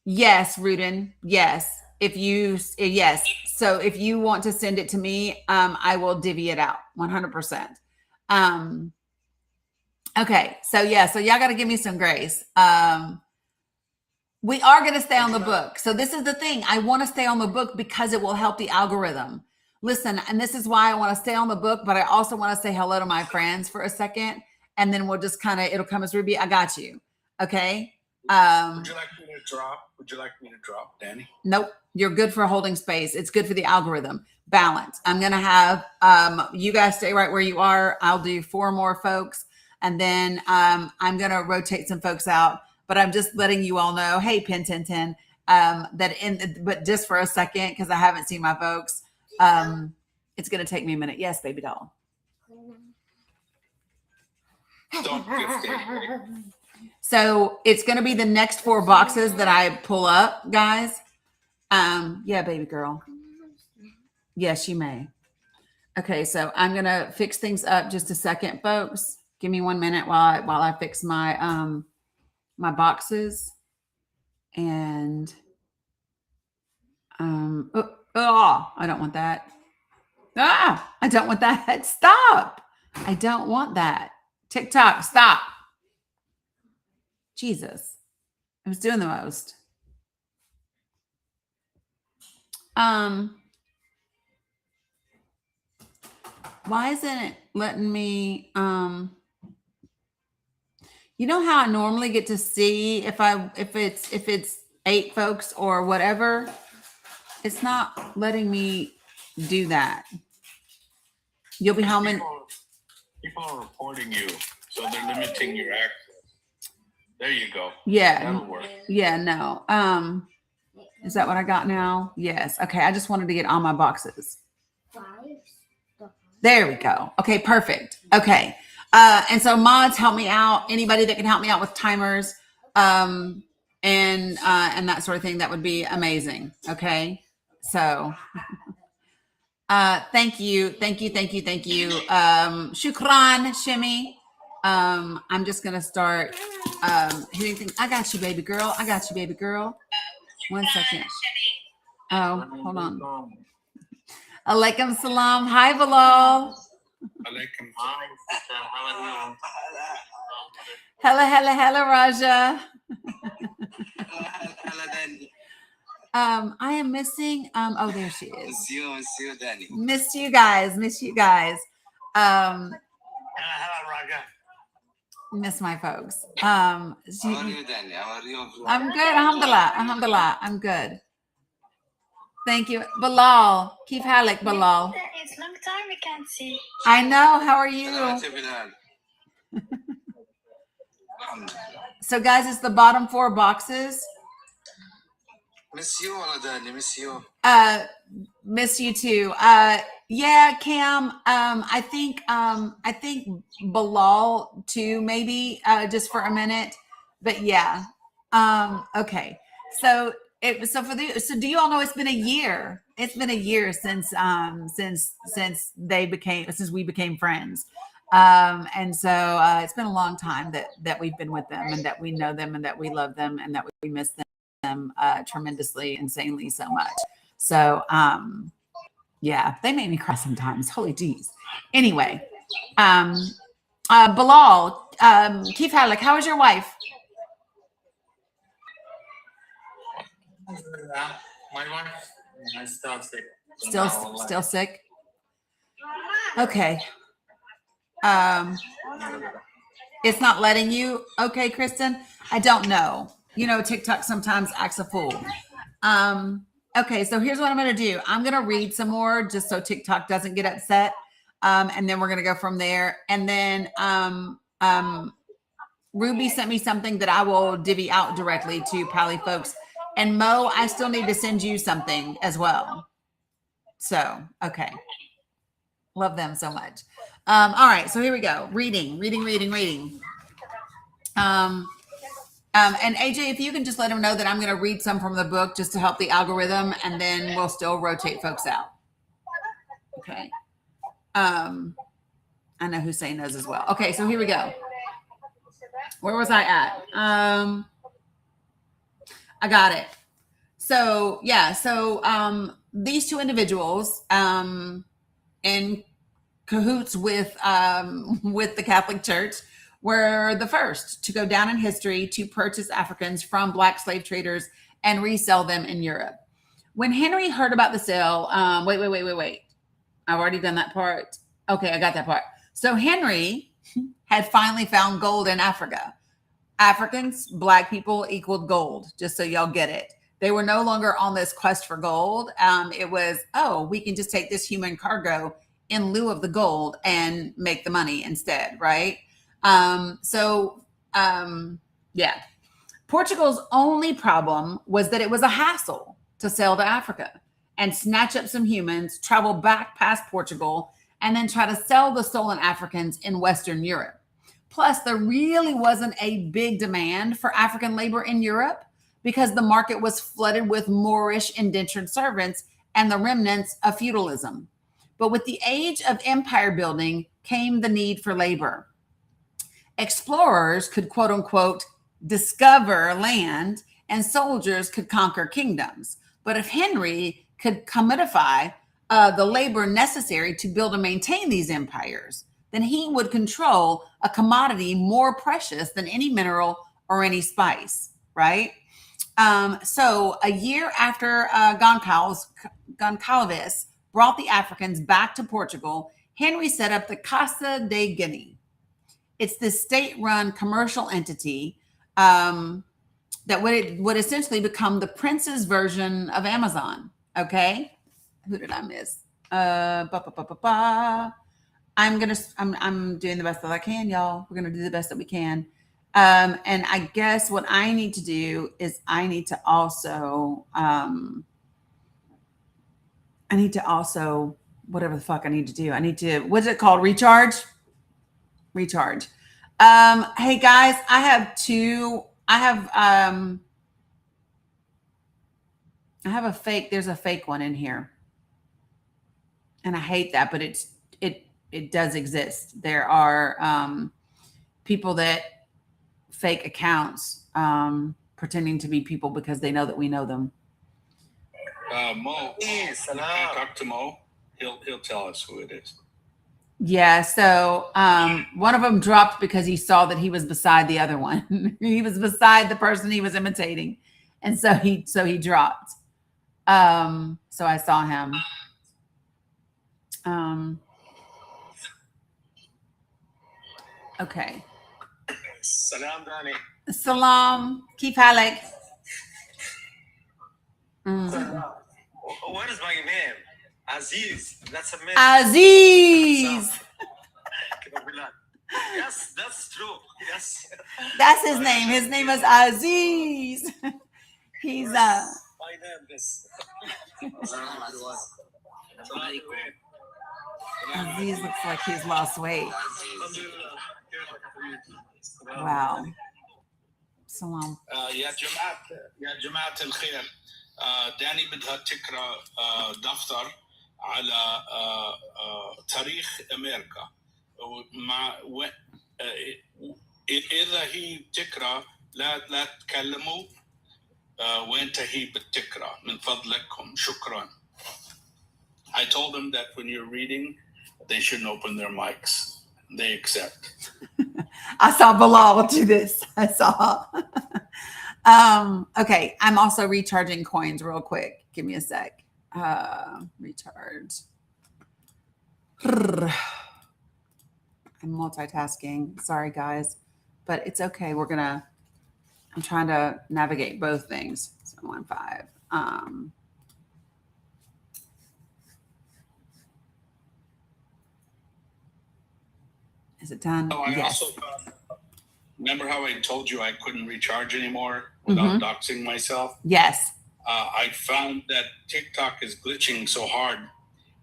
yes, Rudin. Yes. Yes. So if you want to send it to me, I will divvy it out 100%. Okay. So y'all got to give me some grace. We are going to stay on the book. So this is the thing. I want to stay on the book because it will help the algorithm. Listen, and this is why I want to stay on the book, but I also want to say hello to my friends for a second. And then we'll just it'll come as Ruby. I got you. Okay. Would you like me to drop, Dani? Nope. You're good for holding space. It's good for the algorithm. Balance. I'm going to have you guys stay right where you are. I'll do 4 more folks. And then I'm going to rotate some folks out. But I'm just letting you all know, hey, Pin 1010, but just for a second, because I haven't seen my folks, it's going to take me a minute. Yes, baby doll. So it's going to be the next 4 boxes that I pull up, guys. Yeah, baby girl. Yes, you may. Okay, so I'm going to fix things up just a second, folks. Give me 1 minute while I fix my my boxes. And I don't want that. I don't want that. Stop. I don't want that. TikTok, stop. Jesus. I was doing the most. Why isn't it letting me you know how I normally get to see if it's 8 folks or whatever? It's not letting me do that. You'll be how many? People are reporting you, so they're limiting your access. There you go. Yeah. That'll work. Yeah, no. Is that what I got now? Yes. Okay. I just wanted to get all my boxes. There we go. Okay, perfect. Okay. And so mods, help me out. Anybody that can help me out with timers, and that sort of thing, that would be amazing. Okay. So, thank you. Shukran, Shimmy. I'm just going to start, hitting things. I got you, baby girl. 1 second. Oh, hold on. Alaikum salam. Hi, Bilal. Alaikum. Hella, Raja. I am missing. Oh, there she is. Miss you, Dani. Miss you guys. Hello, Raga. Miss my folks. How are you, Dani? How are you? I'm good. Alhamdulillah. I'm good. Thank you. Bilal. Keep Halik, Bilal. It's long time we can't see. I know. How are you? So, guys, it's the bottom 4 boxes. Miss you, Dani. Miss you. Miss you too. Yeah, Cam. I think Bilal too, maybe, just for a minute. but yeah. Okay. So so do you all know it's been a year? It's been a year since we became friends. And so it's been a long time that we've been with them and that we know them and that we love them and that we miss them tremendously, insanely so much. So yeah, they make me cry sometimes. Holy jeez. Anyway, Bilal, Keith Haddock, how is your wife? My wife is still sick. Still sick? Okay. It's not letting you. Okay, Kristen. I don't know. You know, TikTok sometimes acts a fool. Okay, so here's what I'm going to do. I'm going to read some more just so TikTok doesn't get upset. And then we're going to go from there. And then Ruby sent me something that I will divvy out directly to Pally folks. And Mo, I still need to send you something as well. So, okay. Love them so much. All right, so here we go. Reading. And AJ, if you can just let them know that I'm going to read some from the book just to help the algorithm, and then we'll still rotate folks out. Okay. I know Hussein knows as well. Okay, so here we go. Where was I at? I got it. So yeah, these two individuals in cahoots with the Catholic Church were the first to go down in history to purchase Africans from Black slave traders and resell them in Europe. When Henry heard about the sale, wait. I've already done that part. Okay, I got that part. So Henry had finally found gold in Africa. Africans, Black people equaled gold, just so y'all get it. They were no longer on this quest for gold. It was, we can just take this human cargo in lieu of the gold and make the money instead, right? Yeah. Portugal's only problem was that it was a hassle to sail to Africa and snatch up some humans, travel back past Portugal, and then try to sell the stolen Africans in Western Europe. Plus, there really wasn't a big demand for African labor in Europe because the market was flooded with Moorish indentured servants and the remnants of feudalism. But with the age of empire building came the need for labor. Explorers could, quote unquote, discover land, and soldiers could conquer kingdoms. But if Henry could commodify the labor necessary to build and maintain these empires, then he would control a commodity more precious than any mineral or any spice, right? So a year after Goncalves brought the Africans back to Portugal, Henry set up the Casa de Guinea. It's this state-run commercial entity that would essentially become the prince's version of Amazon. Okay, who did I miss? I'm doing the best that I can, y'all. We're gonna do the best that we can. And I guess what I need to do is I need to also whatever the fuck I need to do. I need to, what's it called? Recharge. Hey guys, I have a fake, there's a fake one in here. And I hate that, but it does exist. There are people that fake accounts pretending to be people because they know that we know them. Mo, Yes, can I talk to Mo? He'll tell us who it is. Yeah, so one of them dropped because he saw that he was beside the other one. He was beside the person he was imitating, and so he dropped. So I saw him. Okay. Salam, Dani. Salam, Keith Halleck. What is my name? Aziz. That's a man. Aziz. Yes, that's true. Yes. That's his name. His name is Aziz. He's My name is. Aziz looks like he's lost weight. Wow. Salam. يا جماعة الخير داني بدها تقرأ دفتر على تاريخ أمريكا مع إذا هي بتقرأ لا تكلموا وانت هي بتقرأ من فضلكم شكرا. I told them that when you're reading they shouldn't open their mics. They accept. I saw Bilal do this. I saw. Okay, I'm also recharging coins real quick. Give me a sec. Recharge. I'm multitasking. Sorry, guys, but it's okay. I'm trying to navigate both things. 715. Is it done? Oh, I yes. also remember how I told you I couldn't recharge anymore without doxing myself? Yes. I found that TikTok is glitching so hard.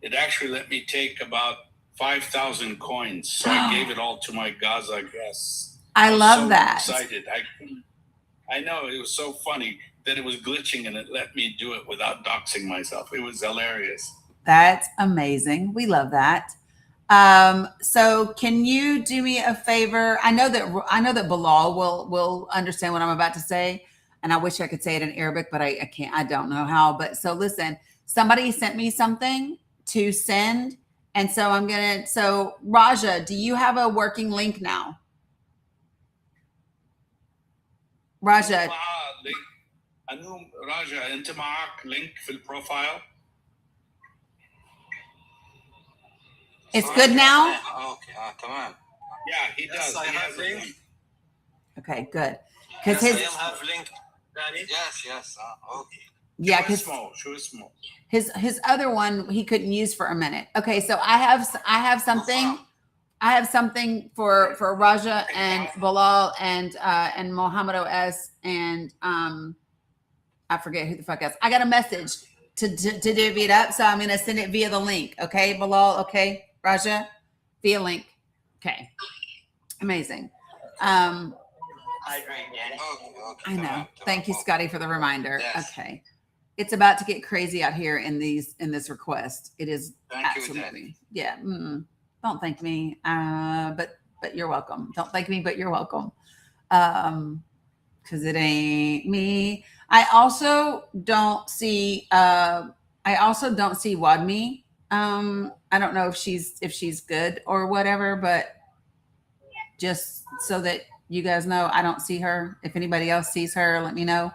It actually let me take about 5,000 coins. So I gave it all to my Gaza guests. I was love so that. Excited. I know it was so funny that it was glitching and it let me do it without doxing myself. It was hilarious. That's amazing. We love that. So can you do me a favor? I know that Bilal will understand what I'm about to say, and I wish I could say it in Arabic, but I can't. I don't know how. But so listen, somebody sent me something to send, and so So Raja, do you have a working link now? Raja. Raja, أنت معك link في البروفايل? It's good now? Okay, come on. Yeah, he does. I He have has a link. link. Okay, good. Because I have link. Dani? Yes. Okay. Yeah, because his other one he couldn't use for a minute. Okay, so I have something. I have something for Raja and Bilal and Mohammed OS and I forget who the fuck else. I got a message to divvy it up, so I'm gonna send it via the link. Okay, Bilal. Okay, Raja, via link. Okay, amazing. I know. Thank you, Scotty, for the reminder. Yes. Okay. It's about to get crazy out here in this request. It is absolutely. Yeah. Don't thank me. But you're welcome. Don't thank me, but you're welcome. Because it ain't me. I also don't see Wadmi. I don't know if she's good or whatever, but just so that you guys know, I don't see her. If anybody else sees her, let me know.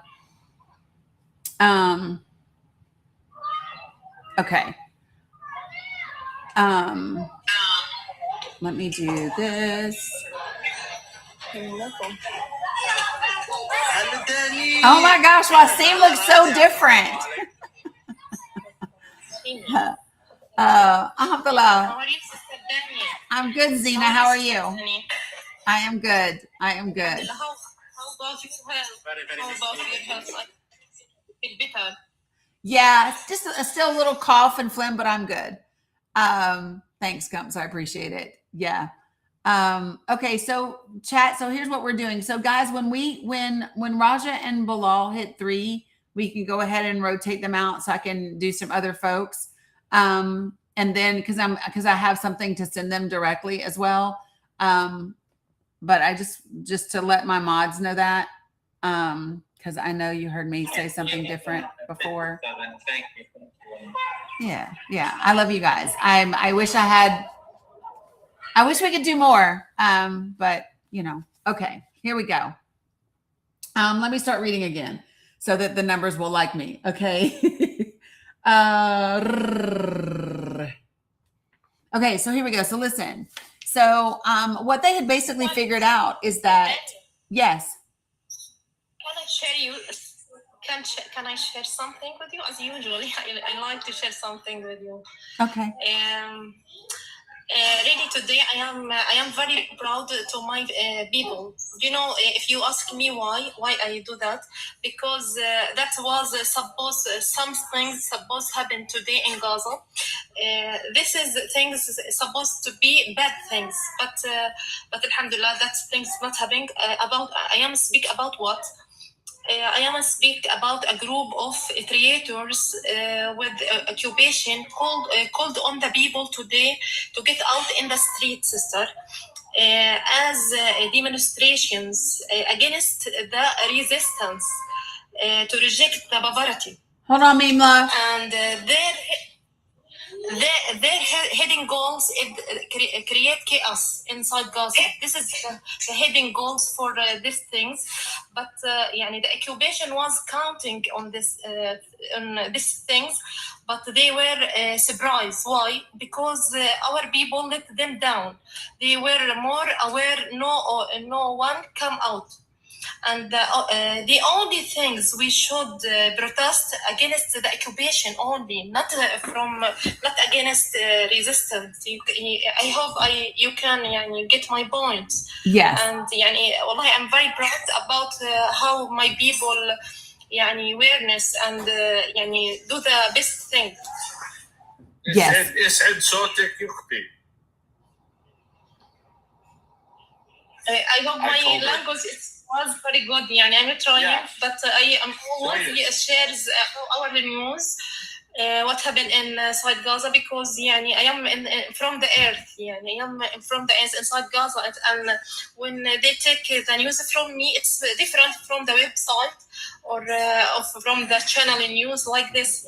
Okay. Let me do this. Oh my gosh, Wasim looks so different. Alhamdulillah. How are you, Sister Dani? I'm good, Zena. How are you? I am good. How about your health? How about your health? Like, it's better. Yeah, just still a little cough and phlegm, but I'm good. Thanks, Gumps. I appreciate it. Yeah. Okay, so chat. So here's what we're doing. So guys, when Raja and Bilal hit 3, we can go ahead and rotate them out so I can do some other folks. And then because I have something to send them directly as well. But I just to let my mods know that. Because I know you heard me say something different before. Thank you. Yeah. I love you guys. I wish we could do more. But okay, here we go. Let me start reading again so that the numbers will like me. Okay. Okay, so here we go. So listen. So what they had basically figured out is that yes. Can I share you? Can I share something with you? As usually, I like to share something with you. Okay. Really, today I am very proud to my people. You know, if you ask me why I do that, because that was supposed some things supposed to happen today in Gaza. This is things supposed to be bad things, but alhamdulillah, that things not happening. About I am speak about what. I am speak about a group of creators with occupation called on the people today to get out in the street, sister, as demonstrations against the resistance to reject the poverty. Hold on, Mimla. And their heading goals is create chaos inside Gaza. This is the heading goals for these things. But يعني the occupation was counting on this on these things, but they were surprised. Why? Because our people let them down. They were more aware. No one come out. And the only things we should protest against the occupation only, not against resistance. I hope you can get my point. Yes. And والله I'm very proud about how my people awareness and do the best thing. Yes. يسعد صوتك يختي. I hope my language was very good. I'm trying, but I am always shares our news. What happened inside Gaza, because I am from the earth. I am from the earth inside Gaza, and when they take the news from me, it's different from the website or from the channel news like this.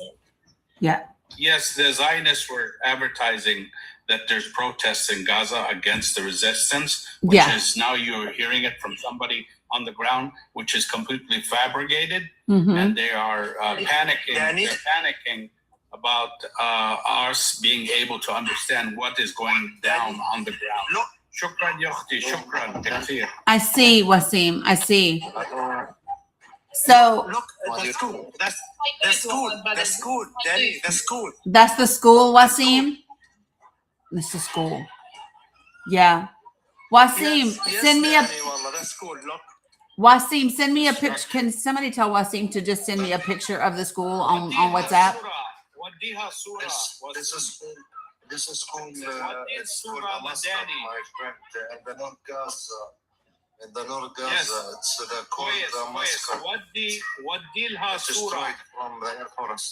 Yeah. Yes, the Zionists were advertising that there's protests in Gaza against the resistance, which is now you're hearing it from somebody on the ground, which is completely fabricated, and they are panicking. Dani? They're panicking about us being able to understand what is going down on the ground. Look. Shukran, Yochti. Shukran, كثير. I see, Wasim. I see. So Look, the school. That's the school. The school, Dani. The school. that's the school, Wasim. That's the school. Yeah. Wasim, send me a Dani, wallah, that's school. Look. Wasim, send me a picture. Can somebody tell Wasim to just send me a picture of the school on WhatsApp? This is called Alaska, my friend. In the North Gaza. In the North Gaza, it's the cold Alaska. Destroyed from the Air Force.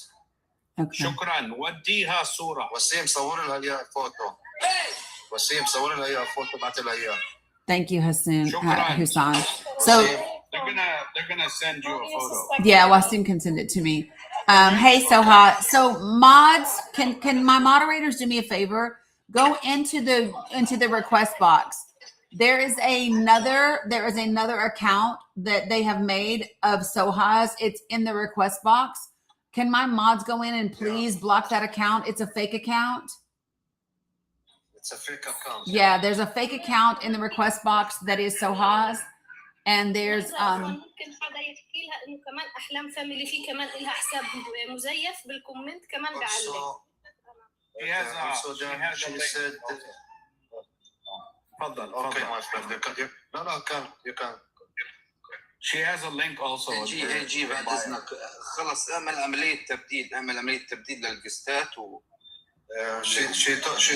Okay. شكرا وديها صورة. وسيم صور لها اياها فوتو. وسيم صور لها اياها فوتو بعت لها اياها. Thank you, Hassan. Shukran. Hassan. So They're gonna send you a photo. yeah, Wasim can send it to me. Hey, Soha. So mods, can my moderators do me a favor? Go into the request box. There is another account that they have made of Soha's. It's in the request box. Can my mods go in and please block that account? It's a fake account. It's a fake account. Yeah, there's a fake account in the request box that is Soha's. And there's ممكن حدا يحكي لها انه كمان احلام فاميلي في كمان لها حساب مزيف بالكومنت كمان بعلق. She said okay, my friend. You can. She has a link also. جي بعد اذنك خلص اعمل عمليه تبديل للجستات و she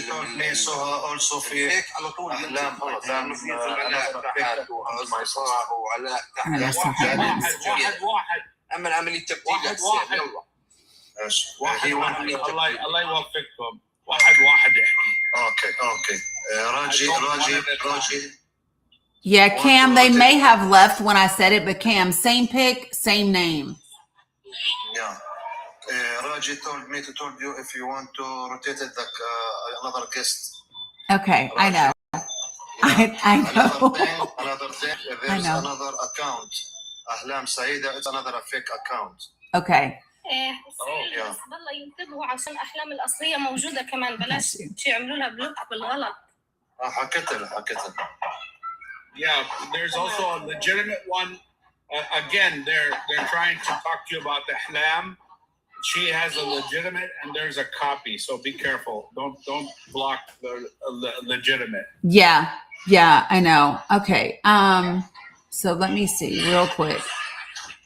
told me so also في هيك على طول احلام لانه في زملاء تحت واصدقاء وعلاء تحت واحد اعمل عمليه تبديل يلا واحد الله يوفقكم واحد يحكي. Okay. Raji. yeah, Cam, they may have left when I said it, but Cam, same pic, same name. Yeah. Raji told me to tell you if you want to rotate it like another guest. Okay, Raji. I know. I know. Another thing, there's another account. Ahlam Saida, it's another fake account. Okay. بس بالله ينتبهوا عشان الاحلام الاصليه موجوده كمان بلاش يعملوا لها بلوك بالغلط. حكيت لها. Yeah, there's also a legitimate one. Again, they're trying to talk to you about the ahlam, she has a legitimate and there's a copy, so be careful. Don't block the legitimate. Yeah, I know. Okay. So let me see real quick.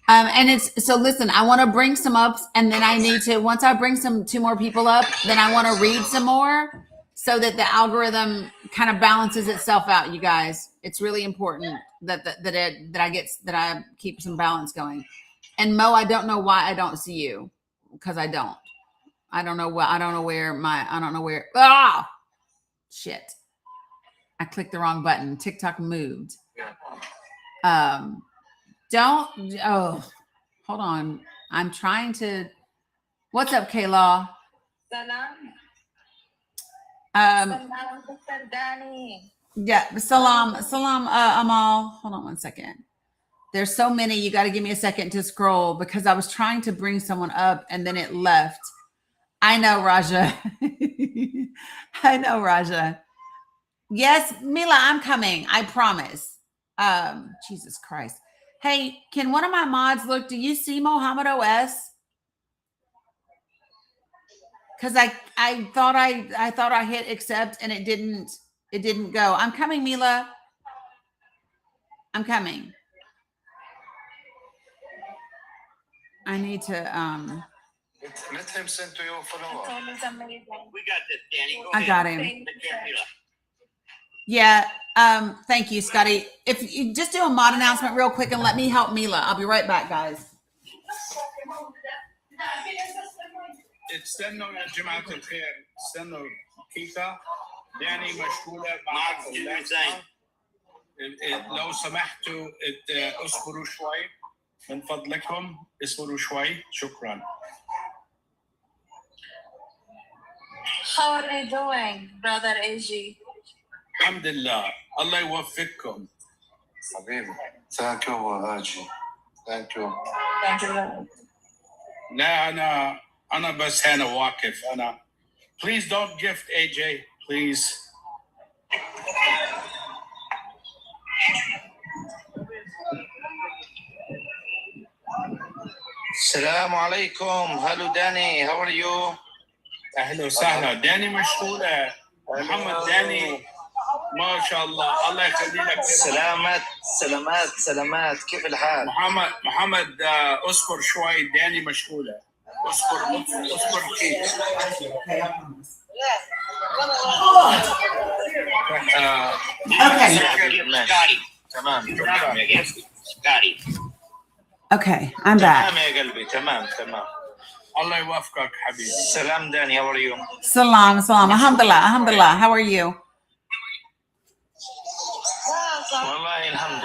And it's so listen, I want to bring some up, and then I need to, once I bring two more people up, then I want to read some more so that the algorithm kind of balances itself out, you guys. It's really important that I keep some balance going. And Mo, I don't know why I don't see you, because I don't know where. Ah, shit. I clicked the wrong button. TikTok moved. Hold on. I'm trying to. What's up, Kayla? Salam. Salam, Dr. Dani. Yeah, salam, Amal. Hold on one second. There's so many. You got to give me a second to scroll because I was trying to bring someone up and then it left. I know, Raja. I know, Raja. Yes, Mila, I'm coming. I promise. Jesus Christ. Hey, can one of my mods look? Do you see Mohammed OS? Because I thought I hit accept and it didn't go. I'm coming, Mila. I'm coming. I need to Let him send to you follow-up. It's amazing. We got this, Danny. Go I ahead. got him. Thank you. Yeah. Thank you, Scotty. If you just do a mod announcement real quick and let me help Mila. I'll be right back, guys. استنوا يا جماعة الخير، استنوا كيكا. داني مشغولة معكم. لو سمحتوا اصبروا شوي من فضلكم، اصبروا شوي. شكرا. How are you doing, brother AG? الحمد لله، الله يوفقكم. حبيبي. Thank you, Haji. Thank you. Thank you. لا أنا بس هنا واقف أنا. Please don't gift AJ, please. السلام عليكم. Hello Danny, how are you? أهلا وسهلا. داني مشغولة. محمد داني ما شاء الله، الله يخلي لك. سلامات كيف الحال؟ محمد اصبر شوي، داني مشغولة. اصبر كيف. تمام. Okay, I'm back. تمام يا قلبي، تمام. الله يوفقك حبيبي. سلام داني, how are you? Salam. Alhamdulillah. How are you? والله الحمد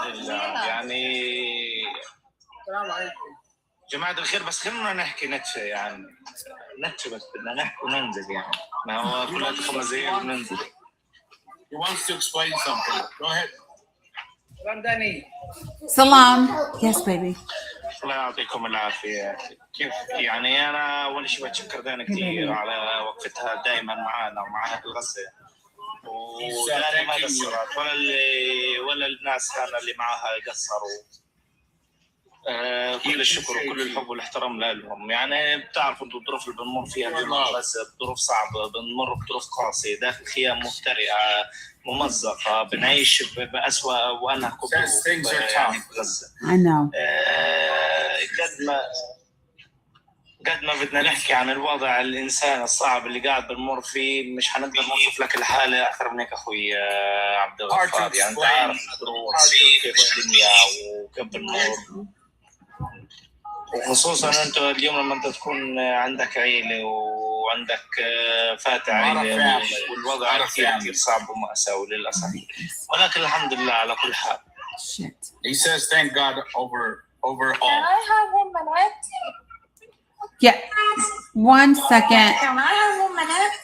لله يعني. السلام عليكم. جماعة الخير، بس خلونا نحكي نتشة يعني. نتشة بس بدنا نحكي وننزل يعني. ما هو كل 5 دقايق وننزل. He wants to explain something. Go ahead. Salam Dani. Salam. Yes, baby. الله يعطيكم العافية. كيف يعني؟ أنا أول شيء بتشكر داني كثير على وقفتها دائما معنا ومعها الغزة. وداني ما قصرت ولا الناس هنا اللي معها قصروا. كل الشكر وكل الحب والاحترام لهم. يعني بتعرفوا انتم الظروف اللي بنمر فيها بس ظروف صعبة، بنمر بظروف قاسية داخل خيام مفترقة ممزقة، بنعيش بأسوأ وأنهك الظروف يعني بغزة. I know. قد ما بدنا نحكي عن الوضع الإنسان الصعب اللي قاعد بنمر فيه، مش حنقدر نوصف لك الحالة أكثر من هيك أخوي عبد الغفار. يعني أنت عارف كيف الدنيا وكيف بنمر، وخصوصا أنت اليوم لما أنت تكون عندك عيلة وعندك فاتح عيلة، والوضع كثير صعب ومأساوي للأسف، ولكن الحمد لله على كل حال. He says thank God over all. Can I have 1 minute? Yeah. 1 second. Can I have 1 minute?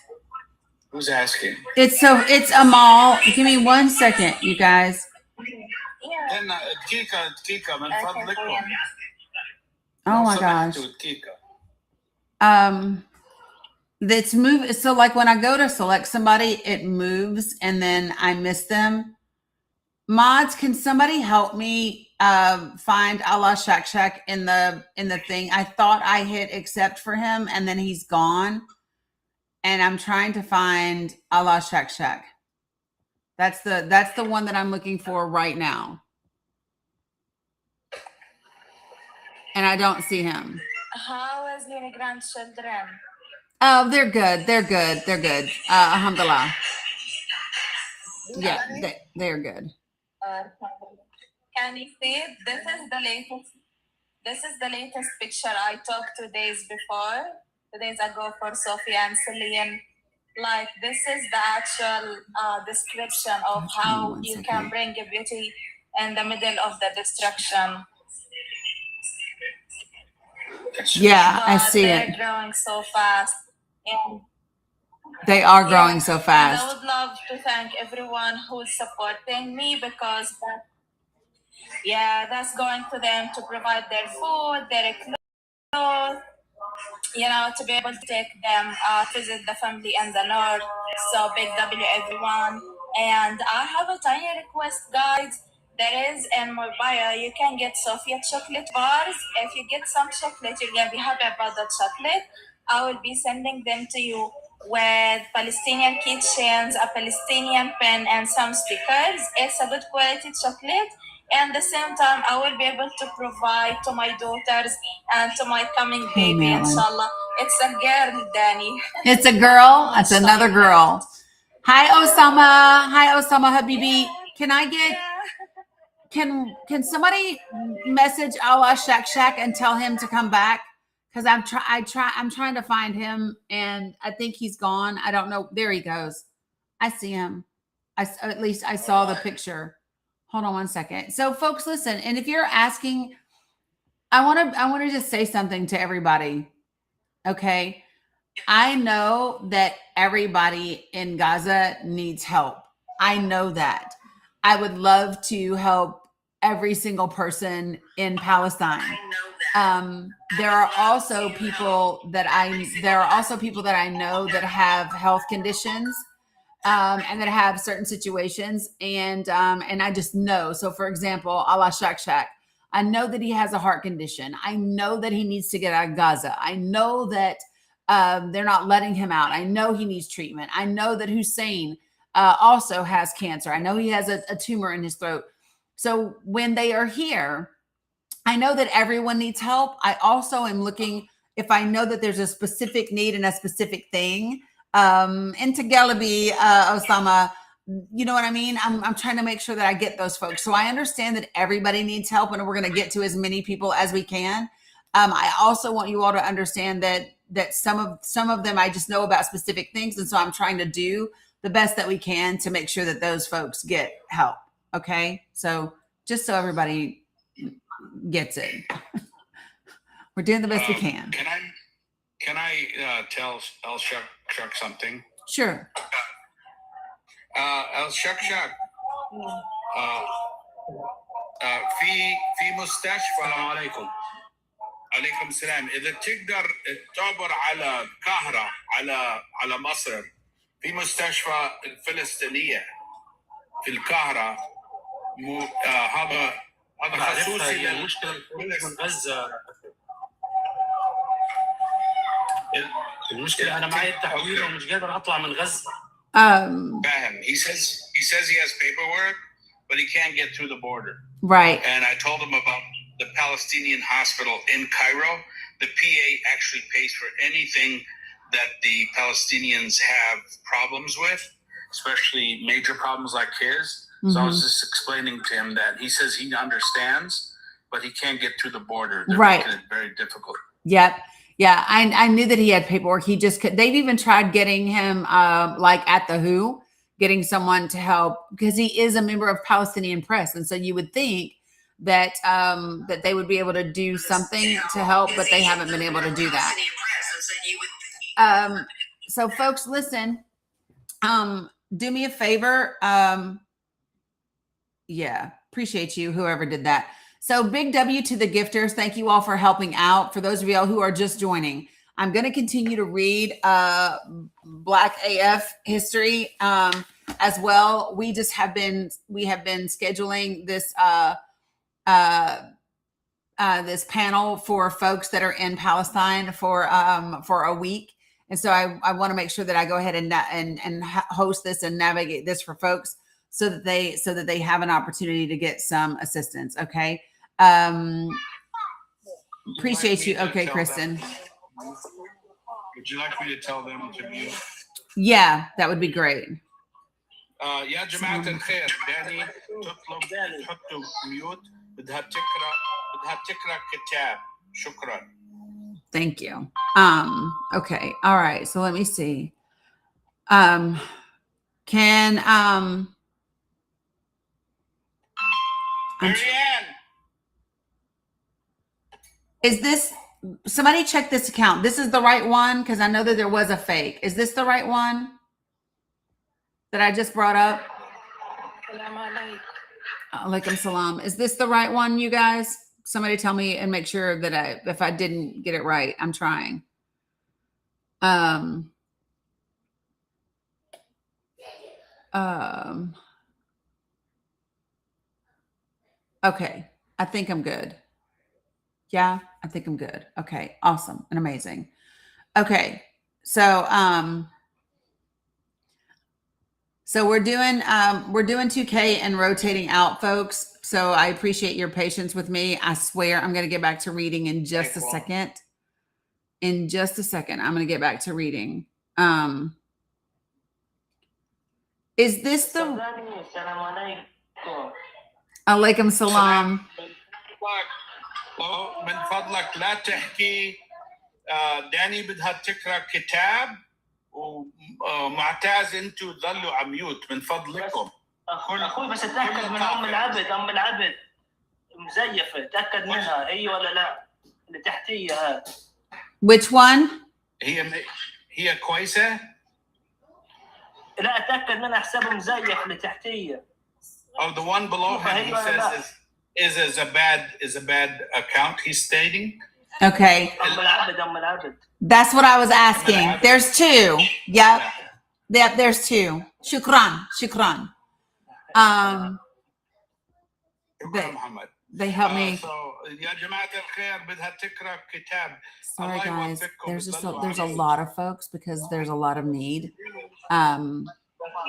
Who's asking? It's Amal. Give me 1 second, you guys. Yeah. دقيقة من فضلكم. Oh my gosh. It's move. So like when I go to select somebody, it moves and then I miss them. Mods, can somebody help me find Allah Shak Shak in the thing. I thought I hit accept for him and then he's gone. And I'm trying to find Allah Shak Shak. That's the one that I'm looking for right now. And I don't see him. How is your grandchildren? Oh, they're good. They're good. They're good. Alhamdulillah. Yeah, they're good. Can you see? This is the latest. This is the latest picture I took 2 days ago for Sophia and Celine. Like, this is the actual description of how you can bring a beauty in the middle of the destruction. Yeah, I see they're it. growing so fast. And they are growing so fast. And I would love to thank everyone who's supporting me because that's going to them to provide their food, their clothes, to be able to take them visit the family in the north. So big W everyone. And I have a tiny request, guys. There is in my bio, you can get Sophia chocolate bars. If you get some chocolate, you're gonna be happy about the chocolate. I will be sending them to you with Palestinian keychains, a Palestinian pen, and some stickers. It's a good quality chocolate. And at the same time, I will be able to provide to my daughters and to my coming baby, inshallah. It's a girl, Dani. It's a girl. It's another girl. Hi, Osama. Hi, Osama Habibi. Can I get? Can somebody message Allah Shak Shak and tell him to come back? Because I'm trying to find him, and I think he's gone. I don't know. There he goes. I see him. At least I saw the picture. Hold on one second. So, folks, listen. And if you're asking, I want to just say something to everybody. Okay, I know that everybody in Gaza needs help. I know that. I would love to help every single person in Palestine. There are also people that I know that have health conditions and that have certain situations, and I just know. So, for example, Allah Shak Shak, I know that he has a heart condition. I know that he needs to get out of Gaza. I know that they're not letting him out. I know he needs treatment. I know that Hussein also has cancer. I know he has a tumor in his throat. So when they are here, I know that everyone needs help. I also am looking, if I know that there's a specific need and a specific thing, into Galabi, Osama, you know what I mean? I'm trying to make sure that I get those folks. So I understand that everybody needs help and we're going to get to as many people as we can. I also want you all to understand that some of them I just know about specific things. And so I'm trying to do the best that we can to make sure that those folks get help. Okay. So just so everybody gets it, we're doing the best we can. Can I tell El Shak Shak something? Sure. El Shak Shak. في مستشفى. السلام عليكم. عليكم السلام. إذا تقدر تعبر على القاهرة على مصر في مستشفى الفلسطينية في القاهرة. هذا خصوصي. المشكلة من غزة. المشكلة أنا معي التحويل ومش قادر أطلع من غزة. He says he has paperwork, but he can't get through the border. Right. And I told him about the Palestinian hospital in Cairo. The PA actually pays for anything that the Palestinians have problems with, especially major problems like his. So I was just explaining to him that he says he understands, but he can't get through the border. They're making it very difficult. Yep. Yeah. I knew that he had paperwork. He just could. They've even tried getting him like at the WHO, getting someone to help because he is a member of Palestinian Press. And so you would think that that they would be able to do something to help, but they haven't been able to do that. So folks, listen, do me a favor. Yeah, appreciate you, whoever did that. So big W to the gifters. Thank you all for helping out. For those of y'all who are just joining, I'm going to continue to read Black AF history as well. We have been scheduling this this panel for folks that are in Palestine for a week. And so I want to make sure that I go ahead and host this and navigate this for folks so that they have an opportunity to get some assistance. Okay. Appreciate you. Okay, Kristen. Would you like me to tell them to mute? Yeah, that would be great. يا جماعة الخير داني تطلب تحطوا ميوت بدها تقرأ كتاب. شكرا. Thank you. Okay. All right. So let me see. Marianne. Is this, somebody check this account. This is the right one? Because I know that there was a fake. Is this the right one that I just brought up? Alaikum salam. Is this the right one, you guys? Somebody tell me and make sure that if I didn't get it right, I'm trying. Okay. I think I'm good. Yeah, I think I'm good. Okay. Awesome and amazing. Okay. So, so we're doing 2K and rotating out, folks. So I appreciate your patience with me. I swear I'm going to get back to reading in just a second. In just a second, I'm going to get back to reading. Is this the Alaikum salam. من فضلك لا تحكي. داني بدها تقرأ كتاب ومعتاز انتوا ظلوا عميوت من فضلكم. اخوي بس اتاكد من ام العبد مزيفه، تاكد منها هي ولا لا اللي تحتيه هذا. Which one? هي كويسه؟ لا اتاكد منها حسابه مزيف اللي تحتيه. Oh, the one below him he says is a bad account he's stating. Okay. That's what I was asking. There's two. Yep. Yep, there's two. Shukran. They help me. Sorry guys, there's a lot of folks because there's a lot of need.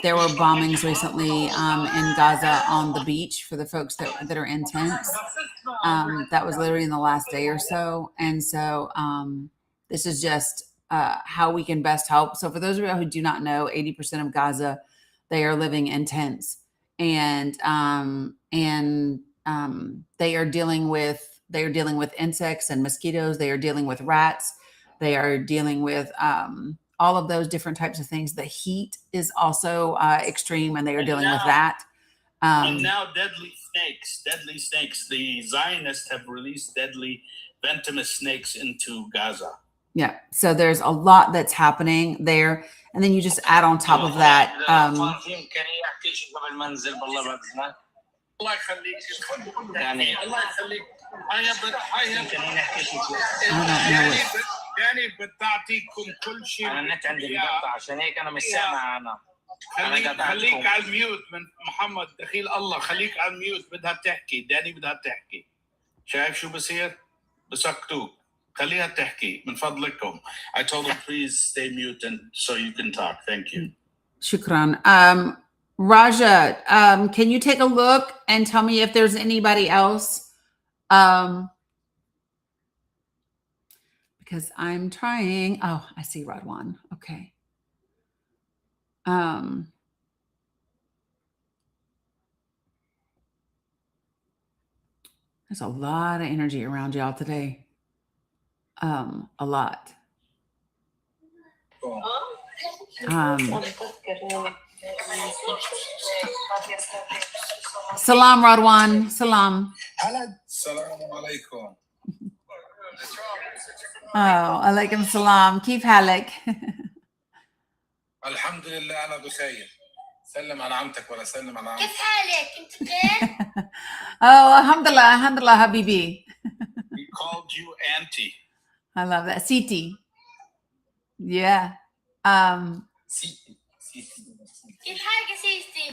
There were bombings recently in Gaza on the beach for the folks that are in tents. That was literally in the last day or so. And so this is just how we can best help. So for those of you who do not know, 80% of Gaza, they are living in tents. And they are dealing with insects and mosquitoes. They are dealing with rats. They are dealing with all of those different types of things. The heat is also extreme, and they are dealing with that. And now deadly snakes. The Zionists have released deadly venomous snakes into Gaza. Yeah. So there's a lot that's happening there. And then you just add on top of that. I don't know what. داني بتعطيكم كل شيء. انا النت عندي مقطع عشان هيك انا مش سامع. انا خليك على الميوت من محمد دخيل الله. خليك على الميوت. بدها تحكي داني بدها تحكي. شايف شو بصير؟ بسكتوك. خليها تحكي من فضلكم. I told her please stay mute and so you can talk. Thank you. Shukran. Raja, can you take a look and tell me if there's anybody else? Because I'm trying. Oh, I see Radwan. Okay. There's a lot of energy around y'all today. A lot. Salam, Radwan. Salam. Assalamu alaikum. Oh, alaikum salam. Keep halak. Alhamdulillah, أنا بخير. سلم على عمتك ولا سلم على عمتك. كيف حالك؟ أنت بخير؟ Oh, alhamdulillah, habibi. He called you auntie. I love that. Siti. Yeah. سيتي. كيف حالك يا سيستي؟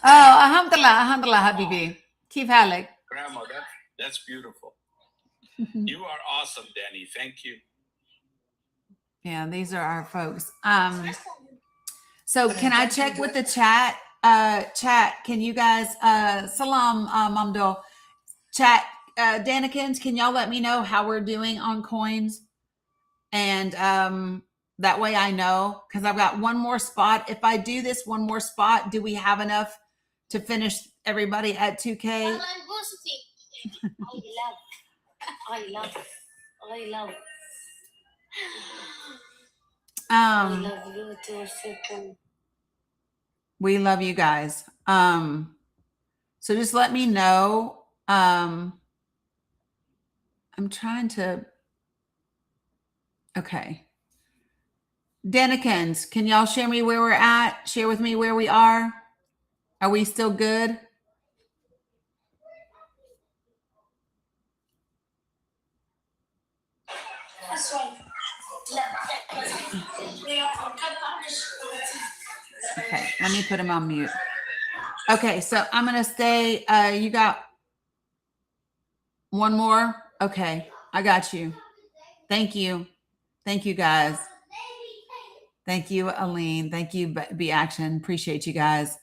Oh, alhamdulillah, habibi. Keep Halleck. Grandma, that's beautiful. You are awesome, Dani. Thank you. Yeah, these are our folks. So can I check with the chat? Chat, can you guys salam Mamdo. Chat, Danikins, can y'all let me know how we're doing on coins? And that way I know, because I've got one more spot. If I do this one more spot, do we have enough to finish everybody at 2K? I love you too, Shukran. We love you guys. So just let me know. I'm trying to. Okay. Danikins, can y'all share me where we're at? Share with me where we are. Are we still good? Okay, let me put him on mute. Okay, so I'm gonna stay. You got one more? Okay, I got you. Thank you. Thank you, guys. Thank you, Aline. Thank you, Be Action. Appreciate you guys.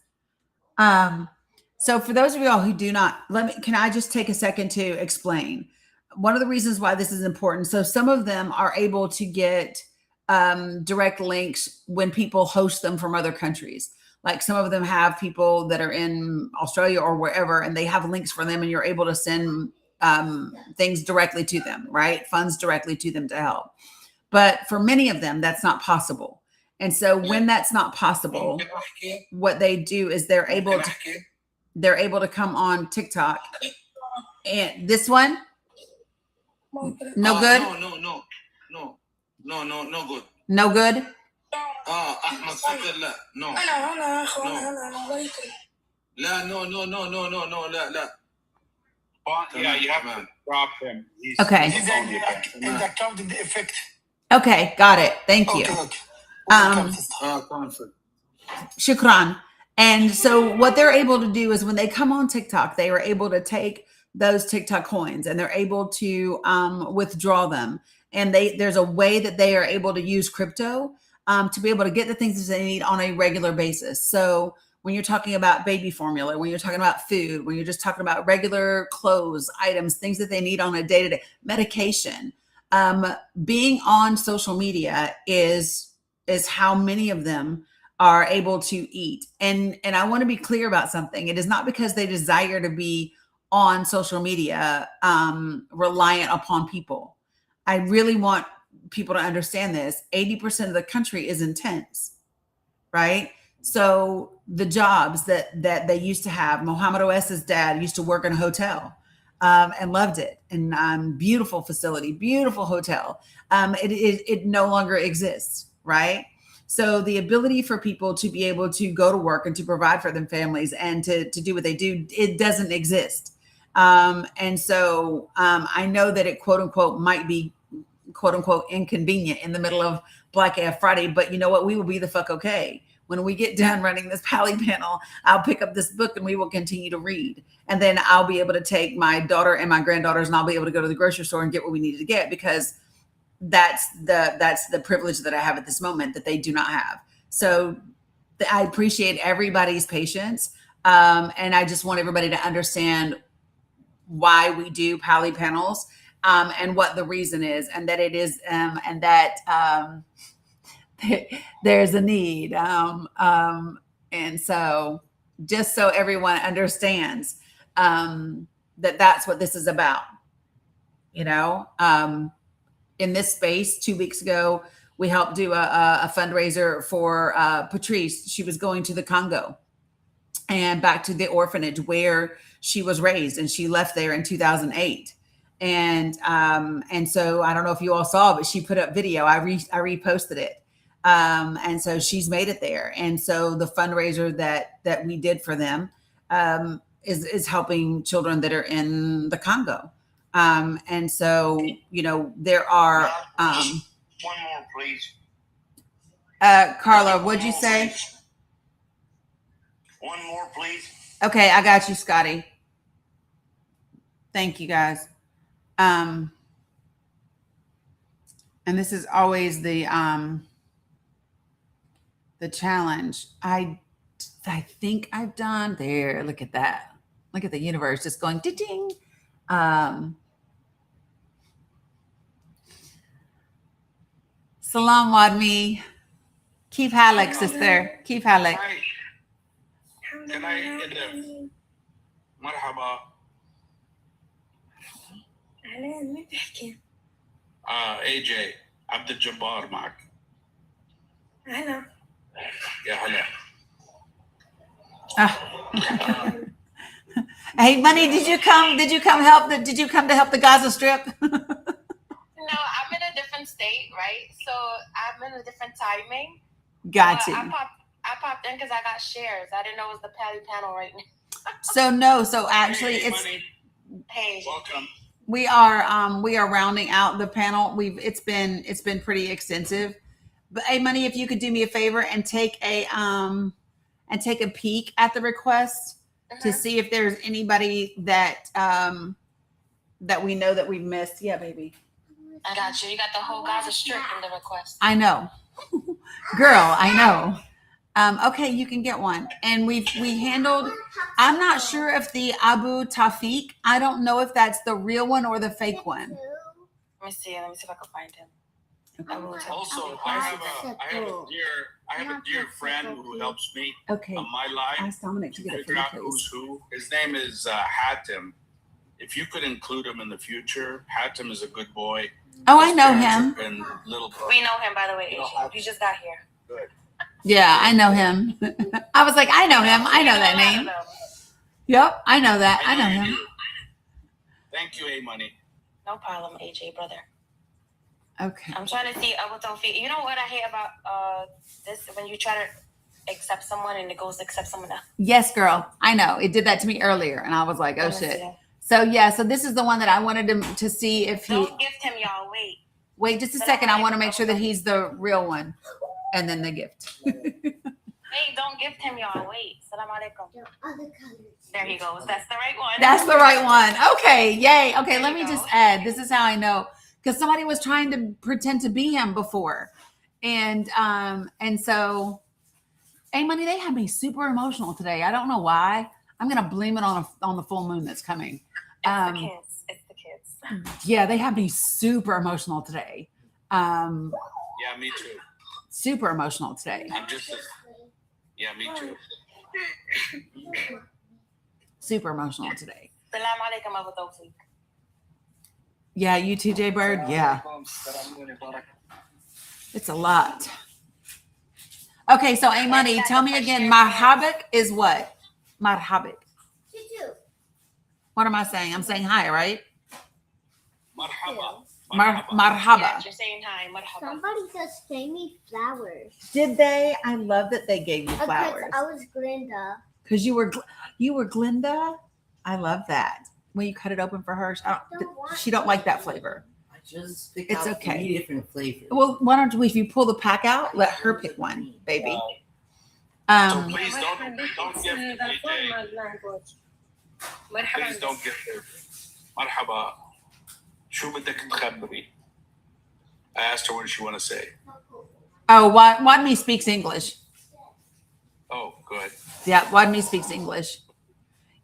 So for those of y'all who do not, can I just take a second to explain one of the reasons why this is important? So some of them are able to get direct links when people host them from other countries. Like some of them have people that are in Australia or wherever, and they have links for them, and you're able to send things directly to them, right? Funds directly to them to help. But for many of them, that's not possible. And so when that's not possible, what they do is they're able to come on TikTok. And this one, no good. No good. No good. احمد فكر لا no انا لا no لا. Yeah, you have to drop him. Okay. He's in the counting effect. Okay, got it. Thank you. Shukran. And so what they're able to do is when they come on TikTok, they are able to take those TikTok coins and they're able to withdraw them. And there's a way that they are able to use crypto to be able to get the things that they need on a regular basis. So when you're talking about baby formula, when you're talking about food, when you're just talking about regular clothes, items, things that they need on a day-to-day, medication, being on social media is how many of them are able to eat. And I want to be clear about something. It is not because they desire to be on social media reliant upon people. I really want people to understand this. 80% of the country is intense, right? So the jobs that they used to have, Mohammed OS's dad used to work in a hotel and loved it. And beautiful facility, beautiful hotel. It no longer exists, right? So the ability for people to be able to go to work and to provide for their families and to do what they do, it doesn't exist. And so I know that it quote unquote might be quote unquote inconvenient in the middle of Black AF Friday, but you know what? We will be the fuck okay. When we get done running this Pally panel, I'll pick up this book and we will continue to read. And then I'll be able to take my daughter and my granddaughters and I'll be able to go to the grocery store and get what we needed to get, because that's the privilege that I have at this moment that they do not have. So I appreciate everybody's patience. And I just want everybody to understand why we do Pally panels and what the reason is, and that it is, and that there's a need. And so just so everyone understands that that's what this is about, you know. In this space 2 weeks ago, we helped do a fundraiser for Patrice. She was going to the Congo and back to the orphanage where she was raised, and she left there in 2008. And so I don't know if you all saw, but she put up video. I reposted it. And so she's made it there. And so the fundraiser that we did for them is helping children that are in the Congo. And so, you know, there are one more, please. Carla, what'd you say? One more, please. Okay, I got you, Scotty. Thank you guys. And this is always the challenge. I think I've done there. Look at that. Look at the universe just going ding. Salam Wadmi. Keep Halak, sister. Keep Halak. Can I مرحبا. اهلين مين بيحكي؟ AJ عبد الجبار معك. هلا. يا هلا. Hey, Money, did you come to help the Gaza Strip? No, I'm in a different state, right? So I'm in a different timing. Got you. I popped in because I got shares. I didn't know it was the Patty panel right now. So actually Hey, it's Money. Hey, Welcome. we are rounding out the panel. It's been pretty extensive. But hey, Money, if you could do me a favor and take a peek at the request to see if there's anybody that that we know that we missed. Yeah, baby. I got you. You got the whole Gaza Strip in the request. I know. Girl, I know. Okay, you can get one. And we handled, I'm not sure if the Abu Tafiq, I don't know if that's the real one or the fake one. Let me see if I can find him. Also, I have a dear friend who helps me Okay. on my life Ask Dominic to to get it for figure you, out who's please. who. His name is Hatem. If you could include him in the future, Hatem is a good boy. Oh, I His know parents him. have been little. We know him, by the way. He just got here. Good. Yeah, I know him. I was like, I know him. I know that name. Yep, I know that. I know you him. do. Thank you, A Money. No problem, AJ, brother. Okay. I'm trying to see Abu Tawfiq. You know what I hate about this? When you try to accept someone and it goes to accept someone else. Yes, girl. I know. It did that to me earlier. And I was like, oh, Let me shit. see. So, yeah. So this is the one that I wanted to see if he... Don't gift him, y'all. Wait just a second. I want to make sure that he's the real one. And then the gift. Wait, don't gift him, y'all. Wait. Salam alaikum. There he goes. That's the right one. That's the right one. Okay. Yay. Okay. There Let you me go. just add. This is how I know. Because somebody was trying to pretend to be him before. And so, hey, Money, they had me super emotional today. I don't know why. I'm going to blame it on the full moon that's coming. It's the kids. Yeah, they had me super emotional today. Yeah, me too. Super emotional today. I'm just. Yeah, me too. Super emotional today. Salam alaikum, Abu Tawfiq. Yeah, you too, Jay Bird. Yeah. It's a lot. Okay, so A Money, tell me again, marhabak is what? Marhabak. What am I saying? I'm saying hi, right? Marhaba. Marhaba. Yes, you're saying hi. Marhaba. Somebody just gave me flowers. Did they? I love that they gave you Because flowers. I was Glinda. Because you were Glinda. I love that. Will you cut it open for her? She don't like that flavor. I just picked It's out okay. 3 different flavors. Well, why don't you? If you pull the pack out, let her pick one, baby. So please don't gift it, AJ. Please don't gift it. Marhaba. شو بدك تخبري? I asked her what she want to say. Oh, Wadmi speaks English. Oh, good. Yeah, Wadmi speaks English.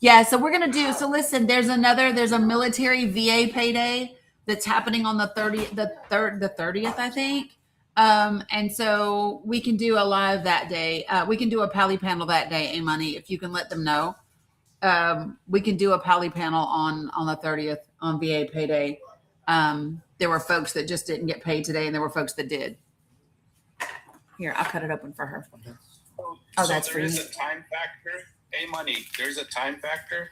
Yeah, so we're gonna do. So listen, there's a military VA payday that's happening on the 30th, I think. And so we can do a live that day. We can do a Pally panel that day, A Money, if you can let them know. We can do a Pally panel on the 30th on VA payday. There were folks that just didn't get paid today, and there were folks that did. Here, I'll cut it open for her. Oh, that's for you. There's a time factor. Hey, Money, there's a time factor.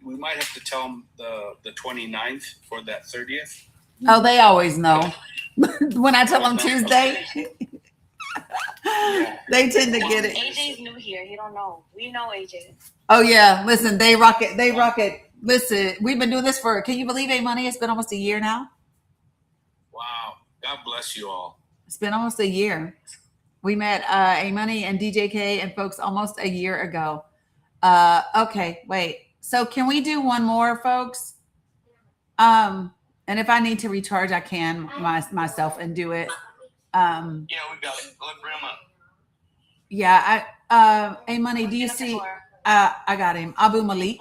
We might have to tell them the 29th for that 30th. Oh, they always know. When I tell them Tuesday, they tend to get it. AJ's new here. He don't know. We know AJ. Oh yeah, listen, they rock it. They rock it. Listen, we've been doing this for. Can you believe A Money? It's been almost a year now. Wow. God bless you all. It's been almost a year. We met A Money and DJK and folks almost a year ago. Okay, wait. So can we do one more, folks? And if I need to recharge, I can myself and do it. Yeah, we got it. Let bring him up. Yeah, hey, Money, do you see? I got him. Abu Malik.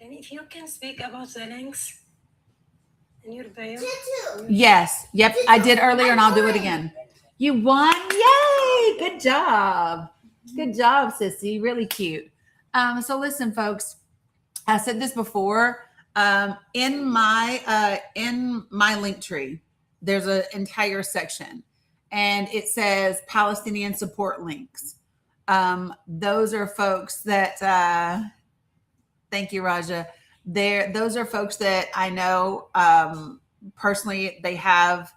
And if you can speak about the links in your bio. Yes. Yep. I did earlier and I'll do it again. You won. Yay. Good job. Good job, sissy. Really cute. So listen, folks, I said this before. In my link tree, there's an entire section and it says Palestinian support links. Those are folks that thank you, Raja. Those are folks that I know personally. They have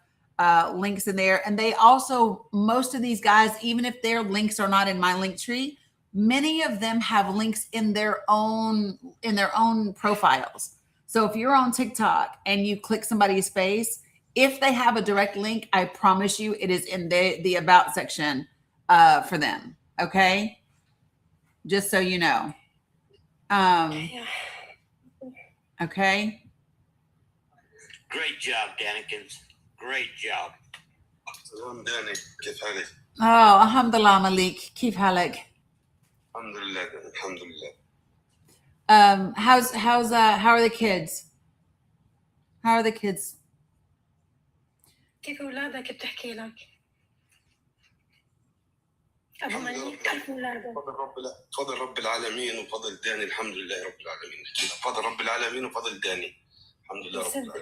links in there, and they also, most of these guys, even if their links are not in my link tree, many of them have links in their own profiles. So if you're on TikTok and you click somebody's face, if they have a direct link, I promise you it is in the about section for them. Okay, just so you know. Okay. Great job, Danikins. Great job. سلام داني كيف حالك؟ الحمد لله مليك كيف حالك؟ الحمد لله الحمد لله. How are the kids? How are the kids? كيف أولادك بتحكي لك؟ أبو مليك كيف أولادك؟ فضل رب العالمين وفضل داني الحمد لله رب العالمين. فضل رب العالمين وفضل داني الحمد لله رب العالمين.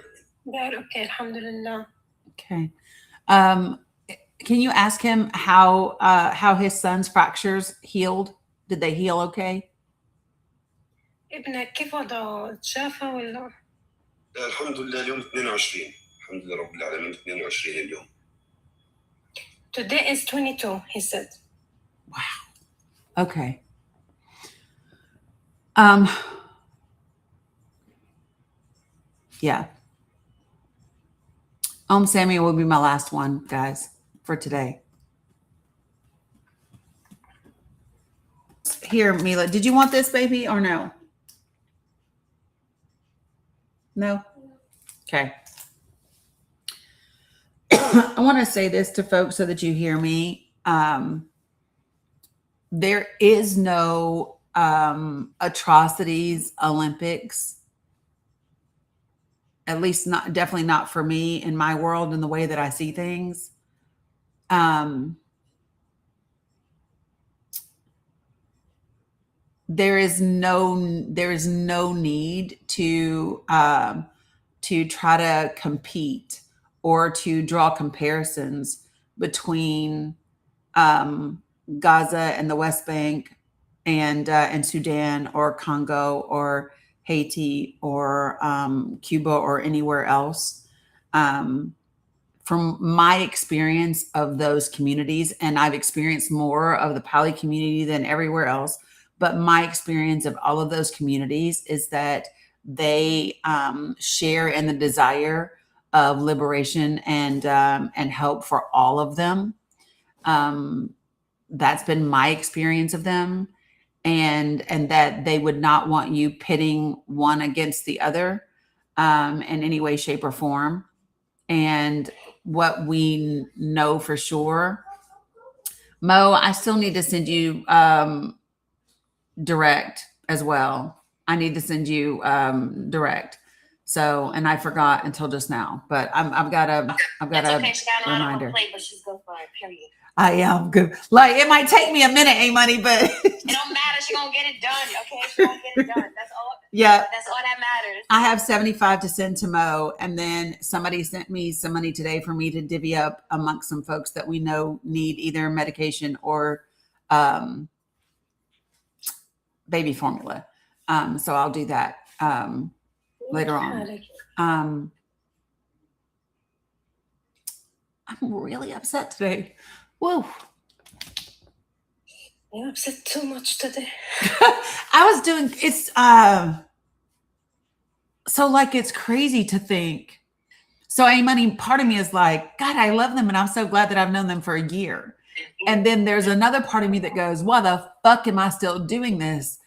They're okay, alhamdulillah. Okay. Can you ask him how his son's fractures healed? Did they heal okay? ابنك كيف وضعه؟ تشافى ولا؟ الحمد لله اليوم 22. الحمد لله رب العالمين 22 اليوم. Today is 22, he said. Wow. Okay. Yeah. Samuel will be my last one, guys, for today. Here, Mila, did you want this, baby, or no? No? Okay. I want to say this to folks so that you hear me. There is no atrocities Olympics. At least definitely not for me in my world and the way that I see things. There is no need to try to compete or to draw comparisons between Gaza and the West Bank and Sudan or Congo or Haiti or Cuba or anywhere else. From my experience of those communities, and I've experienced more of the Pali community than everywhere else, but my experience of all of those communities is that they share in the desire of liberation and help for all of them. That's been my experience of them. And that they would not want you pitting one against the other in any way, shape, or form. And what we know for sure, Mo, I still need to send you direct as well. I need to send you direct. So, and I forgot until just now, but I've got a okay. She got a lot reminder. on her plate, but she's good for it, period. I am good. Like, it might take me a minute, money, but it don't matter. She's gonna get it done. Okay, she's gonna get it done. That's all. Yeah, that's all that matters. I have 75 to send to Mo, and then somebody sent me some money today for me to divvy up amongst some folks that we know need either medication or baby formula. So I'll do that later on. I'm really upset today. Whoa. You're upset too much today. I was doing, it's so like, it's crazy to think. So money, part of me is like, God, I love them. And I'm so glad that I've known them for a year. And then there's another part of me that goes, why the fuck am I still doing this?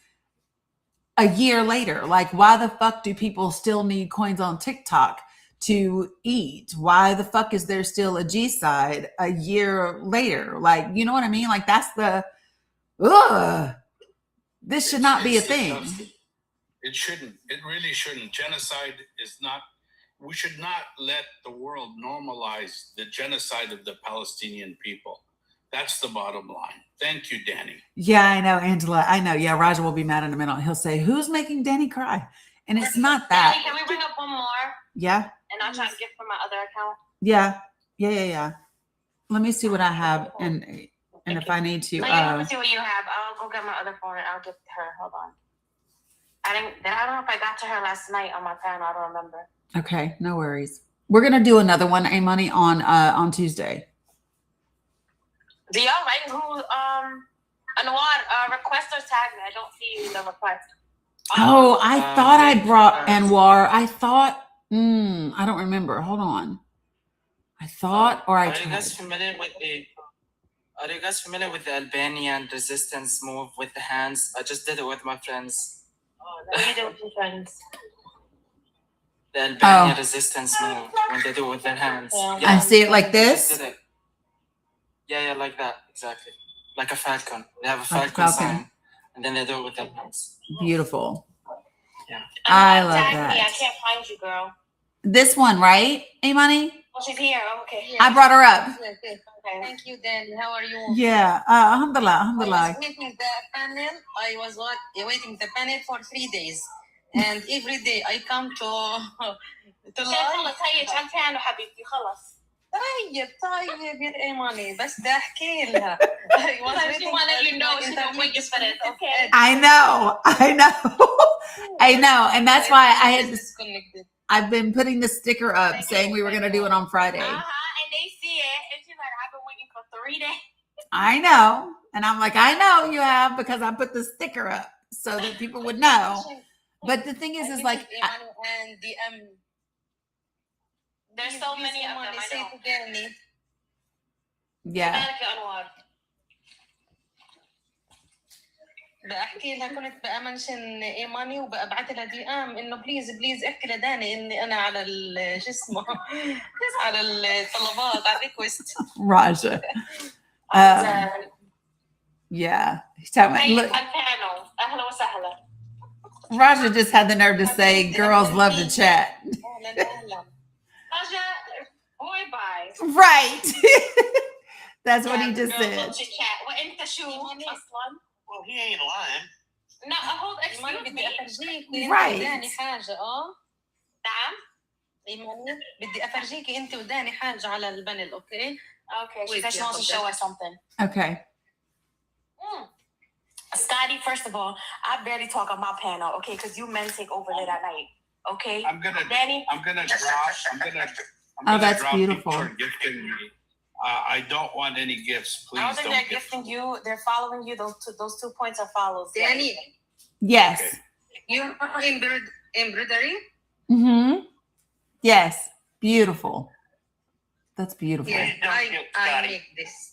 a year later. Like, why the fuck do people still need coins on TikTok to eat? Why the fuck is there still a G side a year later? Like, you know what I mean? Like, that's the, ugh, this should not be a thing. It shouldn't. It really shouldn't. Genocide is not, we should not let the world normalize the genocide of the Palestinian people. That's the bottom line. Thank you, Dani. Yeah, I know, Angela. I know. Yeah, Roger will be mad in a minute. He'll say, who's making Dani cry? And it's not that. Dani, can we bring up one more? Yeah. And I'll try to get from my other account. Yeah. Let me see what I have. And if I need to. Let me see what you have. I'll go get my other phone and I'll get her. Hold on. I don't know if I got to her last night on my panel. I don't remember. Okay, no worries. We're going to do another one, A-Money, on Tuesday. Do y'all write who Anwar request or tag me? I don't see the request. Oh, I thought I brought Anwar. I thought I don't remember. Hold on. I thought Are you guys familiar with the Albanian resistance move with the hands? I just did it with my friends. What do you do with your friends? The Albanian resistance move when they do it with their hands. Yeah. I see it like this. Yeah, like that, exactly. Like a falcon. They have a falcon sign, and then they do it with their hands. Beautiful. Yeah. I love that. Me. I can't find you, girl. This one, right? A-Money? Oh, she's here. Okay. Yeah. I brought her up. Okay. Thank you, Dani. How are you? Yeah. Alhamdulillah. I was waiting the panel. I was waiting the panel for 3 days, and every day I come to خلص هي شانتين وحبيبتي خلص. طيب يا إيماني بس بدي أحكي لها. She want to let you know she's been waiting for this. Okay. I know, and that's why I've been putting the sticker up saying we were going to do it on Friday. And they see it, and she's like, I've been waiting for 3 days. I know, and I'm like, I know you have because I put the sticker up so that people would know. But the thing is like, and there's so many of them. I know. Yeah. بحكي لها كنت بقى منشن إيماني وببعث لها دي إنه بليز احكي لداني إني أنا على الجسم على الطلبات على الريكوست. Raja. Yeah. He's talking about, Raja just had the nerve to say girls love to chat. Right. That's what he just said. Well, he ain't lying. No, hold excuse me. Right. داني حاجة نعم. إيماني بدي أفرجيكي أنت وداني حاجة على البانل. Okay. Okay. She said she wants to show us something. Okay. Scotty, first of all, I barely talk on my panel, okay? Because you men take over late at night, okay? Dani. I'm gonna drop. Oh, that's beautiful. People are gifting me. I don't want any gifts, please. I don't think they're gifting you. They're following you. Those 2 points are follows. Dani. Yes. Okay. You embroidery? Mm-hmm. Yes. Beautiful. That's beautiful. Yes, I make this.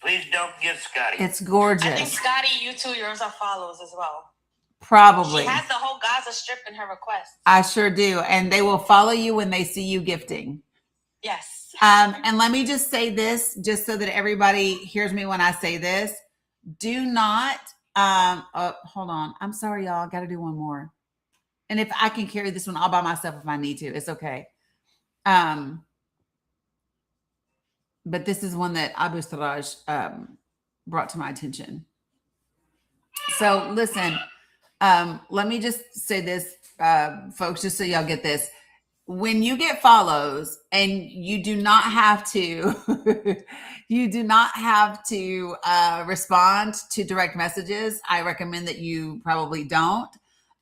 Please don't get Scotty. It's gorgeous. I think Scotty, you too, yours are follows as well. Probably. She has the whole Gaza Strip in her request. I sure do. And they will follow you when they see you gifting. Yes. And let me just say this, just so that everybody hears me when I say this. Do not, hold on. I'm sorry, y'all. I got to do one more. And if I can carry this one all by myself if I need to, it's okay. But this is one that Abu Saraj brought to my attention. So listen, let me just say this, folks, just so y'all get this. When you get follows and you do not have to, respond to direct messages, I recommend that you probably don't,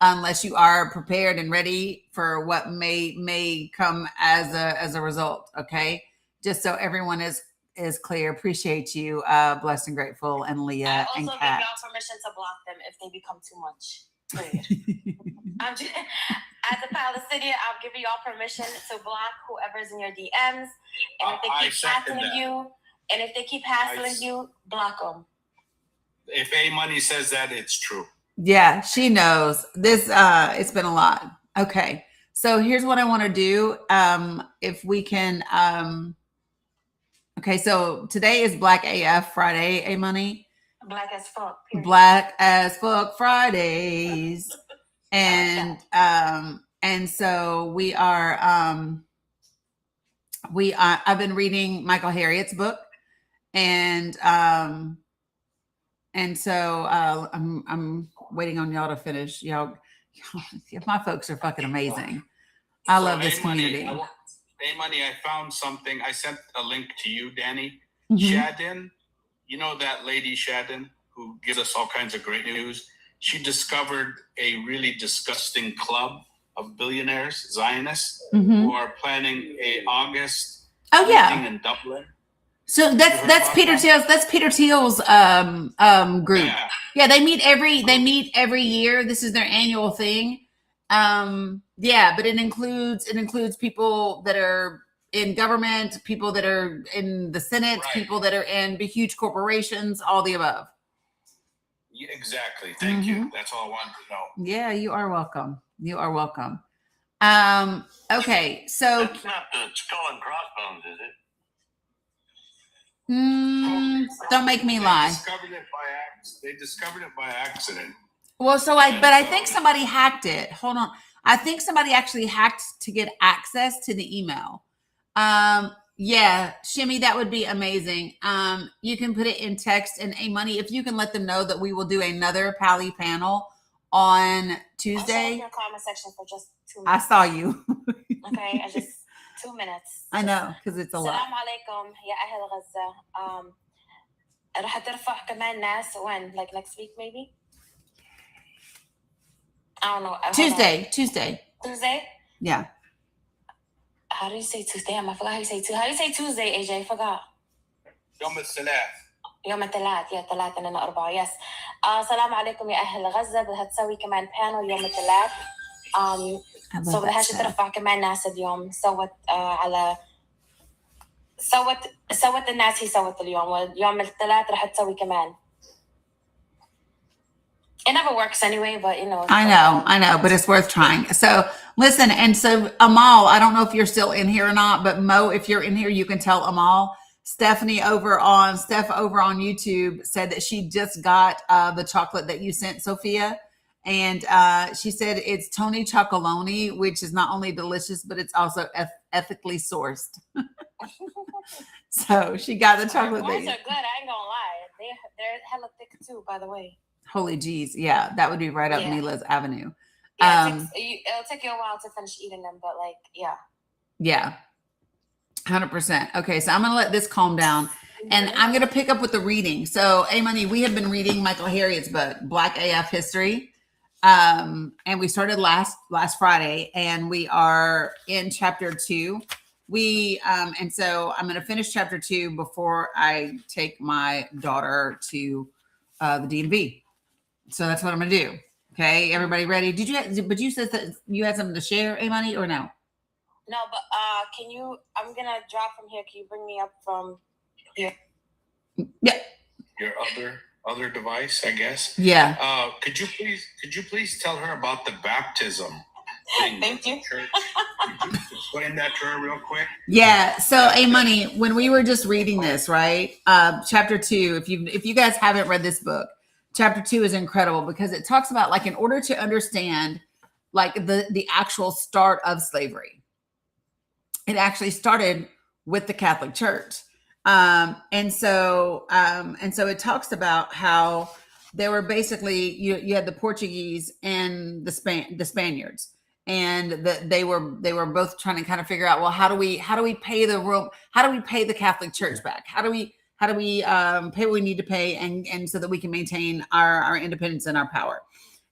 unless you are prepared and ready for what may come as a result. Okay. Just so everyone is clear. Appreciate you, Blessed and Grateful, and Leah and Kat. I also give y'all permission to block them if they become too much. I'm just, as a Palestinian, I'm giving y'all permission to block whoever's in your DMs, and if they keep hassling you, block them. If A-Money says that, it's true. Yeah, she knows this. It's been a lot. Okay. So here's what I want to do. If we can, okay. So today is Black AF Friday, A Money. Black as fuck. Period. Black as fuck Fridays. And so we are, I've been reading Michael Harriot's book, and so I'm waiting on y'all to finish. Y'all, my folks are fucking amazing. I love this community. Hey, Money, I found something. I sent a link to you, Dani. Mm-hmm. Shadden, you know that lady Shadden who gives us all kinds of great news? She discovered a really disgusting club of billionaires, Zionists, who are planning a August meeting in Dublin. So that's Peter Thiel's. That's Peter Thiel's group. Yeah, they meet every year. This is their annual thing. But it includes people that are in government, people that are in the Senate, people that are in huge corporations, all the above. Yeah, exactly. Thank you. That's all I wanted to know. Yeah, you are welcome. You are welcome. Okay, so That's not the skull and crossbones, is it? Don't make me lie. They discovered it by accident. Well, I think somebody hacked it. Hold on. I think somebody actually hacked to get access to the email. Yeah, Shimmy, that would be amazing. You can put it in text, and A Money, if you can let them know that we will do another Pally panel on Tuesday. Your comment section for just 2 I minutes. saw you. Okay, I just 2 minutes. I know, because it's a lot. السلام عليكم يا أهل غزة. رح ترفع كمان ناس when? Like next week maybe? I don't know. Tuesday. Tuesday? Yeah. How do you say Tuesday? I forgot how you say Tuesday. How do you say Tuesday, AJ? I forgot. يوم الثلاث. يوم الثلاث. يا ثلاثة لنا أربعة. Yes. السلام عليكم يا أهل غزة. بدها تسوي كمان panel يوم الثلاث. So بدها ترفع كمان ناس اليوم. سوت على سوت الناس هي سوت اليوم. واليوم الثلاث رح تسوي كمان. It never works anyway, but you know. I know, but it's worth trying. So listen, and so Amal, I don't know if you're still in here or not, but Mo, if you're in here, you can tell Amal. Steph over on YouTube said that she just got the chocolate that you sent, Sophia. And she said it's Tony Chocolonely, which is not only delicious, but it's also ethically sourced. So she got the chocolate. Those are good. I ain't gonna lie. They're hella thick too, by the way. Holy jeez. Yeah, that would be right up Mila's Avenue. Yeah, it'll take you a while to finish eating them, but like, yeah. Yeah. 100%. Okay, so I'm going to let this calm down, and I'm going to pick up with the reading. So, A Money, we have been reading Michael Harriot's book, Black AF History. And we started last Friday, and we are in chapter 2. And so I'm going to finish chapter 2 before I take my daughter to the DMV. So that's what I'm going to do. Okay, everybody ready? But you said that you had something to share, A Money, or no? No, but I'm going to drop from here. Can you bring me up from here? Yeah. Your other device, I guess. Yeah. Could you please tell her about the baptism thing? Thank you. Church? Could you explain that to her real quick? Yeah. So, A Money, when we were just reading this, right? Chapter 2, if you guys haven't read this book, chapter 2 is incredible because it talks about, like, in order to understand like the actual start of slavery, it actually started with the Catholic Church. And so it talks about how there were basically, you had the Portuguese and the Spaniards, and they were both trying to kind of figure out, well, how do we pay the Catholic Church back? How do we pay what we need to pay, and so that we can maintain our independence and our power?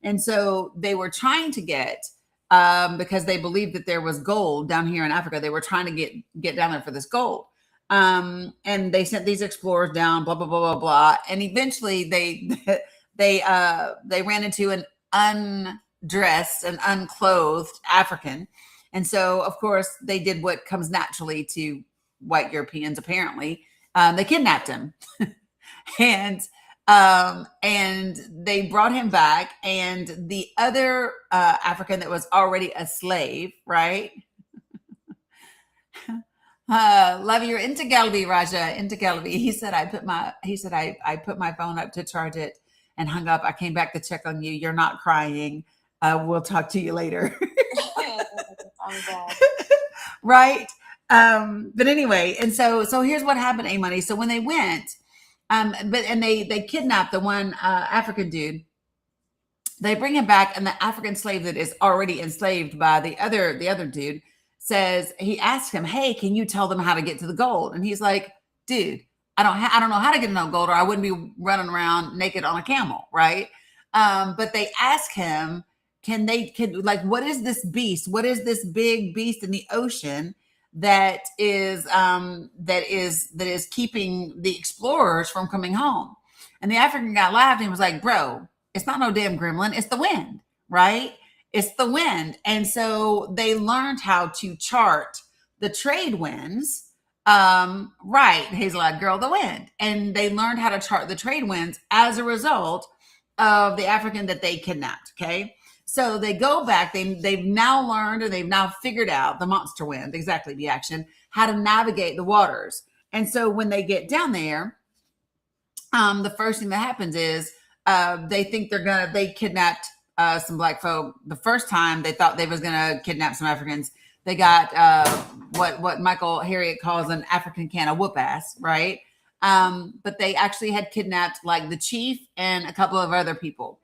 And so they were trying to get, because they believed that there was gold down here in Africa. They were trying to get down there for this gold. And they sent these explorers down, blah, blah, blah, blah, blah. And eventually they ran into an undressed and unclothed African. And so, of course, they did what comes naturally to white Europeans, apparently. They kidnapped him. And And they brought him back, and the other African that was already a slave, right? Love, you're into Galbi, Raja, into Galbi. He said I put my phone up to charge it and hung up. I came back to check on you. You're not crying. We'll talk to you later. I'm glad. Right. But anyway, and so here's what happened, A Money. So when they went, they kidnapped the one African dude. They bring him back, and the African slave that is already enslaved by the other dude says, he asked him, "Hey, can you tell them how to get to the gold?" And he's like, "Dude, I don't know how to get to no gold, or I wouldn't be running around naked on a camel, right?" But they ask him, what is this beast? What is this big beast in the ocean that is keeping the explorers from coming home? And the African guy laughed and was like, "Bro, it's not no damn gremlin. It's the wind, right? It's the wind." And so they learned how to chart the trade winds. Right, Hazel-eyed girl, the wind. And they learned how to chart the trade winds as a result of the African that they kidnapped. Okay. So they go back. They've now learned, and they've now figured out the monster wind, exactly the action, how to navigate the waters. And so when they get down there, the first thing that happens is they think they kidnapped some black folk. The first time they thought they was gonna kidnap some Africans, they got what Michael Harriet calls an African can of whoop ass, right? But they actually had kidnapped like the chief and a couple of other people.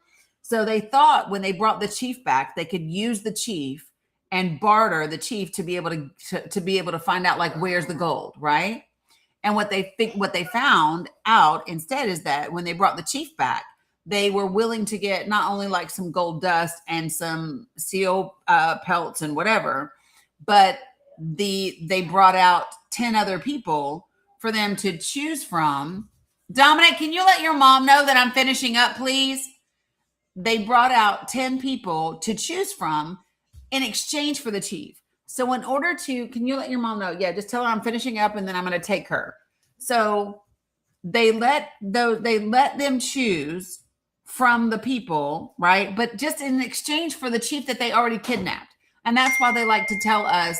So they thought when they brought the chief back, they could use the chief and barter the chief to be able to find out like where's the gold, right? And what they found out instead is that when they brought the chief back, they were willing to get not only like some gold dust and some seal pelts and whatever, but they brought out 10 other people for them to choose from. Dominic, can you let your mom know that I'm finishing up, please? They brought out 10 people to choose from in exchange for the chief. So in order to, can you let your mom know? Yeah, just tell her I'm finishing up and then I'm going to take her. So they let them choose from the people, right? But just in exchange for the chief that they already kidnapped. And that's why they like to tell us,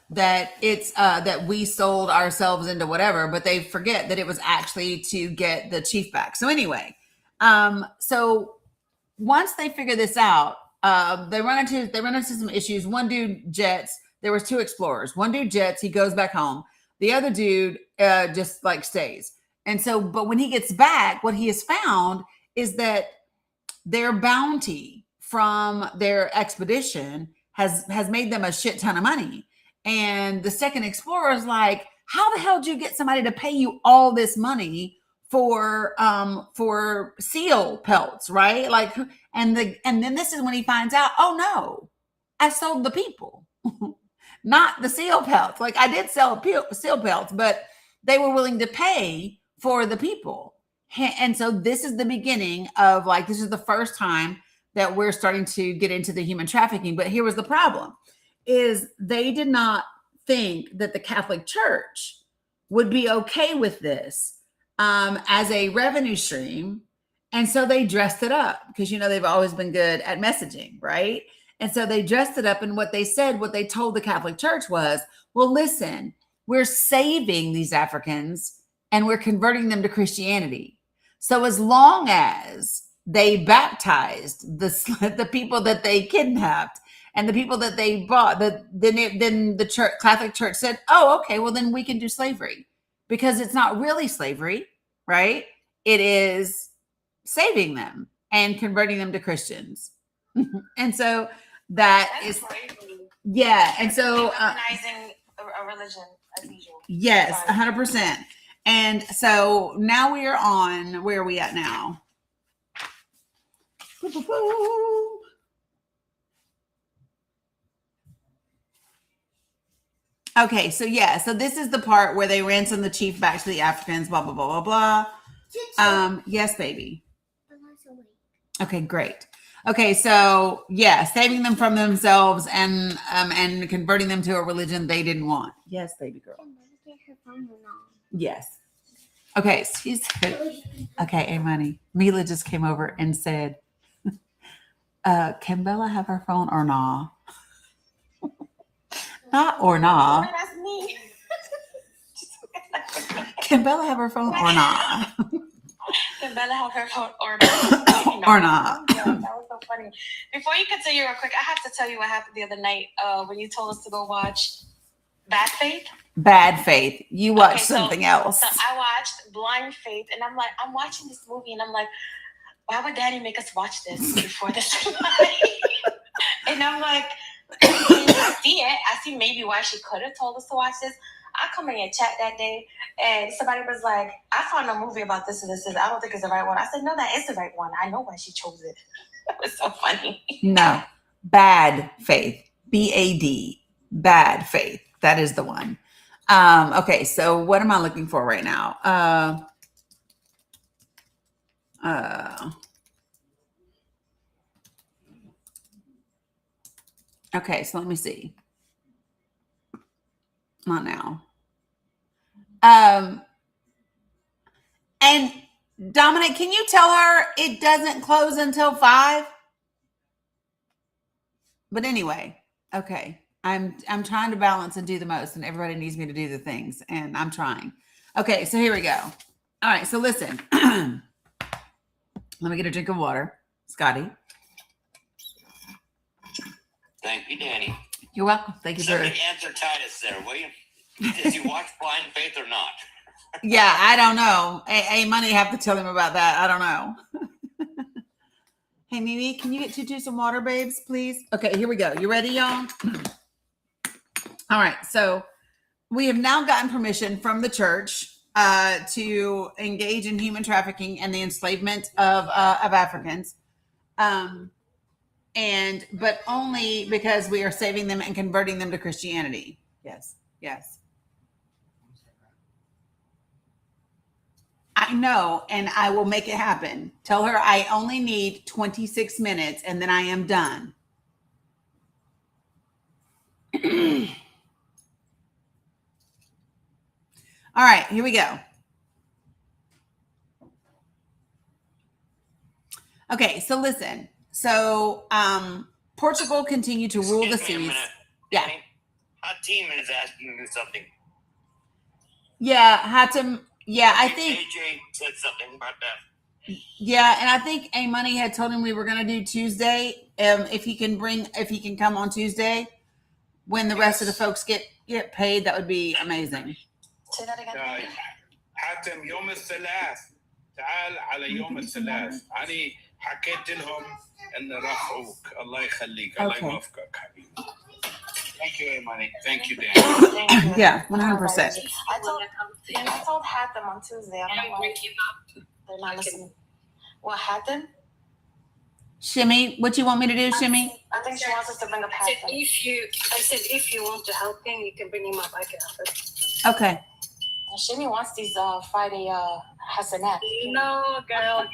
that it's that we sold ourselves into whatever, but they forget that it was actually to get the chief back. So anyway, so once they figure this out, they run into some issues. One dude jets. There was 2 explorers. One dude jets. He goes back home. The other dude just like stays. And so, but when he gets back, what he has found is that their bounty from their expedition has made them a shit ton of money. And the second explorer is like, "How the hell did you get somebody to pay you all this money for seal pelts, right?" Like, and then this is when he finds out, "Oh no, I sold the people, not the seal pelts. Like I did sell seal pelts, but they were willing to pay for the people." And so this is the beginning of this is the first time that we're starting to get into the human trafficking. But here was the problem, is they did not think that the Catholic Church would be okay with this as a revenue stream. And so they dressed it up because, they've always been good at messaging, right? And so they dressed it up. And what they told the Catholic Church was, well, listen, we're saving these Africans and we're converting them to Christianity. So as long as they baptized the people that they kidnapped and the people that they bought, then the Catholic Church said, "Oh, okay, well then we can do slavery," because it's not really slavery, right? It is saving them and converting them to Christians. And so that's slavery. Yeah. And so Recognizing a religion as usual. Yes, 100%. And so now we are on, where are we at now? Okay, so so this is the part where they ransom the chief back to the Africans, blah, blah, blah, blah, blah. Yes, baby. Okay, great. Okay, so saving them from themselves and converting them to a religion they didn't want. Yes, baby girl. Yes. Okay. She said, okay, hey, money. Mila just came over and said, can Bella have her phone or nah? Not or nah. That's me. Can Bella have her phone or nah? Can Bella have her phone or not? Or not. That was so funny. Before you continue real quick, I have to tell you what happened the other night when you told us to go watch Bad Faith. Bad Faith. You watched something else. So I watched Blind Faith, and I'm watching this movie, and I'm like, why would Dani make us watch this before this? And I'm like, I see maybe why she could have told us to watch this. I come in your chat that day, and somebody was like, I found a movie about this and this. I don't think it's the right one. I said, no, that is the right one. I know why she chose it. It was so funny. No. Bad Faith. BAD. Bad Faith. That is the one. Okay, so what am I looking for right now? Okay, so let me see. Not now. And Dominic, can you tell her it doesn't close until 5? But anyway, okay. I'm trying to balance and do the most, and everybody needs me to do the things, and I'm trying. Okay, so here we go. All right, so listen. Let me get a drink of water. Scotty. Thank you, Dani. You're welcome. Thank you, sir. Somebody answer Titus there, will you? Does he watch Blind Faith or not? Yeah, I don't know. Hey, Money, have to tell him about that. I don't know. Hey, Mimi, can you get Tutu some water, babes, please? Okay, here we go. You ready, y'all? All right, so we have now gotten permission from the church to engage in human trafficking and the enslavement of Africans, but only because we are saving them and converting them to Christianity. Yes. I know, and I will make it happen. Tell her I only need 26 minutes, and then I am done. All right, here we go. Okay, so listen. So Portugal continued to rule the seas. Yeah. Hatim is asking you something. Yeah, Hatim. Yeah, I think AJ said something about that. Yeah, and I think A Money had told him we were going to do Tuesday. If he can come on Tuesday when the rest of the folks get paid, that would be amazing. Say that again. حاتم يوم الثلاث تعال على يوم الثلاث أنا حكيت لهم إن رفعوك الله يخليك الله يوفقك حبيبي. Thank you, Money. Thank you, Dan. Yeah, 100%. I told Hatem on Tuesday. I don't know why they're not listening. What happened? Shimmy, what you want me to do, Shimmy? I think she wants us to bring up Hatem. I said if you want to help him, you can bring him up. I can help him. Okay. Shimmy wants these Friday Hasanat. No, girl.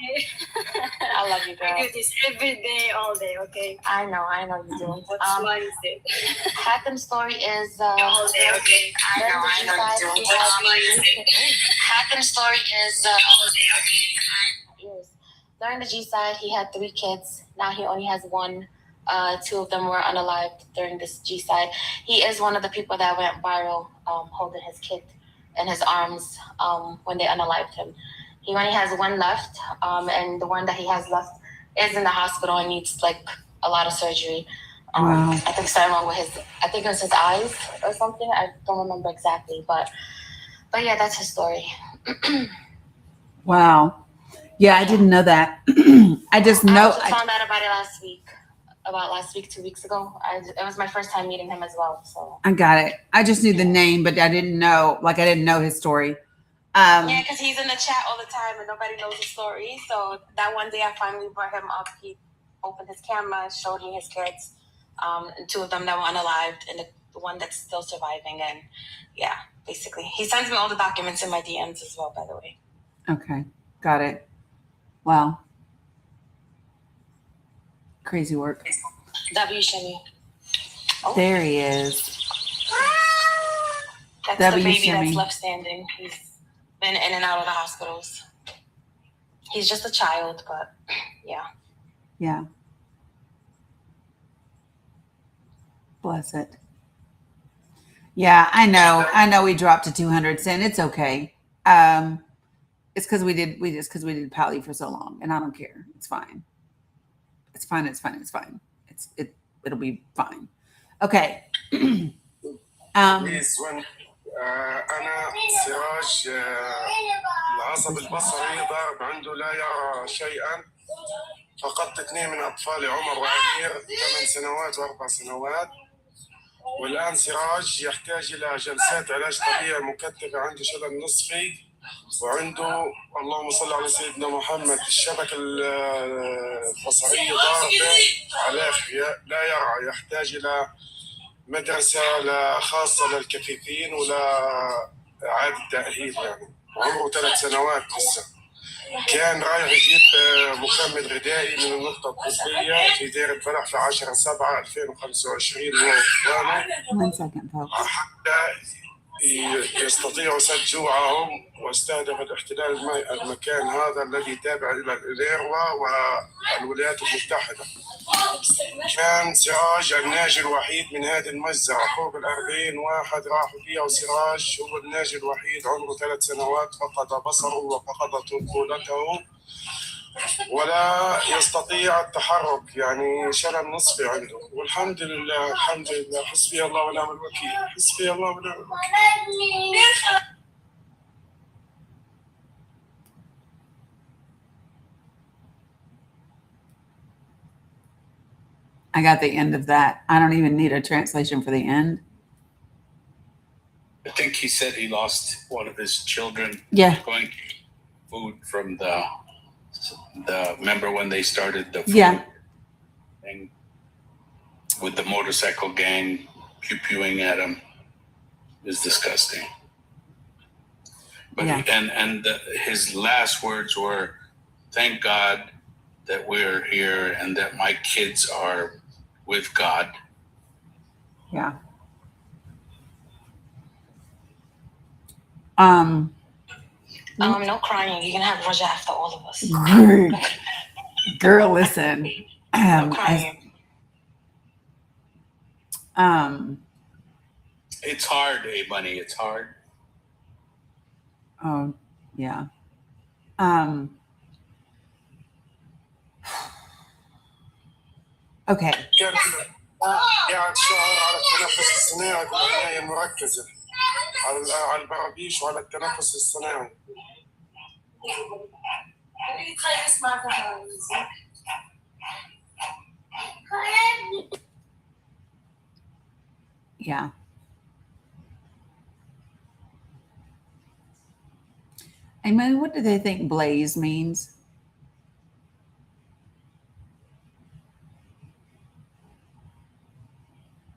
I love you, girl. I do this every day, all day, okay? I know you do. What's Wednesday? Hatem's story is all day, okay? I know you do. Hatem's story is all day, okay? During the G side, he had 3 kids. Now he only has 1. 2 of them were unalived during this G side. He is one of the people that went viral holding his kid in his arms when they unalived him. He only has 1 left, and the one that he has left is in the hospital and needs a lot of surgery. Wow. I think something wrong with I think it was his eyes or something. I don't remember exactly, but yeah, that's his story. Wow. Yeah, I didn't know that. I just know. I found out about it last week. 2 weeks ago. It was my first time meeting him as well. So I got it. I just knew the name, but I didn't know his story. Yeah, because he's in the chat all the time and nobody knows his story. So that one day I finally brought him up. He opened his camera, showed me his kids, and 2 of them that were unalived, and the one that's still surviving. And yeah, basically, he sends me all the documents in my DMs as well. By the way. Okay, got it. Wow. Crazy work. W Shimmy. Oh. There he is. That's W the baby Shimmy. that's left standing. been in and out of the hospitals. He's just a child, but yeah. Yeah. Bless it. Yeah, I know we dropped to 200 cents. It's okay. It's because we did Pally for so long, and I don't care. It's fine. It's fine. It's fine. It's fine. It'll be fine. Okay. بليز وين أنا سراج العصب البصري ضارب عنده لا يرى شيئا. فقدت 2 من أطفالي عمر وأمير 8 سنوات و4 سنوات. والآن سراج يحتاج إلى جلسات علاج طبيعي مكثفة. عنده شلل نصفي وعنده اللهم صل على سيدنا محمد الشبكة البصرية ضاربة عليه لا يرى. يحتاج إلى مدرسة خاصة للكفيفين ولا إعادة تأهيل يعني. عمره 3 سنوات لسه. كان رايح يجيب مكمل غذائي من النقطة الطبية في دير البلح في 10/7/2025 هو وإخوانه حتى يستطيعوا سد جوعهم. واستهدف الاحتلال المكان هذا الذي تابع إلى الإيروا والولايات المتحدة. كان سراج الناجي الوحيد من هذه المجزرة. فوق 40 واحد راحوا فيها وسراج هو الناجي الوحيد. عمره 3 سنوات. فقد بصره وفقد طفولته ولا يستطيع التحرك يعني شلل نصفي عنده. والحمد لله الحمد لله. حسبي الله ونعم الوكيل. حسبي الله ونعم الوكيل. I got the end of that. I don't even need a translation for the end. I think he said he lost one of his children. Yeah. Going food from the remember when they started the food thing with the motorcycle gang pew-pewing at him. It was disgusting. But his last words were, "Thank God that we're here and that my kids are with God." Yeah. No crying. You can have Raja after all of us. Girl, listen. No crying. It's hard, Bunny. It's hard. Oh, yeah. Okay. قاعد شهر على التنفس الصناعي بالعناية المركزة على البرابيش وعلى التنفس الصناعي. Yeah. I mean, what do they think blaze means?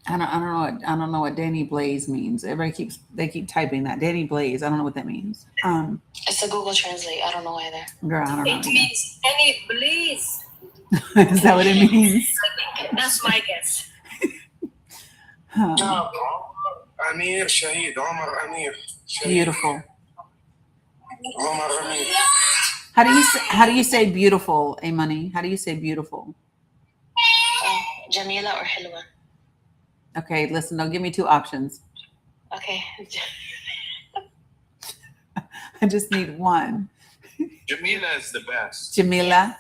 I don't know what Danny Blaze means. Everybody keep typing that. Danny Blaze. I don't know what that means. It's a Google Translate. I don't know either. Girl, I don't know. It means Danny Blaze. Is that what it means? That's my guess. أمير شهيد. عمر أمير شهيد. Beautiful. عمر أمير. How do you say beautiful, Money? How do you say beautiful? Jamila or Hilwa? Okay, listen, don't give me 2 options. Okay. I just need one. Jamila is the best. Jamila.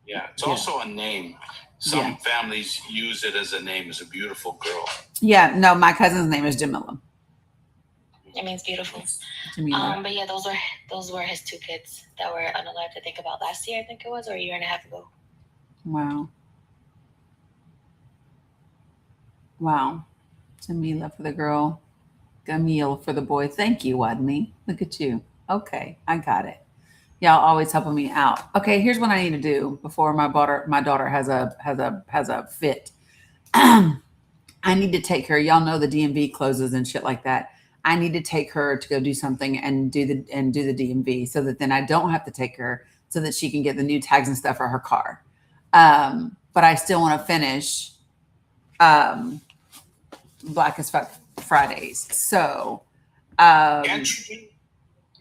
Yeah, it's also a name. Some families use it as a name. As a beautiful girl. Yeah, no, my cousin's name is Jamila. It means beautiful. Jamila. But yeah, those were his 2 kids that were unalive to think about last year, I think it was, or a year and a half ago. Wow. Jamila for the girl. Gamil for the boy. Thank you, Wadney. Look at you. Okay, I got it. Y'all always helping me out. Okay, here's what I need to do before my daughter has a fit. I need to take her. Y'all know the DMV closes and shit like that. I need to take her to go do something and do the DMV so that then I don't have to take her, so that she can get the new tags and stuff for her car. But I still want to finish Black as Fuck Fridays. So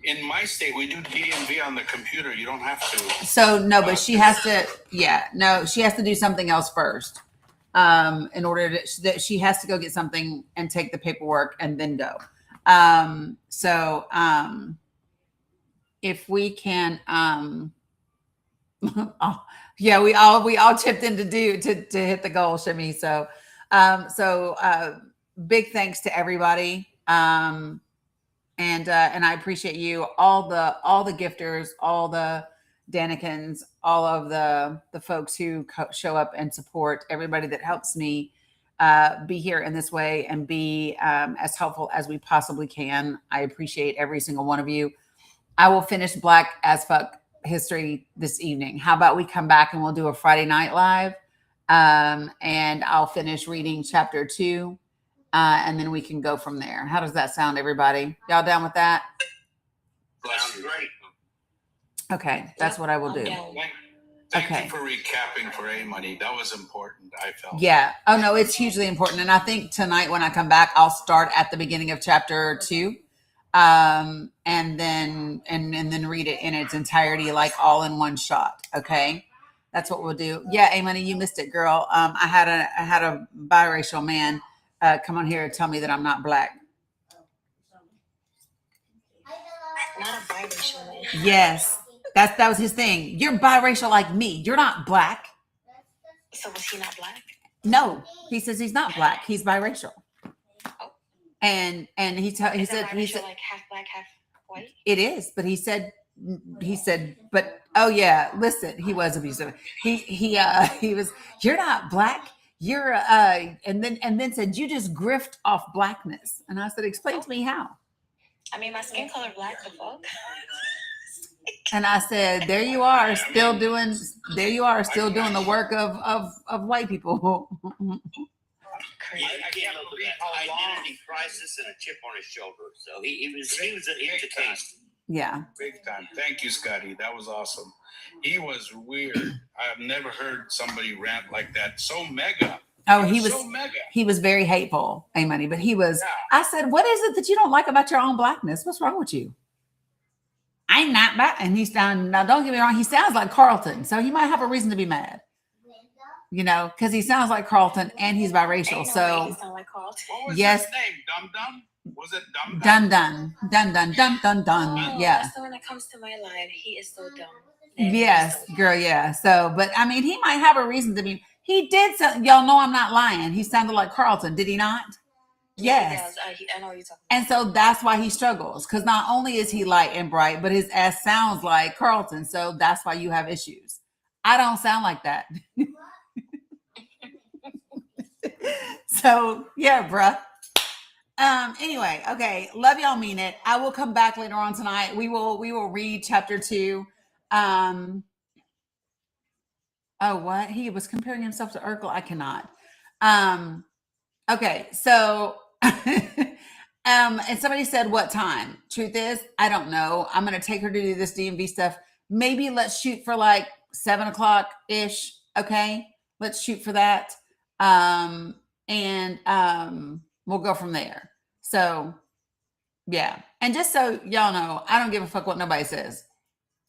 in my state, we do DMV on the computer. You don't have to. So no, but she has to. Yeah, no, she has to do something else first. In order to, that she has to go get something and take the paperwork and then go. If we can, oh, yeah, we all chipped in to hit the goal, Shimmy. So, big thanks to everybody. And I appreciate you, all the gifters, all the Danikins, all of the folks who show up and support, everybody that helps me be here in this way and be as helpful as we possibly can. I appreciate every single one of you. I will finish Black as Fuck History this evening. How about we come back and we'll do a Friday night live, and I'll finish reading chapter 2. And then we can go from there. How does that sound, everybody? Y'all down with that? Sounds great. Okay, that's what I will do. Thank you for recapping for A-Money. That was important, I felt. Yeah. Oh, no, it's hugely important. And I think tonight when I come back, I'll start at the beginning of chapter 2, and then read it in its entirety, like all in one shot. Okay, that's what we'll do. Yeah, A-Money, you missed it, girl. I had a biracial man come on here and tell me that I'm not Black. Not a biracial man. Yes, that was his thing. You're biracial like me. You're not Black. So was he not Black? No, he says he's not Black. He's biracial. Oh. And he said like half Black, half white. It is, but he said, but oh yeah, listen, he was abusive. He was, you're not Black. You're and then said, you just grift off Blackness. And I said, explain to me how. I mean, my skin color Black, the fuck. And I said, there you are, still doing the work of white people. I can't believe how long identity crisis and a chip on his shoulder. So he was a case. Yeah. Big time. Thank you, Scotty. That was awesome. He was weird. I've never heard somebody rant like that. So mega. Oh, he was so mega. He was very hateful, A-Money, but he was, I said, what is it that you don't like about your own Blackness? What's wrong with you? I'm not Black. And he's down. Now, don't get me wrong. He sounds like Carlton. So he might have a reason to be mad, because he sounds like Carlton and he's biracial. So He sound like Carlton. What was yes. his name? Dum Dum? Was it Dum Dun dun dun dun dun dun dun. Oh, Yeah. that's the one that comes to my life. He is so dumb. Yes, girl. Yeah. So, but I mean, he might have a reason to be. He did. Y'all know I'm not lying. He sounded like Carlton. Did he not? Yes. I know what you're talking about. And so that's why he struggles, because not only is he light and bright, but his ass sounds like Carlton. So that's why you have issues. I don't sound like that. So yeah, bruh. Anyway, okay. Love y'all, mean it. I will come back later on tonight. We will read chapter 2. Oh, what? He was comparing himself to Urkel. I cannot. Okay, so and somebody said what time? Truth is, I don't know. I'm gonna take her to do this DMV stuff. Maybe let's shoot for like 7:00 ish. Okay, let's shoot for that. And we'll go from there. So yeah. And just so y'all know, I don't give a fuck what nobody says.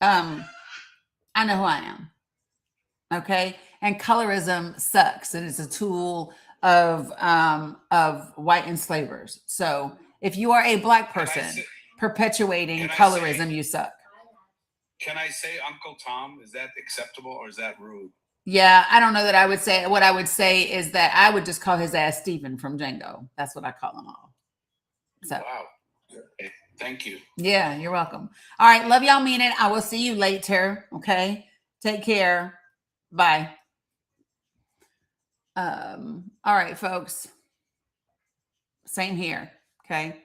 I know who I am. Okay. And colorism sucks. And it's a tool of white enslavers. So if you are a Black person perpetuating colorism, you suck. Can I say Uncle Tom? Is that acceptable or is that rude? Yeah, I don't know that I would say. What I would say is that I would just call his ass Stephen from Django. That's what I call them all. So wow. Okay. Thank you. Yeah, you're welcome. All right, love y'all, mean it. I will see you later. Okay, take care. Bye. All right, folks. Same here. Okay.